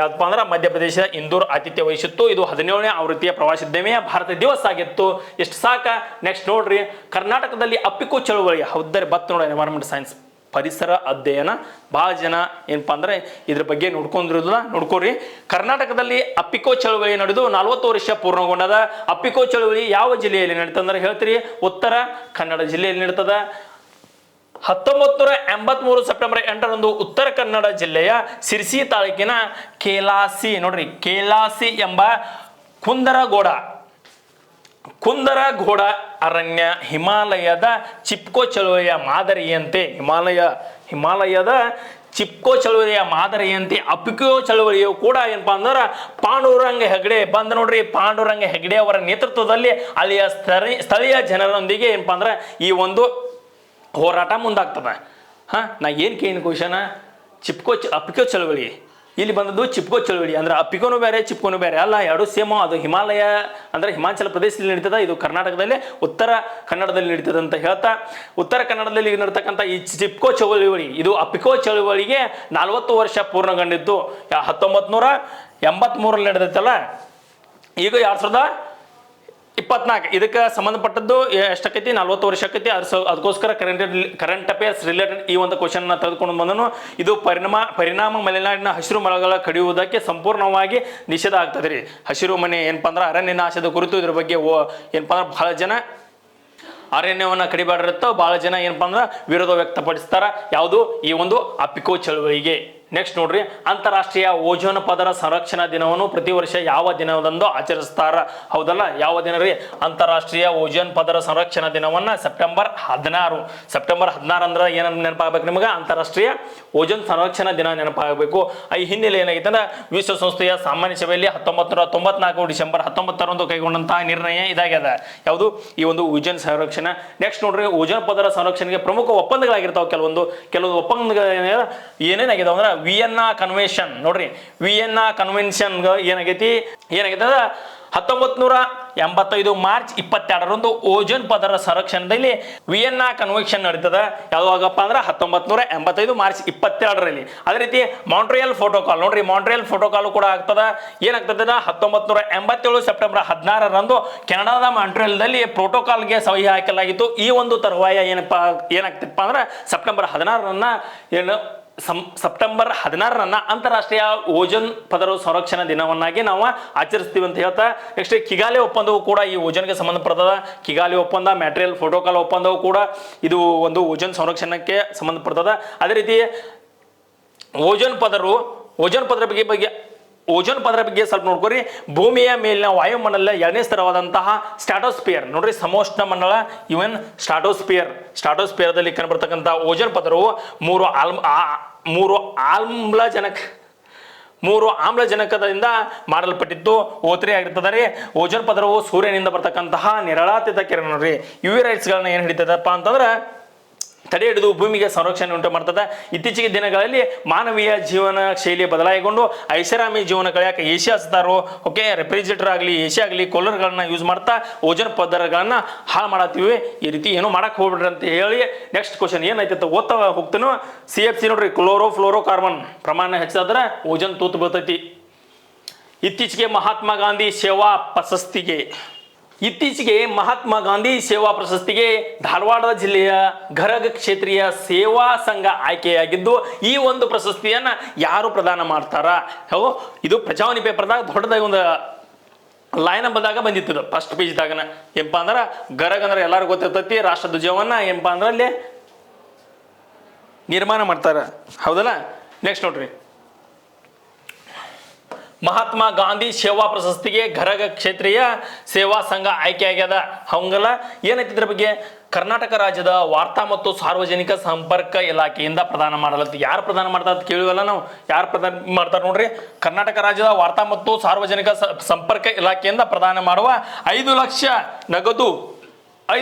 ಯಾವ್ದಪ್ಪ ಅಂದ್ರೆ ಮಧ್ಯಪ್ರದೇಶ ಇಂದೂರ್ ಆತಿಥ್ಯ ವಹಿಸಿತ್ತು. ಇದು 17ನೇ ಆವೃತ್ತಿಯ ಪ್ರವಾಸೋದ್ಯಮೆಯ ಭಾರತ ದಿವಸ ಆಗಿತ್ತು. ಎಷ್ಟು ಸಾಕ. ನೆಕ್ಸ್ಟ್ ನೋಡ್ರಿ, ಕರ್ನಾಟಕದಲ್ಲಿ ಅಪ್ಪಿಕೋ ಚಳುವಳಿ, ಹೌದರೆ ಬತ್ ನೋಡಿ, ಎನ್ವೈರನ್ಮೆಂಟ್ ಸೈನ್ಸ್ ಪರಿಸರ ಅಧ್ಯಯನ ಬಹಳ ಜನ ಏನಪ್ಪಾ ಅಂದ್ರೆ ಇದ್ರ ಬಗ್ಗೆ ನೋಡ್ಕೊಂಡಿರೋದಿಲ್ಲ, ನೋಡ್ಕೋರಿ. ಕರ್ನಾಟಕದಲ್ಲಿ ಅಪ್ಪಿಕೋ ಚಳುವಳಿ ನಡೆದು 40 ವರ್ಷ ಪೂರ್ಣಗೊಂಡದ. ಅಪ್ಪಿಕೋ ಚಳುವಳಿ ಯಾವ ಜಿಲ್ಲೆಯಲ್ಲಿ ನಡೀತಂದ್ರೆ ಹೇಳ್ತೀರಿ, ಉತ್ತರ ಕನ್ನಡ ಜಿಲ್ಲೆಯಲ್ಲಿ ನಡೀತದ. 1983 ಸೆಪ್ಟೆಂಬರ್ 8 ಉತ್ತರ ಕನ್ನಡ ಜಿಲ್ಲೆಯ ಸಿರ್ಸಿ ತಾಲೂಕಿನ ಕೇಲಾಸಿ ಎಂಬ ಕುಂದರಗೋಡ ಅರಣ್ಯ ಹಿಮಾಲಯದ ಚಿಪ್ಕೋ ಚಳುವಳಿಯ ಮಾದರಿಯಂತೆ ಅಪ್ಪಿಕೋ ಚಳುವಳಿಯು ಕೂಡ ಏನಪ್ಪಾ ಅಂದ್ರೆ ಪಾಂಡುರಂಗ ಹೆಗಡೆ ಅವರ ನೇತೃತ್ವದಲ್ಲಿ ಅಲ್ಲಿಯ ಸ್ಥಳೀಯ ಜನರೊಂದಿಗೆ ಏನಪ್ಪಾ ಅಂದ್ರೆ ಈ ಒಂದು ಹೋರಾಟ ಮುಂದಾಗ್ತದೆ. ನಾ ಏನು ಕೇಳಿನ ಕ್ವಶನ, ಅಪ್ಪಿಕೋ ಚಳುವಳಿ ಇಲ್ಲಿ ಬಂದದ್ದು ಚಿಪ್ಕೋ ಚಳುವಳಿ ಅಂದ್ರೆ ಅಪ್ಪಿಕೋನು ಬೇರೆ ಚಿಪ್ಕೋನು ಬೇರೆ ಅಲ್ಲ, ಎರಡು ಸೇಮ್. ಅದು ಹಿಮಾಲಯ ಅಂದ್ರೆ ಹಿಮಾಚಲ ಪ್ರದೇಶದಲ್ಲಿ ನಡೀತದ, ಇದು ಕರ್ನಾಟಕದಲ್ಲಿ ಉತ್ತರ ಕನ್ನಡದಲ್ಲಿ ನಡೀತದೆ ಅಂತ ಹೇಳ್ತಾ, ಉತ್ತರ ಕನ್ನಡದಲ್ಲಿ ನಡೀತಕ್ಕಂಥ ಈ ಚಿಪ್ಕೋ ಚಳುವಳಿ ಇದು ಅಪ್ಪಿಕೋ ಚಳುವಳಿಗೆ 40 ವರ್ಷ ಪೂರ್ಣಗೊಂಡಿದ್ದು. 1983 ನಡೆದೈತಲ್ಲ, ಈಗ 2024 ಇದಕ್ಕೆ ಸಂಬಂಧಪಟ್ಟದ್ದು ಎಷ್ಟಾಕೈತಿ, 40 ವರ್ಷ ಆಕೈತಿ. ಅದಕ್ಕೋಸ್ಕರ ಕರೆಂಟ್ ಅಫೇರ್ಸ್ ರಿಲೇಟೆಡ್ ಈ ಒಂದು ಕ್ವಶನ್ ತೆಗೆದುಕೊಂಡು ಬಂದನು. ಇದು ಪರಿಣಾಮ ಮಲೆನಾಡಿನ ಹಸಿರು ಮರಗಳ ಕಡಿಯುವುದಕ್ಕೆ ಸಂಪೂರ್ಣವಾಗಿ ನಿಷೇಧ ಆಗ್ತದೆ ರೀ. ಹಸಿರು ಮನೆ ಏನಪ್ಪಾ ಅಂದ್ರೆ ಅರಣ್ಯ ನಾಶದ ಕುರಿತು ಇದ್ರ ಬಗ್ಗೆ ಏನಪ್ಪಾ ಅಂದ್ರೆ ಬಹಳ ಜನ ಅರಣ್ಯವನ್ನು ಕಡಿಬಾಡಿರುತ್ತೋ, ಬಹಳ ಜನ ಏನಪ್ಪಾ ಅಂದ್ರೆ ವಿರೋಧ ವ್ಯಕ್ತಪಡಿಸ್ತಾರ ಯಾವುದು ಈ ಒಂದು ಅಪ್ಪಿಕೋ ಚಳುವಳಿಗೆ. ನೆಕ್ಸ್ಟ್ ನೋಡ್ರಿ, ಅಂತಾರಾಷ್ಟ್ರೀಯ ಓಜೋನ್ ಪದರ ಸಂರಕ್ಷಣಾ ದಿನವನ್ನು ಪ್ರತಿ ವರ್ಷ ಯಾವ ದಿನದಂದು ಆಚರಿಸ್ತಾರ? ಹೌದಲ್ಲ, ಯಾವ ದಿನ ರೀ? ಅಂತಾರಾಷ್ಟ್ರೀಯ ಓಜೋನ್ ಪದರ ಸಂರಕ್ಷಣಾ ದಿನವನ್ನ ಸೆಪ್ಟೆಂಬರ್ 16 ಅಂದ್ರೆ ಏನ ನೆನಪಾಗಬೇಕು ನಿಮಗೆ? ಅಂತಾರಾಷ್ಟ್ರೀಯ ಓಜೋನ್ ಸಂರಕ್ಷಣಾ ದಿನ ನೆನಪಾಗಬೇಕು. ಈ ಹಿನ್ನೆಲೆ ಏನಾಗಿತ್ತು ಅಂದ್ರೆ ವಿಶ್ವಸಂಸ್ಥೆಯ ಸಾಮಾನ್ಯ ಸಭೆಯಲ್ಲಿ 1994 ಡಿಸೆಂಬರ್ 19 ಕೈಗೊಂಡಂತಹ ನಿರ್ಣಯ ಇದಾಗ್ಯದ. ಯಾವುದು? ಈ ಒಂದು ಓಜೋನ್ ಸಂರಕ್ಷಣೆ. ನೆಕ್ಸ್ಟ್ ನೋಡ್ರಿ, ಓಜೋನ್ ಪದರ ಸಂರಕ್ಷಣೆಗೆ ಪ್ರಮುಖ ಒಪ್ಪಂದಗಳಾಗಿರ್ತಾವೆ. ಕೆಲವೊಂದು ಒಪ್ಪಂದಗಳು ಏನೇನಾಗಿದೆ ಅಂದ್ರೆ ವಿಯೆನ್ನಾ ಕನ್ವೆನ್ಷನ್. ನೋಡ್ರಿ, ವಿಯೆನ್ನಾ ಕನ್ವೆನ್ಷನ್ ಏನಾಗೈತೆ 1985 ಮಾರ್ಚ್ 22 ಓಜೋನ್ ಪದರ ಸಂರಕ್ಷಣೆಯಲ್ಲಿ ವಿಯೆನ್ನಾ ಕನ್ವೆನ್ಷನ್ ನಡೀತದ. ಯಾವಾಗಪ್ಪ ಅಂದ್ರೆ 1985 ಮಾರ್ಚ್ 22. ಅದೇ ರೀತಿ ಮಾಂಟ್ರಿಯಲ್ ಪ್ರೋಟೋಕಾಲ್. ನೋಡ್ರಿ, ಮಾಂಟ್ರಿಯಲ್ ಪ್ರೋಟೋಕಾಲ್ ಕೂಡ ಆಗ್ತದ. ಏನಾಗ್ತದೆ? 1987 ಸೆಪ್ಟೆಂಬರ್ 16 ಕೆನಡಾದ ಮಾಂಟ್ರಿಯಲ್ದಲ್ಲಿ ಪ್ರೋಟೋಕಾಲ್ಗೆ ಸಹಿ ಹಾಕಲಾಗಿತ್ತು. ಈ ಒಂದು ತರುವಾಯ ಏನಾಗ್ತಿತ್ತಪ್ಪ ಅಂದ್ರೆ ಸೆಪ್ಟೆಂಬರ್ 16 ಏನು ಸೆಪ್ಟೆಂಬರ್ 16 ಅಂತಾರಾಷ್ಟ್ರೀಯ ಓಜೋನ್ ಪದರ ಸಂರಕ್ಷಣಾ ದಿನವನ್ನಾಗಿ ನಾವು ಆಚರಿಸ್ತೀವಿ ಅಂತ ಹೇಳ್ತಾ ನೆಕ್ಸ್ಟ್ ಕಿಗಾಲಿ ಒಪ್ಪಂದವು ಕೂಡ ಈ ಓಜೋನ್ಗೆ ಸಂಬಂಧಪಟ್ಟದ. ಕಿಗಾಲಿ ಒಪ್ಪಂದ, ಮ್ಯಾಟ್ರಿಯಲ್ ಪ್ರೋಟೋಕಾಲ್ ಒಪ್ಪಂದವು ಕೂಡ ಇದು ಒಂದು ಓಜೋನ್ ಸಂರಕ್ಷಣೆಗೆ ಸಂಬಂಧಪಡ್ತದ. ಅದೇ ರೀತಿ ಓಜೋನ್ ಪದರ ಬಗ್ಗೆ ಸ್ವಲ್ಪ ನೋಡ್ಕೊರಿ. ಭೂಮಿಯ ಮೇಲಿನ ವಾಯುಮಂಡಲ 2ನೇ ಸ್ತರವಾದಂತಹ ಸ್ಟ್ರಾಟೋಸ್ಫಿಯರ್ ನೋಡ್ರಿ, ಸಮೋಷ್ಣ ಮಂಡಲ ಇವನ್ ಸ್ಟ್ರಾಟೋಸ್ಫಿಯರ್ದಲ್ಲಿ ಕಂಡುಬರ್ತಕ್ಕಂಥ ಓಜೋನ್ ಪದರವು ಮೂರು ಆಮ್ಲಜನಕದಿಂದ ಮಾಡಲ್ಪಟ್ಟಿದ್ದು ಓತ್ರಿ ಆಗಿರ್ತದೆ. ಓಜೋನ್ ಪದರವು ಸೂರ್ಯನಿಂದ ಬರ್ತಕ್ಕಂತಹ ನಿರಳಾತೀತ ಕಿರಣ ನೋಡ್ರಿ UV ರೈಟ್ಸ್ಗಳನ್ನ ಏನು ಹಿಡಿತದಪ್ಪ ಅಂತಂದ್ರೆ ತಡೆ ಹಿಡಿದು ಭೂಮಿಗೆ ಸಂರಕ್ಷಣೆ ಉಂಟು ಮಾಡ್ತದೆ. ಇತ್ತೀಚಿಗೆ ದಿನಗಳಲ್ಲಿ ಮಾನವೀಯ ಜೀವನ ಶೈಲಿ ಬದಲಾಯಿಗೊಂಡು ಐಷಾರಾಮಿ ಜೀವನ ಕಳೆಯಕ್ಕೆ ಏಷ್ಯಾ ಹಚ್ತಾರೋ, ಓಕೆ, ರೆಫ್ರಿಜರೇಟರ್ ಆಗಲಿ, ಎಸಿ ಆಗಲಿ, ಕೂಲರ್ಗಳನ್ನ ಯೂಸ್ ಮಾಡ್ತಾ ಓಜೋನ್ ಪದರಗಳನ್ನ ಹಾಳು ಮಾಡತ್ತೀವಿ. ಈ ರೀತಿ ಏನೋ ಮಾಡಕ್ಕೆ ಹೋಗ್ಬಿಡ್ರಿ ಅಂತ ಹೇಳಿ ನೆಕ್ಸ್ಟ್ ಕ್ವಶನ್ ಏನೈತೆ ಓದ್ತಾ ಹೋಗ್ತಾನೋ. CFC ನೋಡ್ರಿ, ಕ್ಲೋರೋಫ್ಲೋರೋಕಾರ್ಬನ್ ಪ್ರಮಾಣ ಹೆಚ್ಚಾದ್ರೆ ಓಜೋನ್ ತೂತು ಬೀಳ್ತೈತಿ. ಇತ್ತೀಚೆಗೆ ಮಹಾತ್ಮ ಗಾಂಧಿ ಸೇವಾ ಪ್ರಶಸ್ತಿಗೆ ಧಾರವಾಡ ಜಿಲ್ಲೆಯ ಗರಗ ಕ್ಷೇತ್ರೀಯ ಸೇವಾ ಸಂಘ ಆಯ್ಕೆಯಾಗಿದ್ದು, ಈ ಒಂದು ಪ್ರಶಸ್ತಿಯನ್ನ ಯಾರು ಪ್ರದಾನ ಮಾಡ್ತಾರ? ಇದು ಪ್ರಜಾವಾಣಿ ಪೇಪರ್ದಾಗ ದೊಡ್ಡದಾಗಿ ಒಂದು ಲೈನ್ ಬಂದಾಗ ಬಂದಿತ್ತು ಫಸ್ಟ್ ಪೇಜ್ದಾಗನ. ಏನಪ್ಪಾ ಅಂದ್ರೆ ಗರಗ್ ಅಂದ್ರೆ ಎಲ್ಲರಿಗೂ ಗೊತ್ತಿರ್ತೈತಿ, ರಾಷ್ಟ್ರ ಧ್ವಜವನ್ನ ಏನಪ್ಪಾ ಅಂದ್ರೆ ಅಲ್ಲಿ ನಿರ್ಮಾಣ ಮಾಡ್ತಾರ, ಹೌದಲ್ಲ. ನೆಕ್ಸ್ಟ್ ನೋಡ್ರಿ, ಮಹಾತ್ಮ ಗಾಂಧಿ ಸೇವಾ ಪ್ರಶಸ್ತಿಗೆ ಗರಗ ಕ್ಷೇತ್ರೀಯ ಸೇವಾ ಸಂಘ ಆಯ್ಕೆಯಾಗ್ಯದ. ಹಂಗಲ್ಲ, ಏನೈತಿ ಇದ್ರ ಬಗ್ಗೆ? ಕರ್ನಾಟಕ ರಾಜ್ಯದ ವಾರ್ತಾ ಮತ್ತು ಸಾರ್ವಜನಿಕ ಸಂಪರ್ಕ ಇಲಾಖೆಯಿಂದ ಪ್ರದಾನ ಮಾಡಲಾಗುತ್ತೆ. ಯಾರು ಪ್ರದಾನ ಮಾಡ್ತಾರೆ ಅಂತ ಕೇಳಿವಲ್ಲ ನಾವು, ಯಾರು ಪ್ರದಾನ ಮಾಡ್ತಾರೆ ನೋಡ್ರಿ, ಕರ್ನಾಟಕ ರಾಜ್ಯದ ವಾರ್ತಾ ಮತ್ತು ಸಾರ್ವಜನಿಕ ಸಂಪರ್ಕ ಇಲಾಖೆಯಿಂದ ಪ್ರದಾನ ಮಾಡುವ 5 ಲಕ್ಷ ನಗದು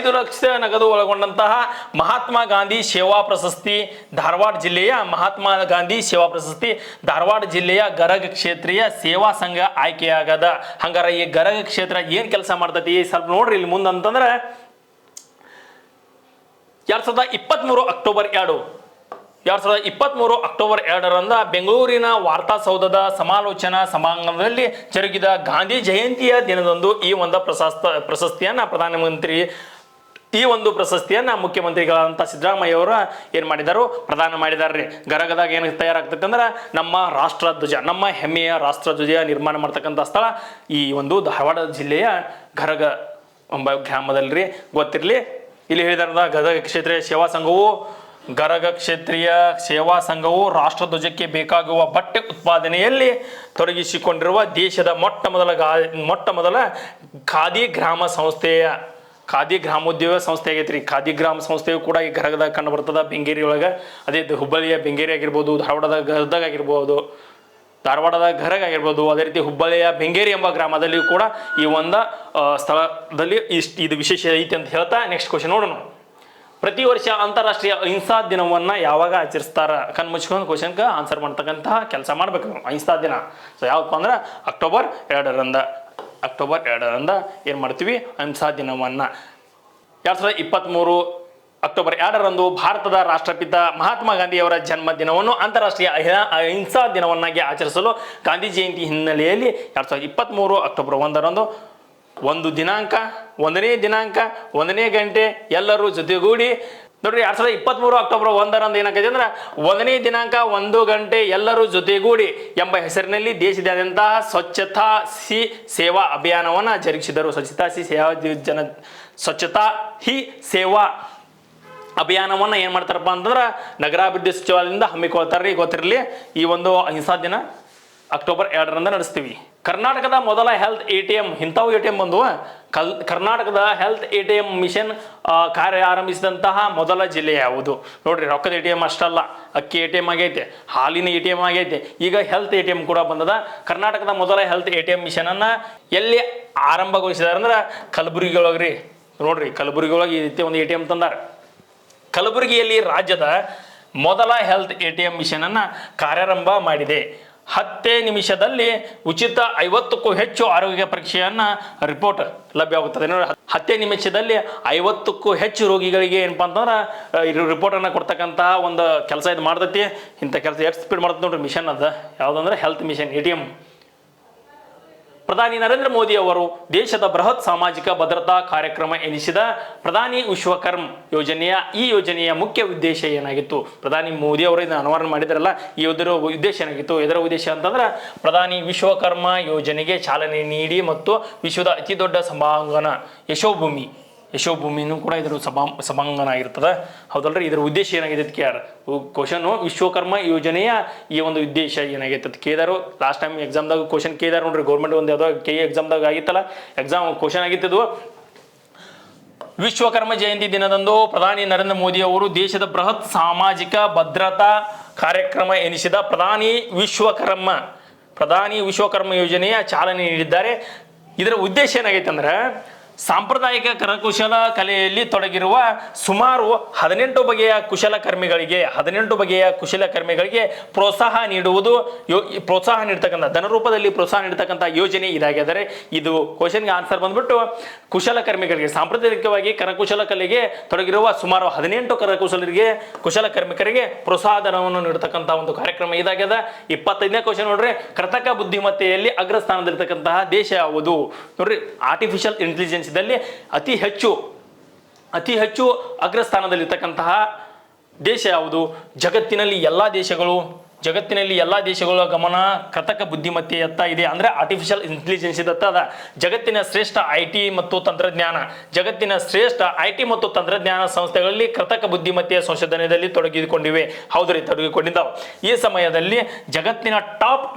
ಒಳಗೊಂಡಂತಹ ಮಹಾತ್ಮ ಗಾಂಧಿ ಸೇವಾ ಪ್ರಶಸ್ತಿ ಧಾರವಾಡ ಜಿಲ್ಲೆಯ ಗರಗ ಕ್ಷೇತ್ರೀಯ ಸೇವಾ ಸಂಘ ಆಯ್ಕೆಯಾಗದ. ಹಂಗಾರ ಈ ಗರಗ ಕ್ಷೇತ್ರ ಏನ್ ಕೆಲಸ ಮಾಡ್ತೈತಿ ಸ್ವಲ್ಪ ನೋಡ್ರಿ ಇಲ್ಲಿ ಮುಂದೆ ಅಂತಂದ್ರೆ 2023 ಅಕ್ಟೋಬರ್ 2ರಂದು ಬೆಂಗಳೂರಿನ ವಾರ್ತಾಸೌಧದ ಸಮಾಲೋಚನಾ ಸಭಾಂಗಣದಲ್ಲಿ ಜರುಗಿದ ಗಾಂಧಿ ಜಯಂತಿಯ ದಿನದಂದು ಈ ಒಂದು ಪ್ರಶಸ್ತಿಯನ್ನ ಮುಖ್ಯಮಂತ್ರಿಗಳಂತ ಸಿದ್ದರಾಮಯ್ಯ ಅವರು ಏನ್ ಮಾಡಿದಾರು, ಪ್ರದಾನ ಮಾಡಿದಾರ್ರಿ. ಗರಗದಾಗ ಏನು ತಯಾರಾಗ್ತೈತೆ ಅಂದ್ರೆ ನಮ್ಮ ರಾಷ್ಟ್ರಧ್ವಜ, ನಮ್ಮ ಹೆಮ್ಮೆಯ ರಾಷ್ಟ್ರಧ್ವಜ ನಿರ್ಮಾಣ ಮಾಡ್ತಕ್ಕಂಥ ಸ್ಥಳ ಈ ಒಂದು ಧಾರವಾಡ ಜಿಲ್ಲೆಯ ಗರಗ ಎಂಬ ಗ್ರಾಮದಲ್ರಿ. ಗೊತ್ತಿರಲಿ, ಇಲ್ಲಿ ಹೇಳಿದಾರ ಗರಗ ಕ್ಷೇತ್ರೀಯ ಸೇವಾ ಸಂಘವು ರಾಷ್ಟ್ರಧ್ವಜಕ್ಕೆ ಬೇಕಾಗುವ ಬಟ್ಟೆ ಉತ್ಪಾದನೆಯಲ್ಲಿ ತೊಡಗಿಸಿಕೊಂಡಿರುವ ದೇಶದ ಮೊಟ್ಟ ಮೊದಲ ಖಾದಿ ಗ್ರಾಮೋದ್ಯೋಗ ಸಂಸ್ಥೆ ಆಗೈತ್ರಿ. ಖಾದಿ ಗ್ರಾಮ ಸಂಸ್ಥೆಯು ಕೂಡ ಈ ಗರಗದಾಗ ಕಂಡು ಬರ್ತದ, ಬೆಂಗೇರಿ ಒಳಗೆ. ಅದೇ ಹುಬ್ಬಳ್ಳಿಯ ಬೆಂಗೇರಿ ಆಗಿರ್ಬೋದು, ಧಾರವಾಡದ ಗರಗ ಆಗಿರ್ಬೋದು, ಅದೇ ರೀತಿ ಹುಬ್ಬಳ್ಳಿಯ ಬೆಂಗೇರಿ ಎಂಬ ಗ್ರಾಮದಲ್ಲಿಯೂ ಕೂಡ ಈ ಒಂದು ಸ್ಥಳದಲ್ಲಿ ಇದು ವಿಶೇಷ ಐತಿ ಅಂತ ಹೇಳ್ತಾ ನೆಕ್ಸ್ಟ್ ಕ್ವಶನ್ ನೋಡೋಣ. ಪ್ರತಿ ವರ್ಷ ಅಂತಾರಾಷ್ಟ್ರೀಯ ಅಹಿಂಸಾ ದಿನವನ್ನ ಯಾವಾಗ ಆಚರಿಸ್ತಾರ? ಮುಚ್ಕೊಂಡು ಕ್ವಶನ್ಗೆ ಆನ್ಸರ್ ಮಾಡ್ತಕ್ಕಂತಹ ಕೆಲಸ ಮಾಡ್ಬೇಕು ನಾವು. ಅಹಿಂಸಾ ದಿನ ಯಾವಪ್ಪ ಅಂದ್ರೆ ಅಕ್ಟೋಬರ್ 2ರಂದ ಏನ್ ಮಾಡ್ತೀವಿ, ಅಹಿಂಸಾ ದಿನವನ್ನ. 2023 ಅಕ್ಟೋಬರ್ 2ರಂದು ಭಾರತದ ರಾಷ್ಟ್ರಪಿತ ಮಹಾತ್ಮ ಗಾಂಧಿಯವರ ಜನ್ಮ ದಿನವನ್ನು ಅಂತಾರಾಷ್ಟ್ರೀಯ ಅಹಿಂಸಾ ದಿನವನ್ನಾಗಿ ಆಚರಿಸಲು ಗಾಂಧಿ ಜಯಂತಿ ಹಿನ್ನೆಲೆಯಲ್ಲಿ 2023 ಅಕ್ಟೋಬರ್ 1ರಂದು 1ನೇ ದಿನಾಂಕ 1ನೇ ಗಂಟೆ ಎಲ್ಲರೂ ಜೊತೆಗೂಡಿ ನೋಡ್ರಿ. 2023 ಅಕ್ಟೋಬರ್ 1ರಂದು ಏನಾಗೈತೆ ಅಂದ್ರೆ 1ನೇ ದಿನಾಂಕ 1 ಗಂಟೆ ಎಲ್ಲರೂ ಜೊತೆಗೂಡಿ ಎಂಬ ಹೆಸರಿನಲ್ಲಿ ದೇಶದಾದ್ಯಂತ ಸ್ವಚ್ಛತಾ ಹಿ ಸೇವಾ ಅಭಿಯಾನವನ್ನ ಜರುಗಿಸಿದರು. ಸ್ವಚ್ಛತಾ ಹಿ ಸೇವಾ ಅಭಿಯಾನವನ್ನ ಏನ್ ಮಾಡ್ತಾರಪ್ಪ ಅಂತಂದ್ರೆ ನಗರಾಭಿವೃದ್ಧಿ ಸಚಿವಾಲಯದಿಂದ ಹಮ್ಮಿಕೊಳ್ತಾರ್ರಿ. ಗೊತ್ತಿರಲಿ, ಈ ಒಂದು ಅಹಿಂಸಾ ದಿನ ಅಕ್ಟೋಬರ್ 2ರಂದ ನಡೆಸ್ತೀವಿ. ಕರ್ನಾಟಕದ ಮೊದಲ ಹೆಲ್ತ್ ATM ಇಂಥವು ATM ಬಂದು ಕರ್ನಾಟಕದ ಹೆಲ್ತ್ ATM ಮಿಷನ್ ಕಾರ್ಯ ಆರಂಭಿಸಿದಂತಹ ಮೊದಲ ಜಿಲ್ಲೆ ಯಾವುದು? ನೋಡ್ರಿ, ರೊಕ್ಕದ ATM ಅಷ್ಟಲ್ಲ, ಅಕ್ಕಿ ATM ಆಗೈತೆ, ಹಾಲಿನ ATM ಆಗೈತೆ, ಈಗ ಹೆಲ್ತ್ ATM ಕೂಡ ಬಂದದ. ಕರ್ನಾಟಕದ ಮೊದಲ ಹೆಲ್ತ್ ATM ಮಿಷನ್ ಅನ್ನ ಎಲ್ಲಿ ಆರಂಭಗೊಳಿಸಿದಾರೆ ಅಂದ್ರೆ ಕಲಬುರಗಿ ಒಳಗ್ರಿ. ನೋಡ್ರಿ, ಕಲಬುರಗಿ ಒಳಗೆ ಈ ರೀತಿ ಒಂದು ATM ತಂದಾರ. ಕಲಬುರಗಿಯಲ್ಲಿ ರಾಜ್ಯದ ಮೊದಲ ಹೆಲ್ತ್ ATM ಮಿಷನ್ ಅನ್ನ ಕಾರ್ಯಾರಂಭ ಮಾಡಿದೆ. 10 ನಿಮಿಷದಲ್ಲಿ ಉಚಿತ 50ಕ್ಕೂ ಹೆಚ್ಚು ಆರೋಗ್ಯ ಪರೀಕ್ಷೆಯನ್ನ ರಿಪೋರ್ಟ್ ಲಭ್ಯವಾಗುತ್ತದೆ. 10 ನಿಮಿಷದಲ್ಲಿ 50ಕ್ಕೂ ಹೆಚ್ಚು ರೋಗಿಗಳಿಗೆ ಏನಪ್ಪಾ ಅಂತಂದ್ರೆ ರಿಪೋರ್ಟ್ ಅನ್ನ ಕೊಡ್ತಕ್ಕಂತಹ ಒಂದು ಕೆಲಸ ಇದು ಮಾಡ್ತೈತಿ. ಇಂಥ ಕೆಲಸ ಎಷ್ಟು ಸ್ಪೀಡ್ ಮಾಡ್ತದೆ ನೋಡ್ರಿ ಮಿಷನ್. ಅದ ಯಾವುದಂದ್ರೆ ಹೆಲ್ತ್ ಮಿಷನ್ ATM. ಪ್ರಧಾನಿ ನರೇಂದ್ರ ಮೋದಿ ಅವರು ದೇಶದ ಬೃಹತ್ ಸಾಮಾಜಿಕ ಭದ್ರತಾ ಕಾರ್ಯಕ್ರಮ ಎನಿಸಿದ ಪ್ರಧಾನಿ ವಿಶ್ವಕರ್ಮ ಈ ಯೋಜನೆಯ ಮುಖ್ಯ ಉದ್ದೇಶ ಏನಾಗಿತ್ತು? ಪ್ರಧಾನಿ ಮೋದಿ ಅವರು ಇದನ್ನು ಅನಾವರಣ ಮಾಡಿದ್ರಲ್ಲ, ಇದರ ಉದ್ದೇಶ ಏನಾಗಿತ್ತು? ಇದರ ಉದ್ದೇಶ ಅಂತಂದ್ರೆ ಪ್ರಧಾನಿ ವಿಶ್ವಕರ್ಮ ಯೋಜನೆಗೆ ಚಾಲನೆ ನೀಡಿ ಮತ್ತು ವಿಶ್ವದ ಅತಿ ದೊಡ್ಡ ಸಭಾಂಗಣ ಯಶೋಭೂಮಿನೂ ಕೂಡ ಇದರ ಸಭಾಂಗಣ ಆಗಿರ್ತದೆ, ಹೌದಲ್ರಿ? ಇದರ ಉದ್ದೇಶ ಏನಾಗಿದೆ ಅಂತ ಕೇಳ್ಯಾರ ಕ್ವಶನ್. ವಿಶ್ವಕರ್ಮ ಯೋಜನೆಯ ಈ ಒಂದು ಉದ್ದೇಶ ಏನಾಗೈತೆ ಅಂತ ಕೇಳಿದಾರು. ಲಾಸ್ಟ್ ಟೈಮ್ ಎಕ್ಸಾಮ್ದಾಗ ಕ್ವಶನ್ ಕೇಳಿದಾರ ನೋಡ್ರಿ, ಗೌರ್ಮೆಂಟ್ ಒಂದು ಯಾವುದೋ ಎಕ್ಸಾಮ್ದಾಗ ಆಗಿತ್ತಲ್ಲ, ಕ್ವಶನ್ ಆಗಿತ್ತು. ವಿಶ್ವಕರ್ಮ ಜಯಂತಿ ದಿನದಂದು ಪ್ರಧಾನಿ ನರೇಂದ್ರ ಮೋದಿ ಅವರು ದೇಶದ ಬೃಹತ್ ಸಾಮಾಜಿಕ ಭದ್ರತಾ ಕಾರ್ಯಕ್ರಮ ಎನಿಸಿದ ಪ್ರಧಾನಿ ವಿಶ್ವಕರ್ಮ ಯೋಜನೆಯ ಚಾಲನೆ ನೀಡಿದ್ದಾರೆ. ಇದರ ಉದ್ದೇಶ ಏನಾಗೈತೆ ಅಂದ್ರೆ ಸಾಂಪ್ರದಾಯಿಕ ಕರಕುಶಲ ಕಲೆಯಲ್ಲಿ ತೊಡಗಿರುವ ಸುಮಾರು 18 ಬಗೆಯ ಕುಶಲಕರ್ಮಿಗಳಿಗೆ ಪ್ರೋತ್ಸಾಹ ನೀಡ್ತಕ್ಕಂಥ ಧನರೂಪದಲ್ಲಿ ಪ್ರೋತ್ಸಾಹ ನೀಡ್ತಕ್ಕಂಥ ಯೋಜನೆ ಇದಾಗಿದ್ದಾರೆ. ಇದು ಕ್ವಶನ್ಗೆ ಆನ್ಸರ್ ಬಂದ್ಬಿಟ್ಟು ಕುಶಲಕರ್ಮಿಗಳಿಗೆ, ಸಾಂಪ್ರದಾಯಿಕವಾಗಿ ಕರಕುಶಲ ಕಲೆಗೆ ತೊಡಗಿರುವ ಸುಮಾರು 18 ಕುಶಲಕರ್ಮಿಕರಿಗೆ ಪ್ರೋತ್ಸಾಹ ಧನವನ್ನು ನೀಡತಕ್ಕಂಥ ಒಂದು ಕಾರ್ಯಕ್ರಮ ಇದಾಗ್ಯದ. 25ನೇ ಕ್ವಶನ್ ನೋಡ್ರಿ, ಕೃತಕ ಬುದ್ಧಿಮತ್ತೆಯಲ್ಲಿ ಅಗ್ರಸ್ಥಾನದಲ್ಲಿರ್ತಕ್ಕಂತಹ ದೇಶ ಯಾವುದು? ನೋಡ್ರಿ, ಆರ್ಟಿಫಿಷಿಯಲ್ ಇಂಟೆಲಿಜೆನ್ಸ್ ದಲ್ಲಿ ಅತಿ ಹೆಚ್ಚು ಅಗ್ರಸ್ಥಾನದಲ್ಲಿರ್ತಕ್ಕಂತಹ ದೇಶ ಯಾವುದು? ಜಗತ್ತಿನಲ್ಲಿ ಎಲ್ಲಾ ದೇಶಗಳ ಗಮನ ಕೃತಕ ಬುದ್ಧಿಮತ್ತೆಯತ್ತ ಇದೆ, ಅಂದ್ರೆ ಆರ್ಟಿಫಿಷಿಯಲ್ ಇಂಟೆಲಿಜೆನ್ಸ್ ಇದ. ಜಗತ್ತಿನ ಶ್ರೇಷ್ಠ ಐಟಿ ಮತ್ತು ತಂತ್ರಜ್ಞಾನ ಸಂಸ್ಥೆಗಳಲ್ಲಿ ಕೃತಕ ಬುದ್ಧಿಮತ್ತೆಯ ಸಂಶೋಧನೆಯಲ್ಲಿ ತೊಡಗಿಕೊಂಡಿವೆ. ಹೌದ್ರಿ, ತೊಡಗಿಕೊಂಡಿದ್ದಾವೆ. ಈ ಸಮಯದಲ್ಲಿ ಜಗತ್ತಿನ ಟಾಪ್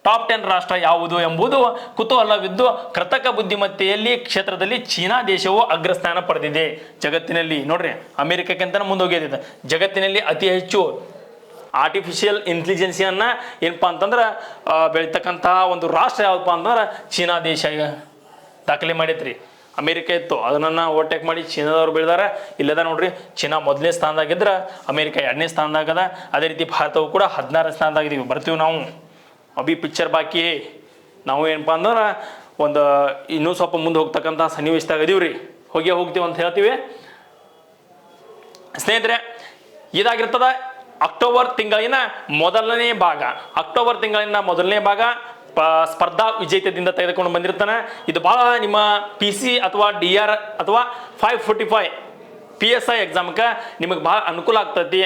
10 ರಾಷ್ಟ್ರ ಯಾವುದು ಎಂಬುದು ಕುತೂಹಲವಿದ್ದು, ಕೃತಕ ಬುದ್ಧಿಮತ್ತೆಯಲ್ಲಿ ಕ್ಷೇತ್ರದಲ್ಲಿ ಚೀನಾ ದೇಶವು ಅಗ್ರಸ್ಥಾನ ಪಡೆದಿದೆ. ಜಗತ್ತಿನಲ್ಲಿ ನೋಡ್ರಿ, ಅಮೆರಿಕಕ್ಕಿಂತ ಮುಂದೋಗಿದೆ. ಜಗತ್ತಿನಲ್ಲಿ ಅತಿ ಹೆಚ್ಚು ಆರ್ಟಿಫಿಷಿಯಲ್ ಇಂಟೆಲಿಜೆನ್ಸಿಯನ್ನ ಏನಪ್ಪಾ ಅಂತಂದ್ರೆ ಬೆಳೀತಕ್ಕಂತಹ ಒಂದು ರಾಷ್ಟ್ರ ಯಾವಪ್ಪ ಅಂತಂದ್ರೆ ಚೀನಾ ದೇಶ ದಾಖಲೆ ಮಾಡೈತ್ರಿ. ಅಮೆರಿಕ ಇತ್ತು, ಅದನ್ನ ಓವರ್ಟೇಕ್ ಮಾಡಿ ಚೀನಾದವ್ರು ಬೆಳೆದಾರ. ಇಲ್ಲದ ನೋಡ್ರಿ, ಚೀನಾ 1ನೇ ಸ್ಥಾನದಾಗಿದ್ರೆ ಅಮೆರಿಕ 2ನೇ ಸ್ಥಾನದಾಗದ. ಅದೇ ರೀತಿ ಭಾರತವು ಕೂಡ 16ನೇ ಸ್ಥಾನದಾಗಿದ್ದೀವಿ. ಬರ್ತೀವಿ ನಾವು ಅಭಿ ಪಿಕ್ಚರ್ ಬಾಕಿ. ನಾವು ಏನಪ್ಪಾ ಅಂದ್ರೆ ಒಂದು ಇನ್ನೂ ಸ್ವಲ್ಪ ಮುಂದೆ ಹೋಗ್ತಕ್ಕಂಥ ಸನ್ನಿವೇಶದಾಗ ಇದೀವ್ರಿ, ಹೋಗ್ತೀವಿ ಅಂತ ಹೇಳ್ತೀವಿ. ಸ್ನೇಹಿತರೆ, ಇದಾಗಿರ್ತದ ಅಕ್ಟೋಬರ್ ತಿಂಗಳಿನ ಮೊದಲನೇ ಭಾಗ ಸ್ಪರ್ಧಾ ವಿಜೇತದಿಂದ ತೆಗೆದುಕೊಂಡು ಬಂದಿರ್ತಾನೆ. ಇದು ಬಹಳ ನಿಮ್ಮ PC ಅಥವಾ DR ಅಥವಾ 545 PSI ಎಕ್ಸಾಮ್ಗೆ ನಿಮಗೆ ಭಾಳ ಅನುಕೂಲ ಆಗ್ತೈತಿ.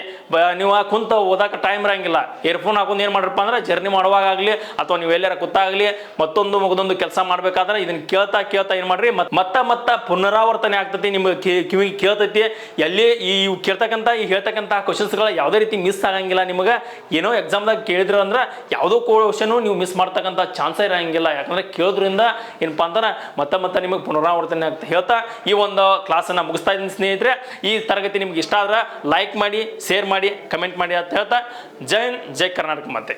ನೀವು ಕುಂತ ಓದಾಕ ಟೈಮ್ ಇರಂಗಿಲ್ಲ. ಇಯರ್ಫೋನ್ ಹಾಕೊಂಡು ಏನು ಮಾಡ್ರಪ್ಪ ಅಂದ್ರೆ ಜರ್ನಿ ಮಾಡುವಾಗ ಆಗಲಿ ಅಥವಾ ನೀವು ಎಲ್ಲಾರ ಕೂತಾಗಲಿ ಮತ್ತೊಂದು ಕೆಲಸ ಮಾಡ್ಬೇಕಾದ್ರೆ ಇದನ್ನ ಕೇಳ್ತಾ ಏನು ಮಾಡ್ರಿ, ಮತ್ತೆ ಪುನರಾವರ್ತನೆ ಆಗ್ತೈತಿ. ನಿಮ್ಗೆ ಕಿವಿಗೆ ಕೇಳ್ತೈತಿ. ಎಲ್ಲಿ ಹೇಳ್ತಕ್ಕಂಥ ಕ್ವಶನ್ಸ್ಗಳ ಯಾವುದೇ ರೀತಿ ಮಿಸ್ ಆಗಂಗಿಲ್ಲ. ನಿಮಗೆ ಏನೋ ಎಕ್ಸಾಮ್ದಾಗ ಕೇಳಿದ್ರು ಅಂದ್ರೆ ಯಾವುದೋ ಕ್ವಶನು ನೀವು ಮಿಸ್ ಮಾಡ್ತಕ್ಕಂಥ ಚಾನ್ಸೇ ಇರಂಗಿಲ್ಲ. ಯಾಕಂದ್ರೆ ಕೇಳೋದ್ರಿಂದ ಏನಪ್ಪಾ ಅಂದ್ರೆ ಮತ್ತೆ ನಿಮಗೆ ಪುನರಾವರ್ತನೆ ಆಗ್ತಾ ಹೇಳ್ತಾ ಈ ಒಂದು ಕ್ಲಾಸನ್ನು ಮುಗಿಸ್ತಾ ಇದ್ದೀನಿ ಸ್ನೇಹಿತರೆ. ಈ ತರಗತಿ ನಿಮ್ಗೆ ಇಷ್ಟ ಆದ್ರೆ ಲೈಕ್ ಮಾಡಿ, ಶೇರ್ ಮಾಡಿ, ಕಮೆಂಟ್ ಮಾಡಿ ಅಂತ ಹೇಳ್ತಾ ಜೈ ಹಿಂದ್, ಜೈ ಕರ್ನಾಟಕ ಮಾತೆ.